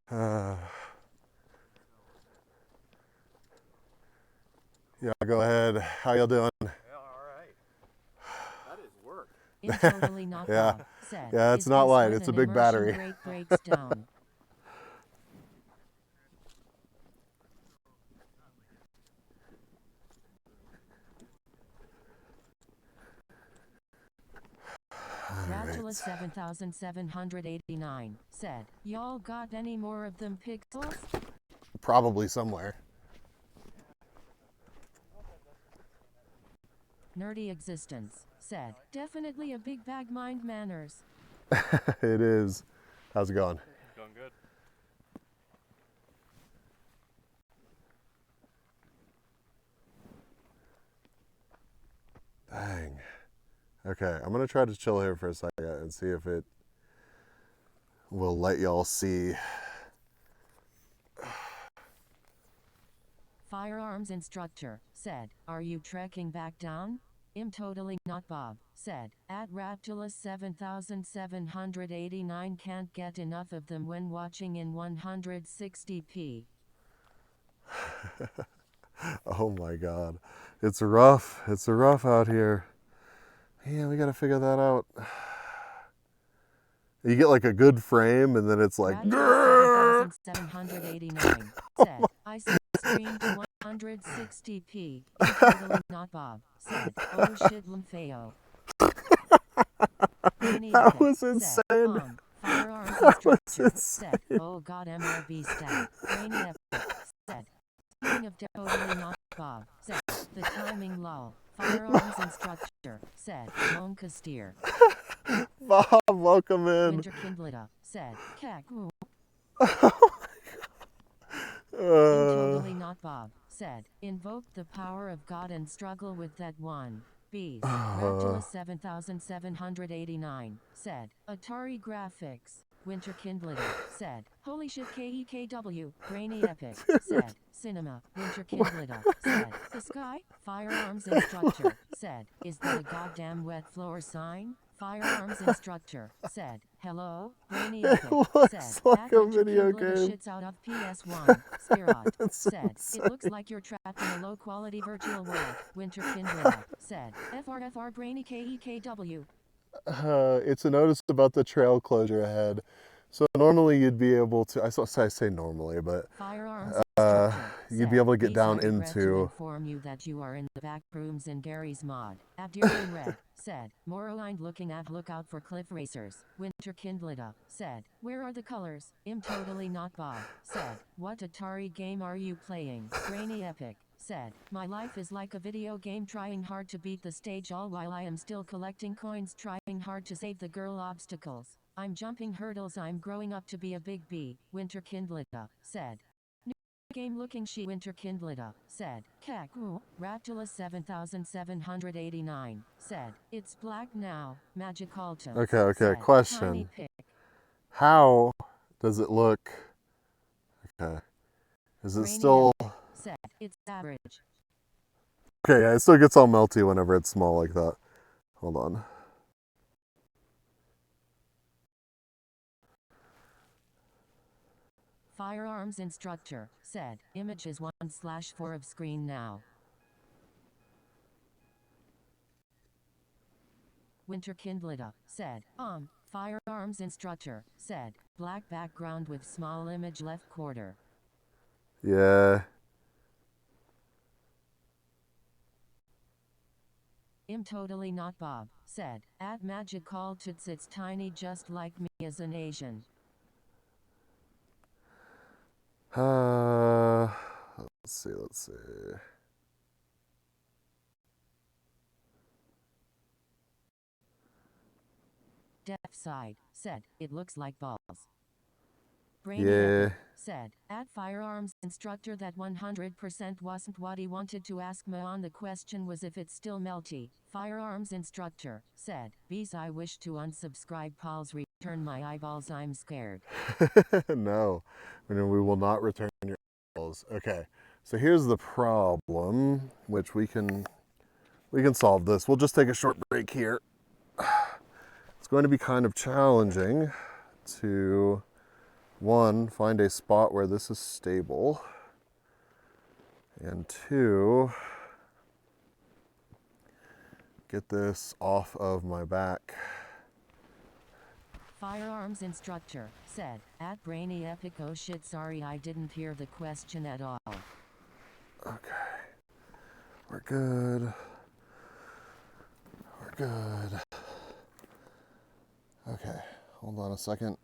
S8: Yeah, go ahead. How y'all doing?
S13: Yeah, all right. That is work.
S7: Totally not
S8: Yeah.
S7: Said,
S8: Yeah, it's not light. It's a big battery.
S7: Breaks down. Raptula 7789 said, y'all got any more of them pixels?
S8: Probably somewhere.
S7: Nerdy Existence said, definitely a big bag mind manners.
S8: It is. How's it going?
S13: Going good.
S8: Dang. Okay, I'm gonna try to chill here for a second and see if it will let y'all see.
S7: Firearms instructor said, are you trekking back down? Totally not Bob said, at Raptula 7789 can't get enough of them when watching in 160p.
S8: Oh my god. It's rough. It's rough out here. Yeah, we gotta figure that out. You get like a good frame and then it's like
S7: 7789 said, I streamed to 160p. Totally not Bob said, oh shit Lamfeo.
S8: That was insane.
S7: Firearms
S8: That was
S7: instructor
S8: insane.
S7: said, oh god MLB stat. Brainy Epic said, speaking of totally not Bob said, the timing lol. Firearms instructor said, Monka steer.
S8: Bob, welcome in.
S7: Winter Kindleda said, Cack.
S8: Oh my god.
S7: Totally not Bob said, invoke the power of God and struggle with that one. Bees. Raptula 7789 said, Atari Graphics. Winter Kindled said, holy shit KEKW, Brainy Epic, said, Cinema, Winter Kindled said, the sky, Firearms Instructor, said, is that a goddamn wet floor sign? Firearms Instructor, said, hello, Brainy Epic, said,
S8: like a
S7: Winter
S8: video
S7: Kindled
S8: game.
S7: shits out of PS1, Spirit,
S8: It's
S7: said,
S8: insane.
S7: it looks like you're trapped in a low-quality virtual world, Winter Kindled said, FRFR Brainy KEKW.
S8: It's a notice about the trail closure ahead. So normally you'd be able to, I say normally, but you'd be able to get down
S7: to
S8: into.
S7: inform you that you are in the back rooms in Gary's mod. Abdirman Red said, more aligned looking at lookout for cliff racers. Winter Kindled said, where are the colors? Totally not Bob said, what Atari game are you playing? Brainy Epic said, my life is like a video game trying hard to beat the stage all while I am still collecting coins trying hard to save the girl obstacles. I'm jumping hurdles I'm growing up to be a big bee, Winter Kindled said. New game looking she Winter Kindled said. Kaku, Raptula 7789 said, it's black now, Magic Altum.
S8: Okay,
S7: said,
S8: question.
S7: Tiny Pick.
S8: How does it look? Okay. Is it
S7: Brainy
S8: still?
S7: Epic said, it's average.
S8: Okay, yeah, it still gets all melty whenever it's small like that. Hold on.
S7: Firearms Instructor said, image is 1/4 of screen now. Winter Kindled said, Firearms Instructor said, black background with small image left quarter.
S8: Yeah.
S7: Totally not Bob said, at Magic Call Tits it's tiny just like me as an Asian.
S8: Let's see.
S7: Deaf Side said, it looks like balls. Brainy
S8: Yeah.
S7: Epic said, at Firearms Instructor that 100% wasn't what he wanted to ask me on the question was if it's still melty. Firearms Instructor said, bees I wish to unsubscribe Paul's return my eyeballs I'm scared.
S8: No, we will not return your eyeballs. Okay, so here's the problem, which we can solve this. We'll just take a short break here. It's going to be kind of challenging to, one, find a spot where this is stable, and two, get this off of my back.
S7: Firearms Instructor said, at Brainy Epic oh shit sorry I didn't hear the question at all.
S8: Okay, we're good. We're good. Okay, hold on a second.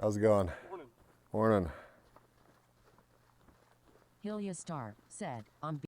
S8: How's it going?
S13: Morning.
S8: Morning.
S7: Hilya Star said, on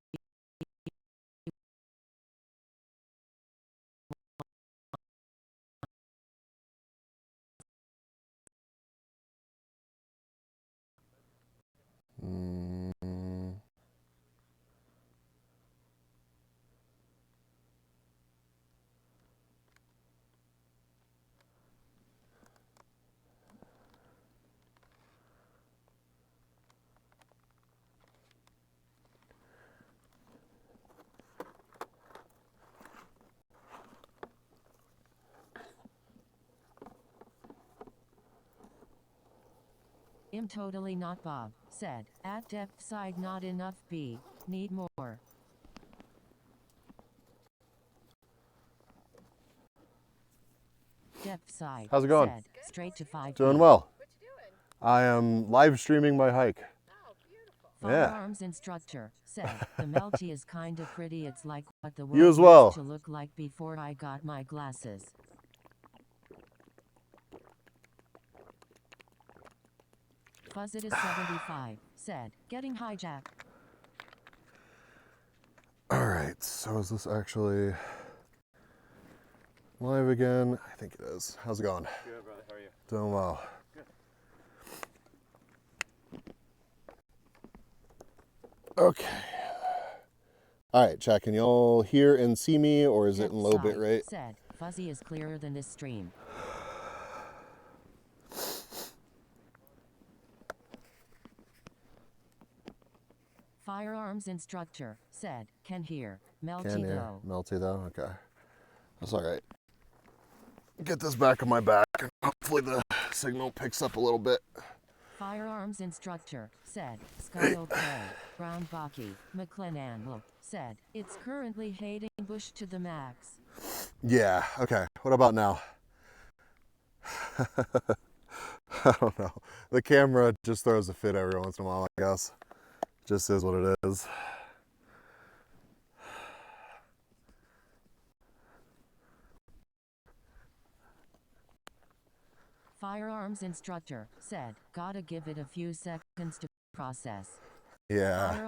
S7: Totally not Bob said, at depth side not enough B, need more. Depth side.
S8: How's it going?
S7: Said, straight to 5.
S8: Doing well. I am live streaming my hike.
S7: Firearms Instructor said, the melty is kinda pretty it's like what the world
S8: You as well.
S7: used to look like before I got my glasses. Fuzzitus75 said, getting hijacked.
S8: Alright, so is this actually live again? I think it is. How's it going?
S13: Good, brother. How are you?
S8: Doing well.
S13: Good.
S8: Okay. Alright, chat, can y'all hear and see me, or is it in low
S7: Side
S8: bit rate?
S7: said, Fuzzy is clearer than this stream. Firearms instructor said, can hear. Melty
S8: Can hear.
S7: though.
S8: Melty though? Okay. That's alright. Get this back on my back, and hopefully the signal picks up a little bit.
S7: Firearms instructor said, Sky OK. Brown Baki, McLennan said, it's currently hating Bush to the max.
S8: Yeah, okay. What about now? I don't know. The camera just throws a fit every once in a while, I guess. Just is what it is.
S7: Firearms instructor said, gotta give it a few seconds to process.
S8: Yeah.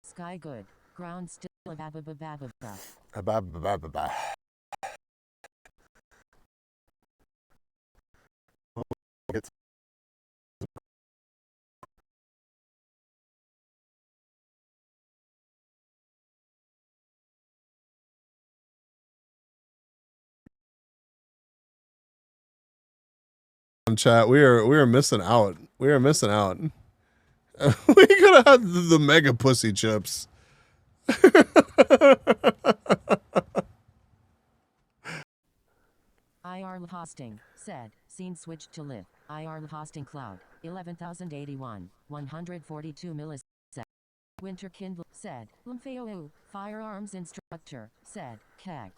S7: Sky good. Ground still abababababa.
S8: Abababababa.
S1: Chat, we are missing out. We are missing out. We could have had the mega pussy chips.
S7: IR hosting said, scene switched to lit. IR hosting cloud 11,081, 142 milliseconds. Winter Kindle said, Lumfeo firearms instructor said, Kag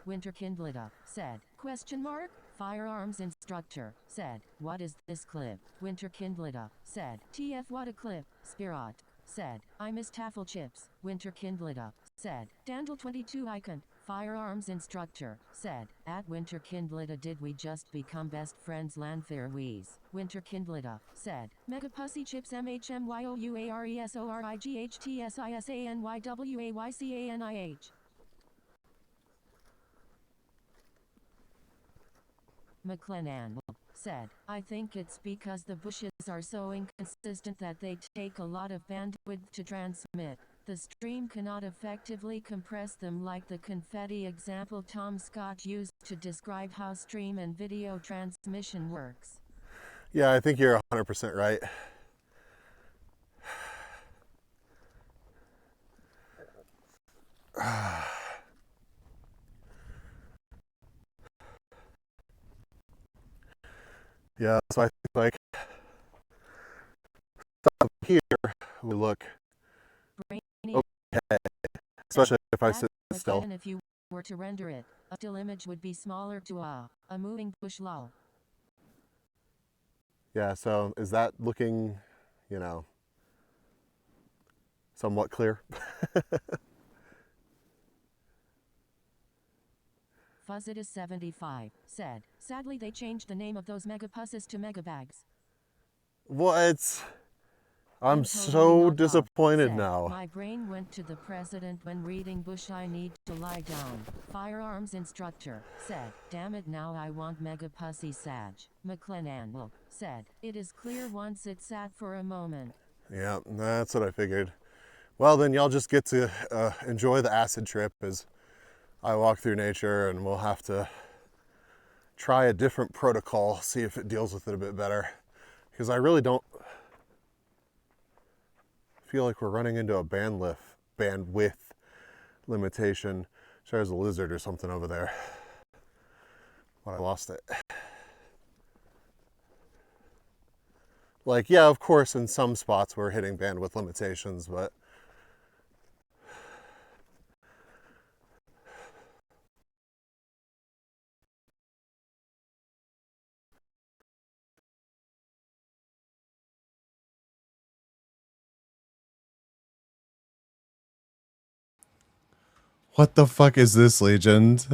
S7: Winter Kindlita said, question mark? Firearms instructor said, what is this clip? Winter Kindlita said, TF what a clip? Spirat said, I miss Taffel chips. Winter Kindlita said, Dandle 22 icon. Firearms instructor said, at Winter Kindlita did we just become best friends Landfair Wheeze? Winter Kindlita said, Mega Pussy Chips MHMYOUARESORIGHTSISANYWAYCANIH. McLennan said, I think it's because the bushes are so inconsistent that they take a lot of bandwidth to transmit. The stream cannot effectively compress them like the confetti example Tom Scott used to describe how stream and video transmission works.
S8: Yeah, I think you're 100% right. Yeah, so I think like up here we look okay, especially if I sit still.
S7: And if you were to render it, a still image would be smaller to a moving bush lol.
S8: Yeah, so is that looking, you know, somewhat clear?
S7: Fuzzitus75 said, sadly they changed the name of those megapusses to megabags.
S8: What? I'm so disappointed
S7: said,
S8: now.
S7: My brain went to the president when reading Bush I need to lie down. Firearms instructor said, damn it now I want mega pussy Sag. McLennan said, it is clear once it sat for a moment.
S8: Yeah, that's what I figured. Well then y'all just get to enjoy the acid trip as I walk through nature, and we'll have to try a different protocol, see if it deals with it a bit better. Because I really don't feel like we're running into a bandwidth limitation. Sure, there's a lizard or something over there. But I lost it. Like, yeah, of course, in some spots we're hitting bandwidth limitations, but
S1: What the fuck is this, Legend?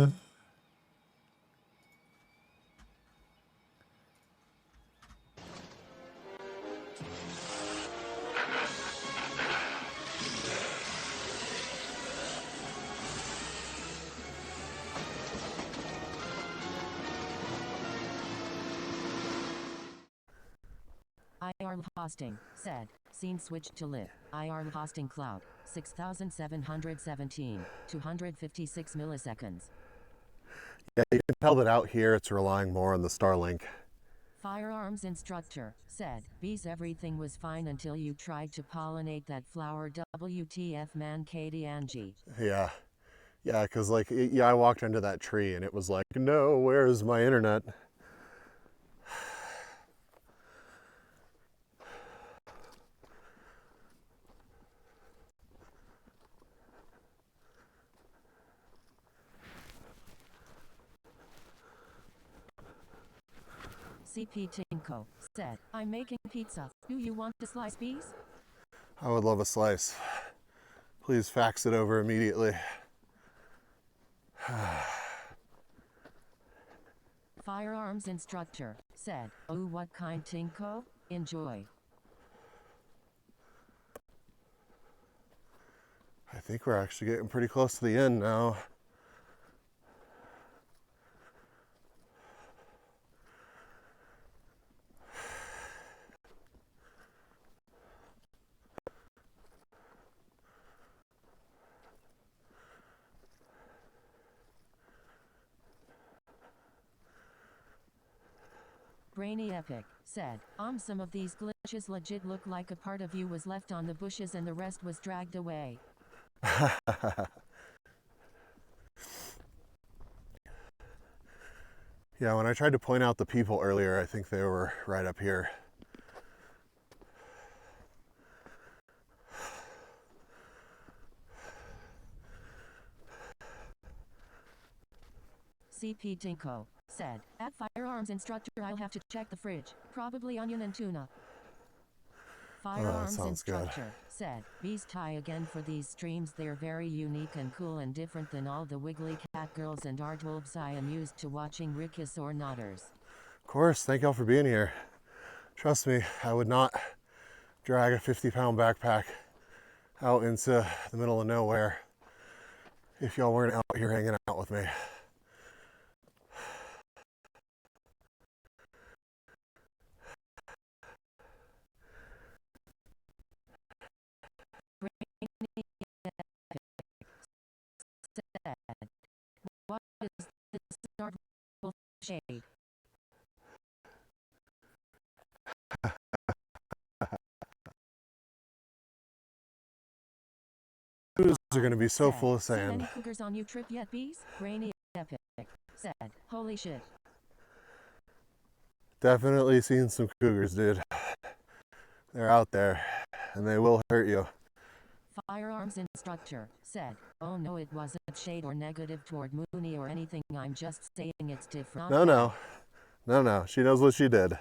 S7: hosting, said, scene switched to lit, IR hosting cloud, 6,717, 256 milliseconds.
S8: Yeah, you can tell that out here it's relying more on the Starlink.
S7: Firearms instructor, said, bees everything was fine until you tried to pollinate that flower. WTF man, Katie Angie.
S8: Yeah. Yeah, because like, yeah, I walked into that tree and it was like, no, where's my internet?
S7: CP Tinko, said, I'm making pizza. Do you want to slice bees?
S8: I would love a slice. Please fax it over immediately.
S7: Firearms instructor, said, oh what kind Tinko? Enjoy.
S8: I think we're actually getting pretty close to the end now.
S7: Brainy Epic, said, some of these glitches legit look like a part of you was left on the bushes and the rest was dragged away.
S8: Yeah, when I tried to point out the people earlier, I think they were right up here.
S7: CP Tinko, said, at firearms instructor I'll have to check the fridge, probably onion and tuna. Firearms instructor, said, bees tie again for these streams. They're very unique and cool and different than all the wiggly cat girls and art wolves I am used to watching. Rickus or Nodders.
S8: Of course, thank y'all for being here. Trust me, I would not drag a 50-pound backpack out into the middle of nowhere if y'all weren't out here hanging out with me.
S7: What is this startle shade?
S8: Shoes are going to be so full of
S7: Seen
S8: sand.
S7: any cougars on you trip yet, bees? Brainy Epic, said, holy shit.
S8: Definitely seen some cougars, dude. They're out there, and they will hurt you.
S7: Firearms instructor, said, oh no, it wasn't shade or negative toward Mooney or anything, I'm just saying it's different.
S8: No, she knows what she did.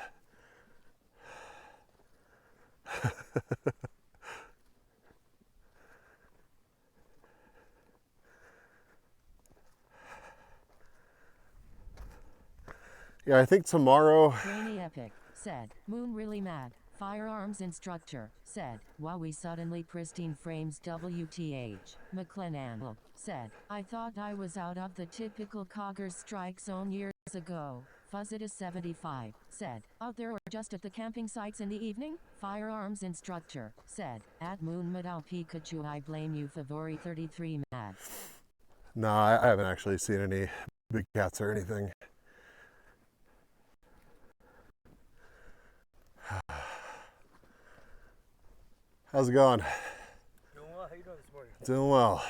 S8: Yeah, I think tomorrow...
S7: Brainy Epic, said, Moon really mad. Firearms instructor, said, wowie suddenly pristine frames WTH. McLennan, said, I thought I was out of the typical coggers strike zone years ago. Fuzzit75, said, out there or just at the camping sites in the evening? Firearms instructor, said, at Moon Madal Pikachu I blame you Favori 33 mad.
S8: No, I haven't actually seen any big cats or anything. How's it going?
S11: Doing well. How you doing this morning?
S8: Doing well.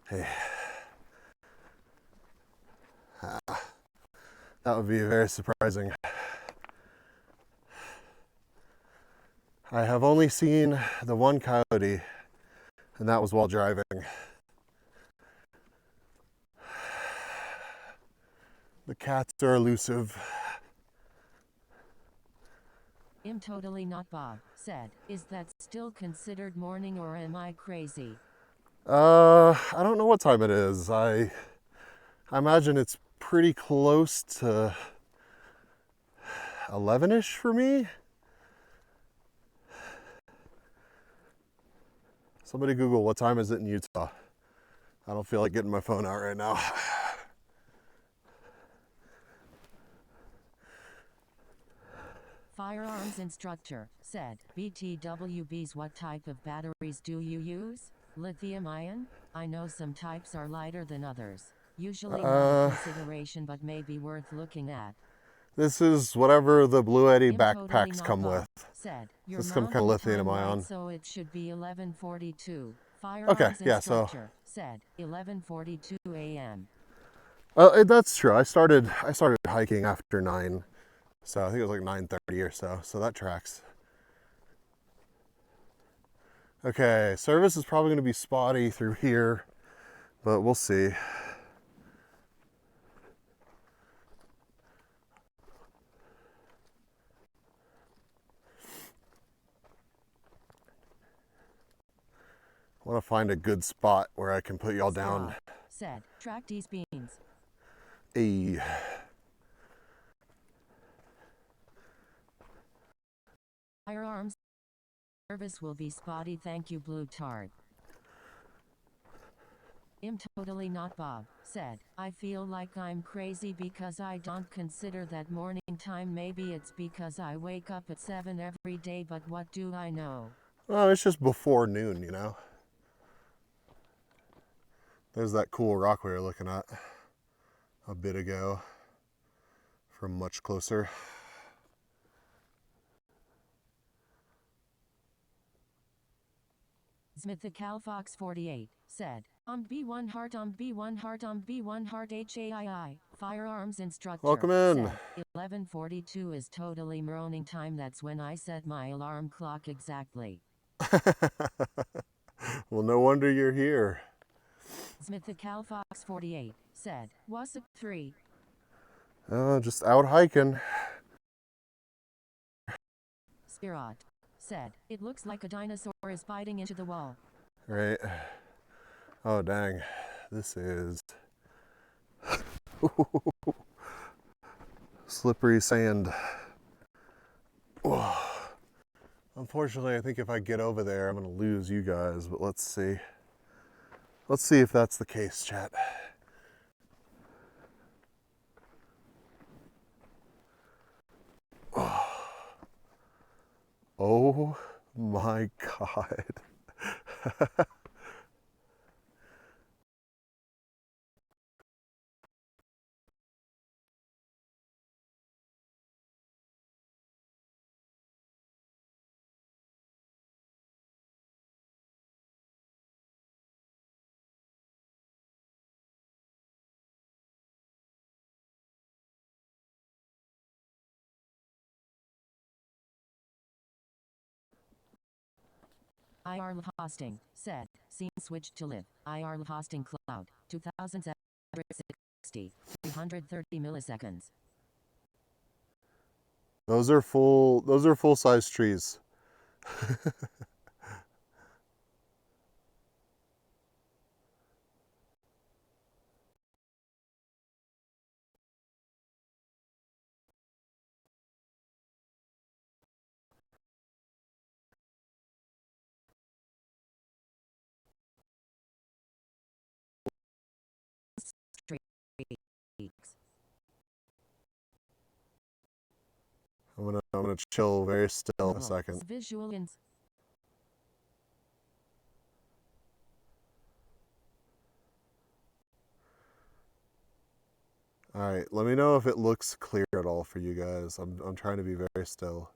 S8: Hey. That would be very surprising. I have only seen the one coyote, and that was while driving. The cats are elusive.
S7: I'm totally not Bob, said, is that still considered morning or am I crazy?
S8: I don't know what time it is. I imagine it's pretty close to 11-ish for me. Somebody Google what time is it in Utah. I don't feel like getting my phone out right now.
S7: Firearms instructor said, BTWBs, what type of batteries do you use? Lithium ion? I know some types are lighter than others. Usually not a consideration, but maybe worth looking at.
S8: This is whatever the Blue Eddy
S7: Totally
S8: backpacks
S7: not
S8: come
S7: Bob
S8: with.
S7: said, your
S8: This some kind of lithium
S7: right,
S8: ion.
S7: so it should be 11:42.
S8: Okay,
S7: Firearms
S8: yeah, so
S7: instructor said 11:42 a.m.
S8: that's true. I started hiking after 9, so I think it was like 9:30 or so. So that tracks. Okay, service is probably going to be spotty through here, but we'll see. I want to find a good spot where I can put y'all down.
S7: Said, track these beans.
S8: Hey.
S7: Firearms service will be spotty, thank you, Blue Tart. Totally not Bob said, I feel like I'm crazy because I don't consider that morning time. Maybe it's because I wake up at 7 every day, but what do I know?
S8: Oh, it's just before noon, you know. There's that cool rock we were looking at a bit ago from much closer.
S7: Smith the Calfox 48 said, B1 heart, B1 heart, B1 heart HAII. Firearms instructor.
S8: Welcome in.
S7: Said, 11:42 is totally morning time. That's when I set my alarm clock exactly.
S8: Well, no wonder you're here.
S7: Smith the Calfox 48 said, Wassup 3.
S8: Just out hiking.
S7: Spirit said, it looks like a dinosaur is biting into the wall.
S8: Right. Oh, dang. This is slippery sand. Unfortunately, I think if I get over there, I'm going to lose you guys, but let's see. Let's see if that's the case, chat. Oh my God.
S7: IR hosting said, scene switched to live. IR hosting cloud 2760 330 milliseconds.
S8: Those are full size trees. I'm gonna chill very still in a second.
S7: Visual ins.
S8: All right, let me know if it looks clear at all for you guys. I'm trying to be very still.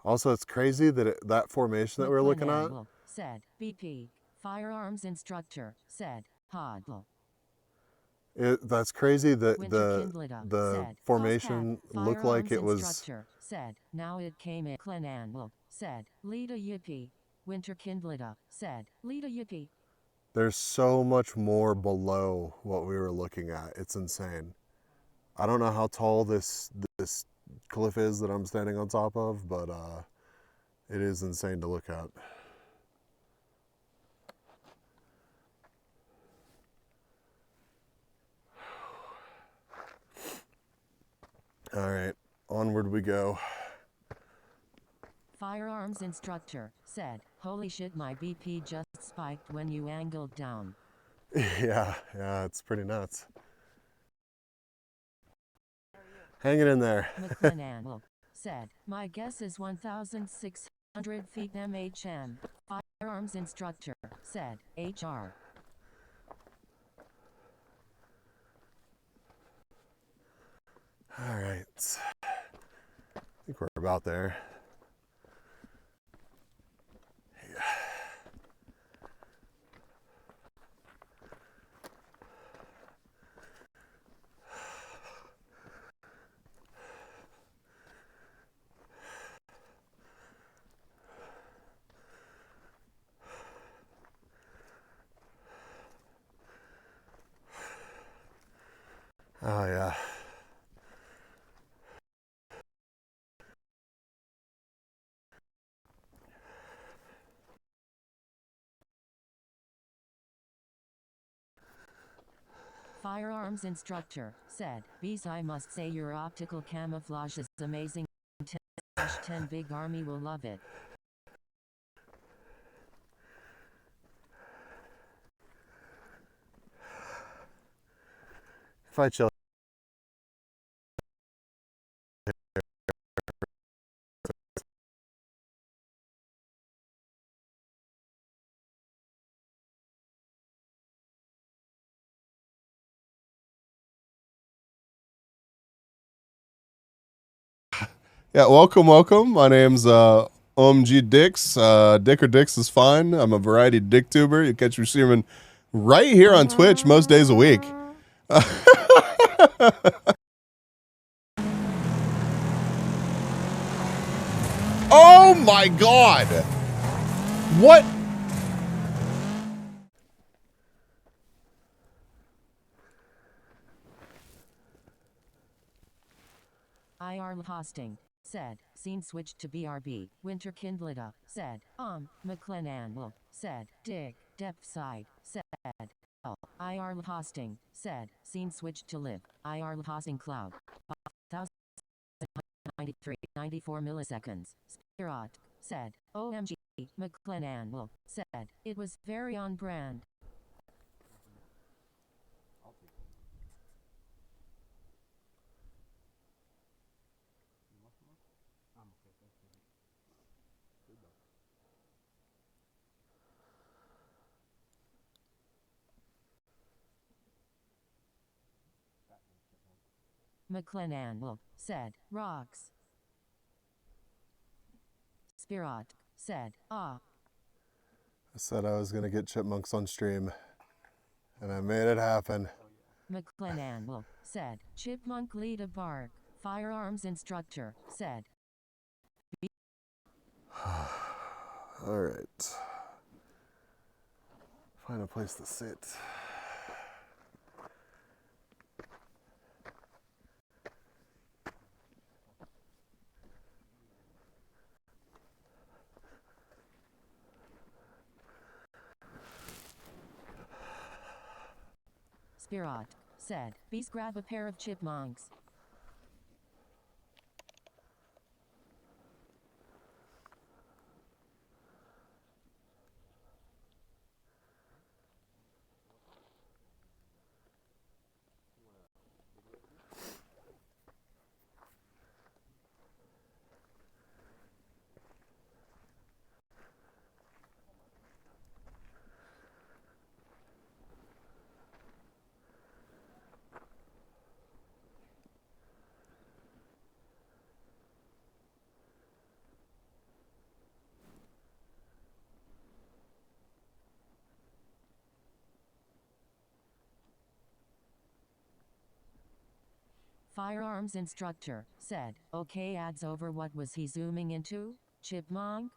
S8: Also, it's crazy that that formation that we're looking at.
S7: Said BP firearms instructor said hodl.
S8: That's crazy that the
S7: said,
S8: formation looked like it was.
S7: Said now it came in Clenanwell said Lita Yippee. Winter Kindlida said Lita Yippee.
S8: There's so much more below what we were looking at. It's insane. I don't know how tall this cliff is that I'm standing on top of, but it is insane to look at. All right, onward we go.
S7: Firearms instructor said, holy shit, my BP just spiked when you angled down.
S8: Yeah, it's pretty nuts. Hanging in there.
S7: McClenanwell said, my guess is 1,600 feet MHM. Firearms instructor, said, HR.
S8: All right. I think we're about there. Oh, yeah.
S7: Firearms instructor, said, Bees, I must say your optical camouflage is amazing. 10 big army will love it.
S8: If I chill. Yeah, welcome. My name's OMG Dix. Dick or Dix is fine. I'm a variety dick tuber. You catch me streaming right here on Twitch most days a week. Oh my god! What?
S7: IR hosting, said, scene switched to BRB, Winter Kindleda, said, McLennan said, Dick, depth side, said, IR hosting, said, scene switched to live, IR hosting cloud, 1,093, 94 milliseconds, Spirot, said, OMG, McLennan said, it was very on brand. McLennan said, rocks. Spirot said, ah.
S8: I said I was going to get chipmunks on stream, and I made it happen.
S7: McLennan said, chipmunk lead a bark. Firearms instructor said.
S8: All right. Find a place to sit.
S7: Spirot said, Beast, grab a pair of chipmunks. Firearms instructor said, okay, ads over. What was he zooming into? Chipmunk?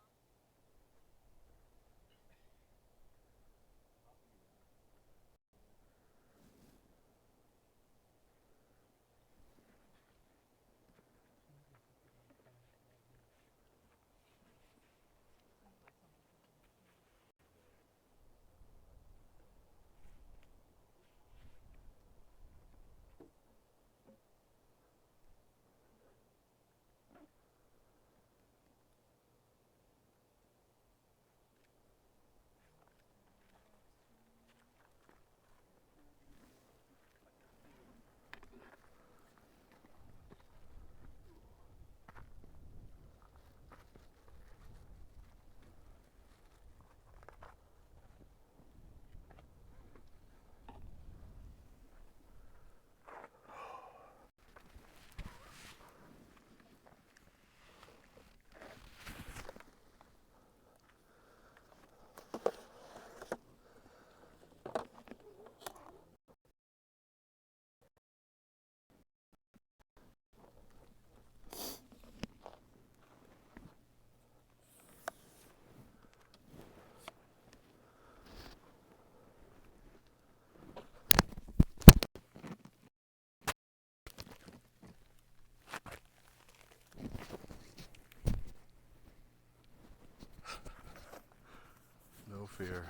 S8: fear.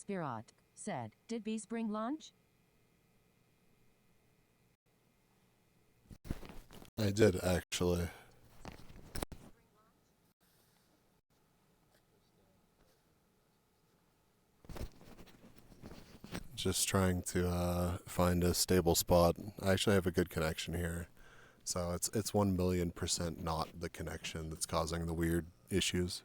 S7: Spirat said, "Did bees bring lunch?"
S8: I did, actually. Just trying to find a stable spot. I actually have a good connection here. So it's 1,000,000% not the connection that's causing the weird issues.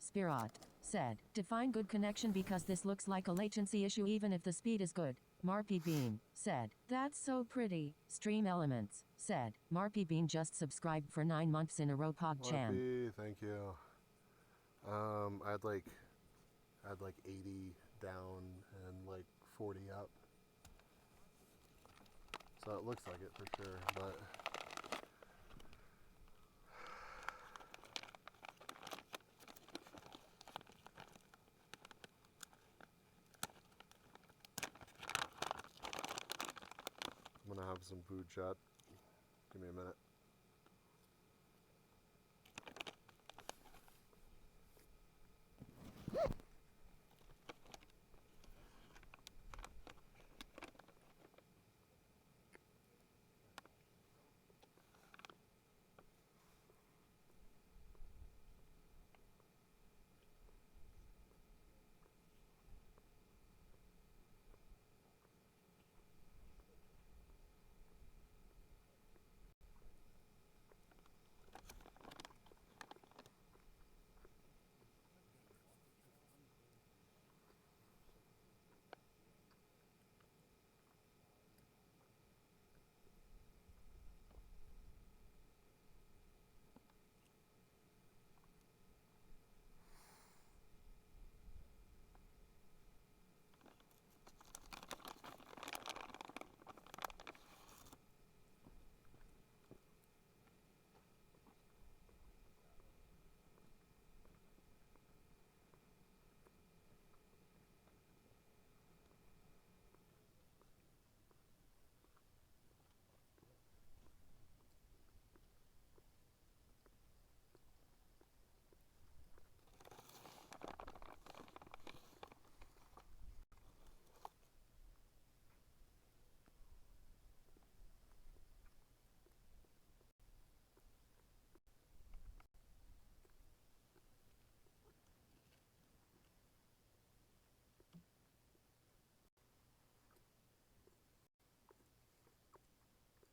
S7: Spirat said, define good connection because this looks like a latency issue even if the speed is good. Marpy Bean said, that's so pretty. Stream Elements said, Marpy Bean just subscribed for 9 months in a row. PogChan.
S8: Marpy, thank you. I had like 80 down and like 40 up. So it looks like it for sure, but I'm gonna have some food chat. Give me a minute.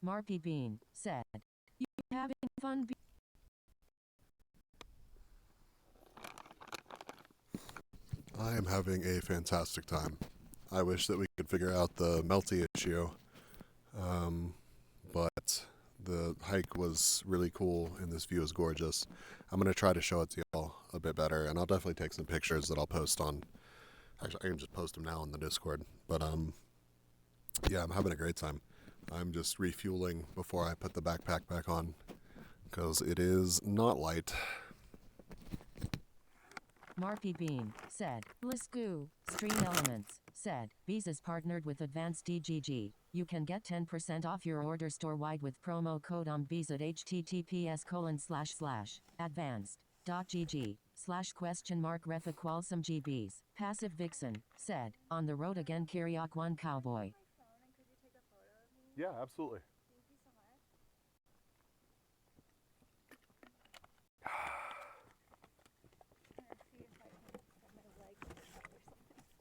S7: Marpy Bean said, you having fun?
S8: I am having a fantastic time. I wish that we could figure out the melty issue, but the hike was really cool and this view is gorgeous. I'm going to try to show it to y'all a bit better, and I'll definitely take some pictures that I'll post on, actually I can just post them now on the Discord, but yeah, I'm having a great time. I'm just refueling before I put the backpack back on, because it is not light.
S7: Marpy Bean said, let's go. Stream Elements said, Bees is partnered with Advanced DGG. You can get 10% off your order store-wide with promo code OMBEES at https://advanced.gg/?ref=GBs. Passive Vixen said, on the road again Kiriak one cowboy.
S8: Yeah, absolutely.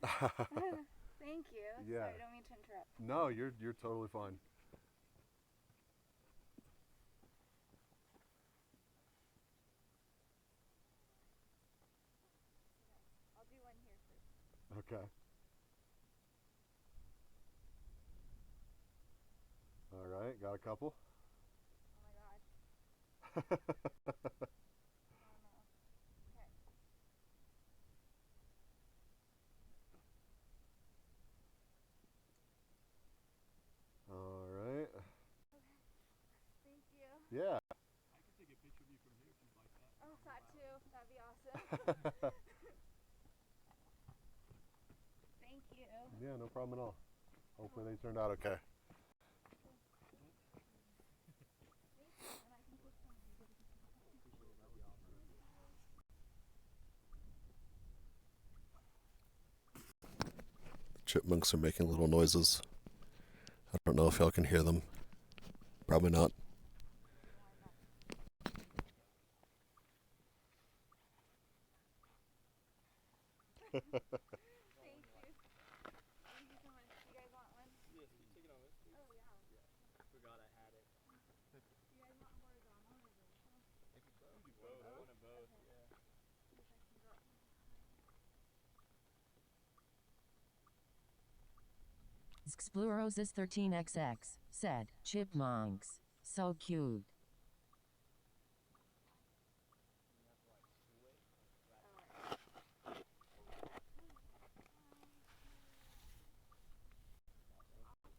S10: Thank you.
S8: Yeah.
S10: Sorry, I don't mean to interrupt.
S8: No, you're totally fine.
S10: I'll do one here first.
S8: Okay. All right, got a couple.
S10: Oh my gosh.
S8: All right.
S10: Thank you.
S8: Yeah.
S13: I can take a picture of you from here if you'd like that.
S10: Oh, that too. That'd be awesome. Thank you.
S8: Yeah, no problem at all. Hopefully they turned out okay. Chipmunks are making little noises. I don't know if y'all can hear them. Probably not.
S10: Thank you. Thank you so much. You guys want one?
S13: Yes, can you take it on this, please?
S10: Oh, yeah.
S13: I forgot I had it.
S10: You guys want horizontal or vertical?
S13: I can both. One of both, yeah.
S10: See if I can go up.
S7: Xpluroses13XX said, chipmunks. So cute.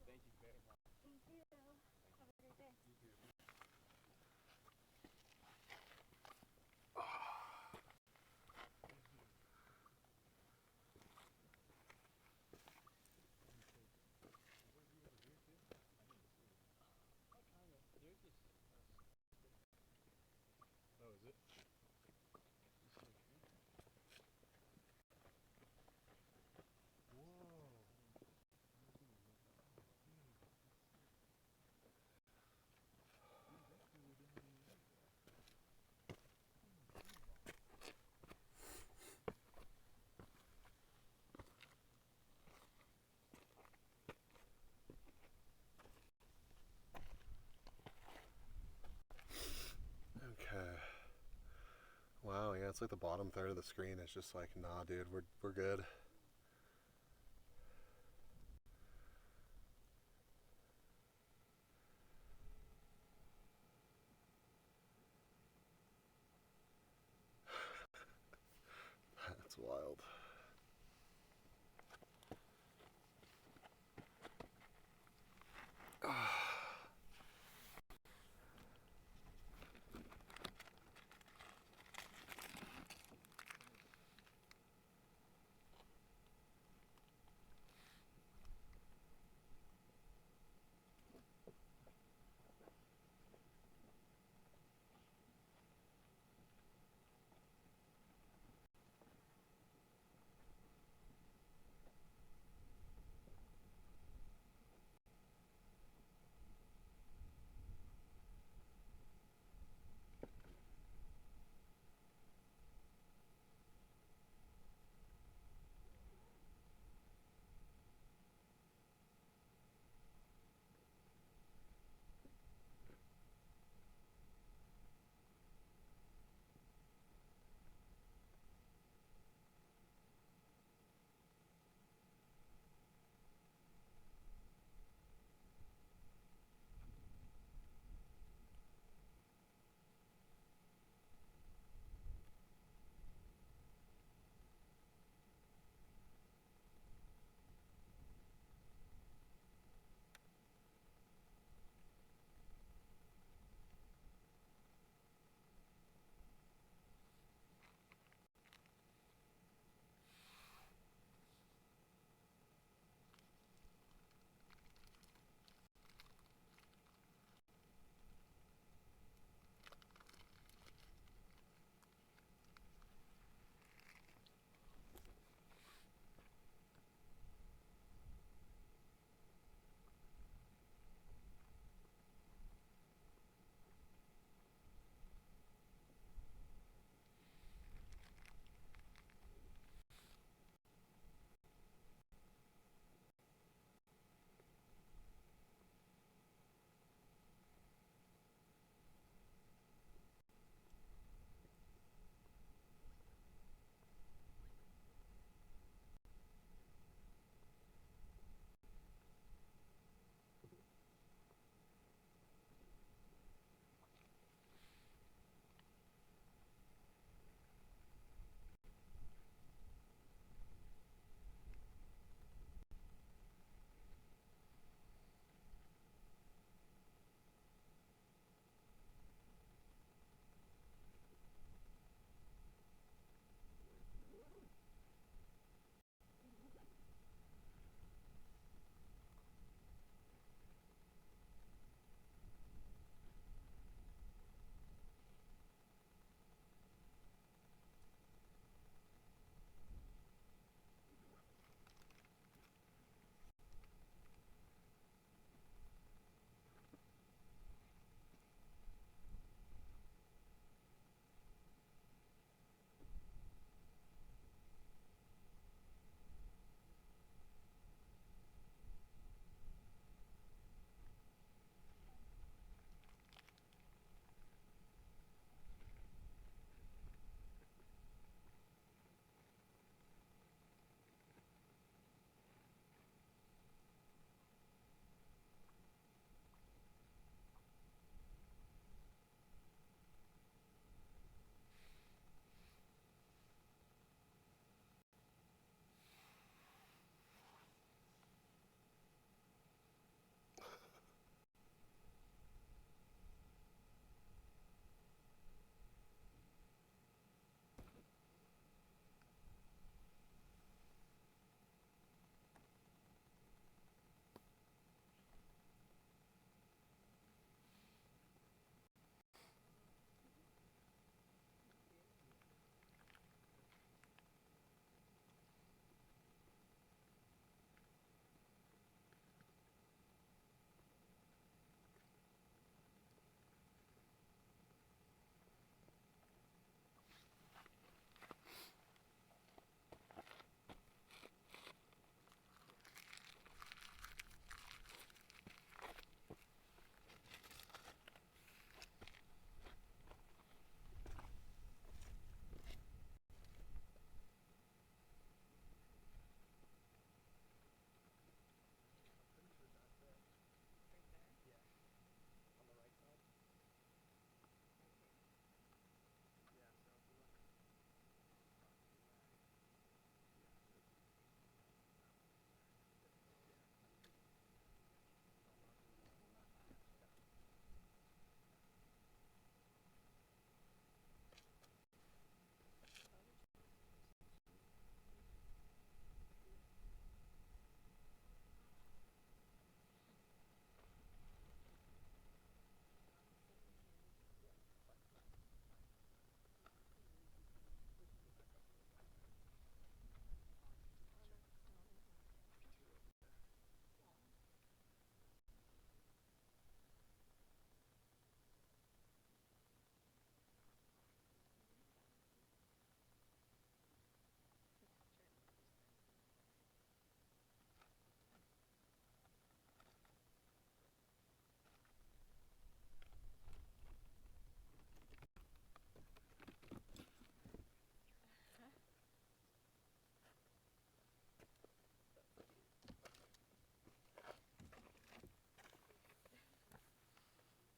S13: Thank you very much.
S10: Thank you. Have a great day.
S13: You too. Oh, is it?
S8: Okay. Wow, yeah, it's like the bottom third of the screen is just like, nah, dude, we're good. That's wild.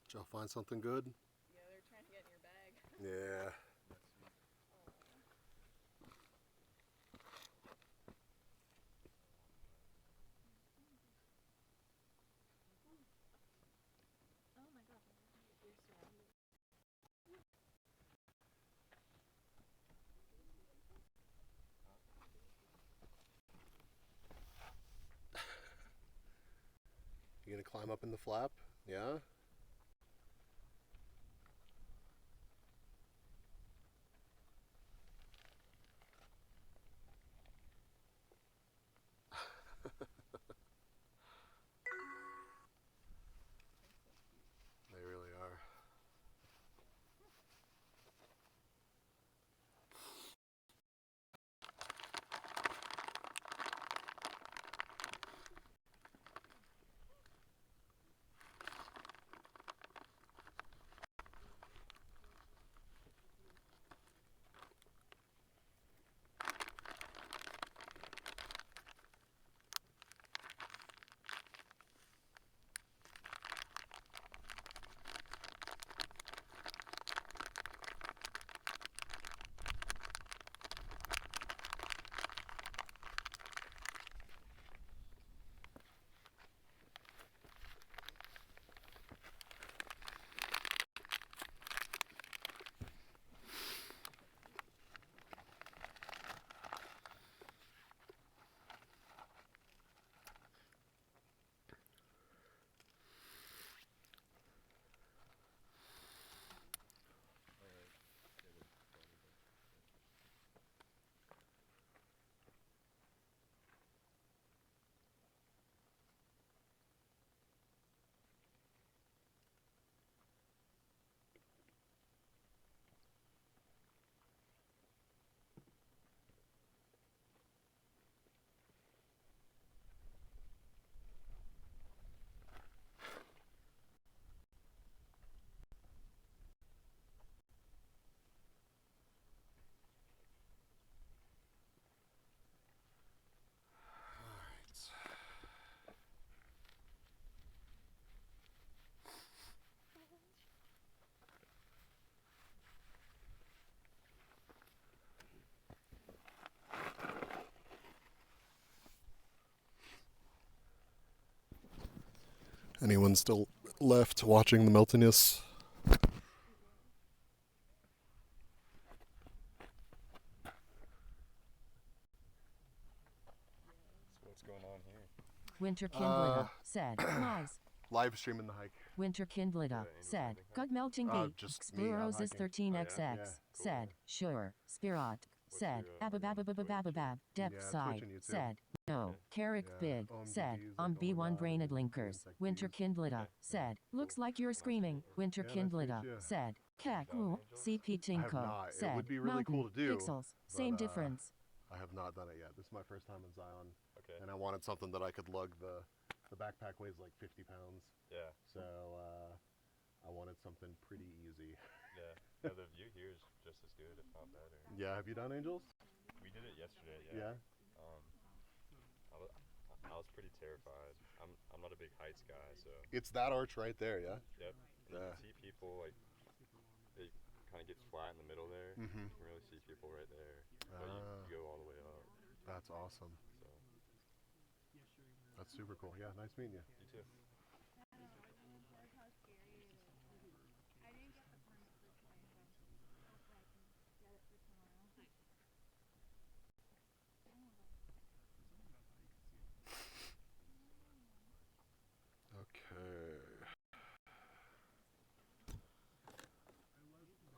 S8: Did y'all find something good?
S10: Yeah, they're trying to get in your bag.
S8: Yeah.
S10: Oh my god, you're surrounded.
S8: You gonna climb up in the flap? Yeah? They really are. Anyone still left watching the meltiness?
S13: What's going on here?
S7: Winter Kindleda said, Lies.
S8: Live streaming the hike.
S7: Winter Kindleda said, God melting bee.
S8: Just me, I'm
S7: Exploros is
S8: hiking.
S7: 13xx
S8: Yeah, cool.
S7: said, sure. Spirat said, ababababababab. Depth
S8: Yeah,
S7: side
S8: Twitch and YouTube.
S7: said, no. Carrick
S8: Yeah.
S7: Big
S8: OMDBs,
S7: said,
S8: like, oh my
S7: B1
S8: God,
S7: brained
S8: and
S7: linkers.
S8: it's like
S7: Winter
S8: these.
S7: Kindleda said, looks like you're screaming. Winter
S8: Yeah, nice to meet
S7: Kindleda
S8: you.
S7: said, Kaku. CP
S8: I have
S7: Tinko
S8: not. It
S7: said,
S8: would be really cool to do.
S7: Pixels.
S8: but,
S7: Same difference.
S8: I have not done it yet. This is my first time in Zion.
S13: Okay.
S8: And I wanted something that I could lug. The backpack weighs like 50 pounds.
S13: Yeah.
S8: So I wanted something pretty easy.
S13: Yeah. No, the view here is just as good, if not better.
S8: Yeah, have you done Angels?
S13: We did it yesterday. Yeah.
S8: Yeah.
S13: I was pretty terrified. I'm not a big heights guy, so.
S8: It's that arch right there, yeah?
S13: Yep. And you can see people, like, it kind of gets flat in the middle there.
S8: Mm-hmm.
S13: You can really see people right there. But you go all the way up.
S8: That's awesome.
S13: So.
S8: That's super cool. Yeah, nice meeting you.
S13: You too.
S8: Okay.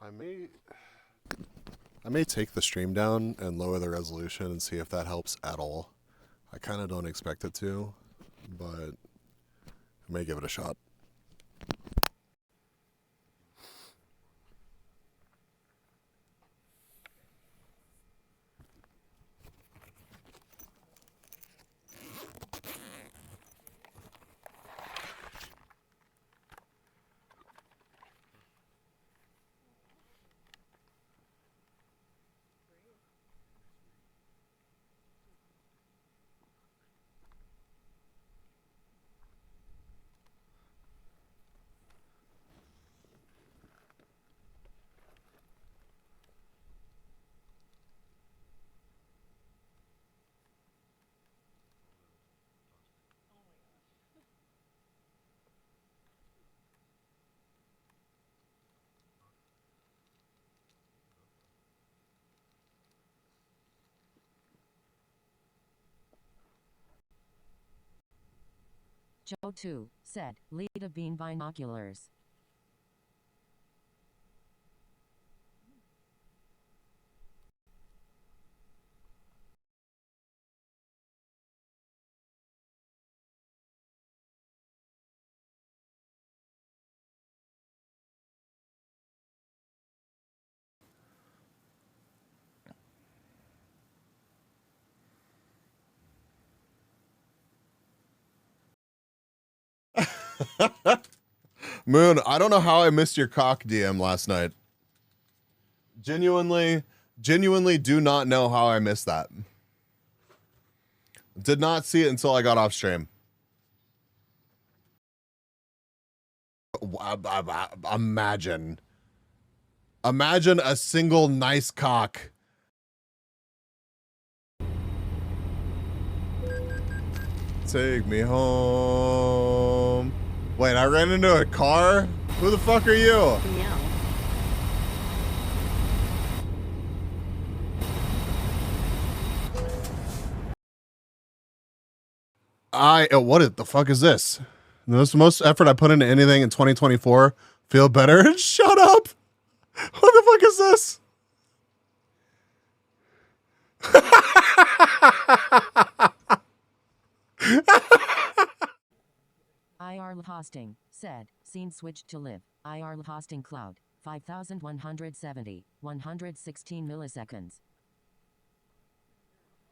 S8: I may take the stream down and lower the resolution and see if that helps at all. I kind of don't expect it to, but I may give it a shot.
S7: Joe 2 said, lead a bean binoculars.
S1: Moon, I don't know how I missed your cock DM last night. Genuinely do not know how I missed that. Did not see it until I got off stream. Imagine a single nice cock. Take me home. Wait, I ran into a car? Who the fuck are you?
S14: No.
S1: What the fuck is this? This is the most effort I put into anything in 2024. Feel better? Shut up! What the fuck is this?
S7: IR hosting said, scene switched to live. IR hosting cloud, 5170, 116 milliseconds.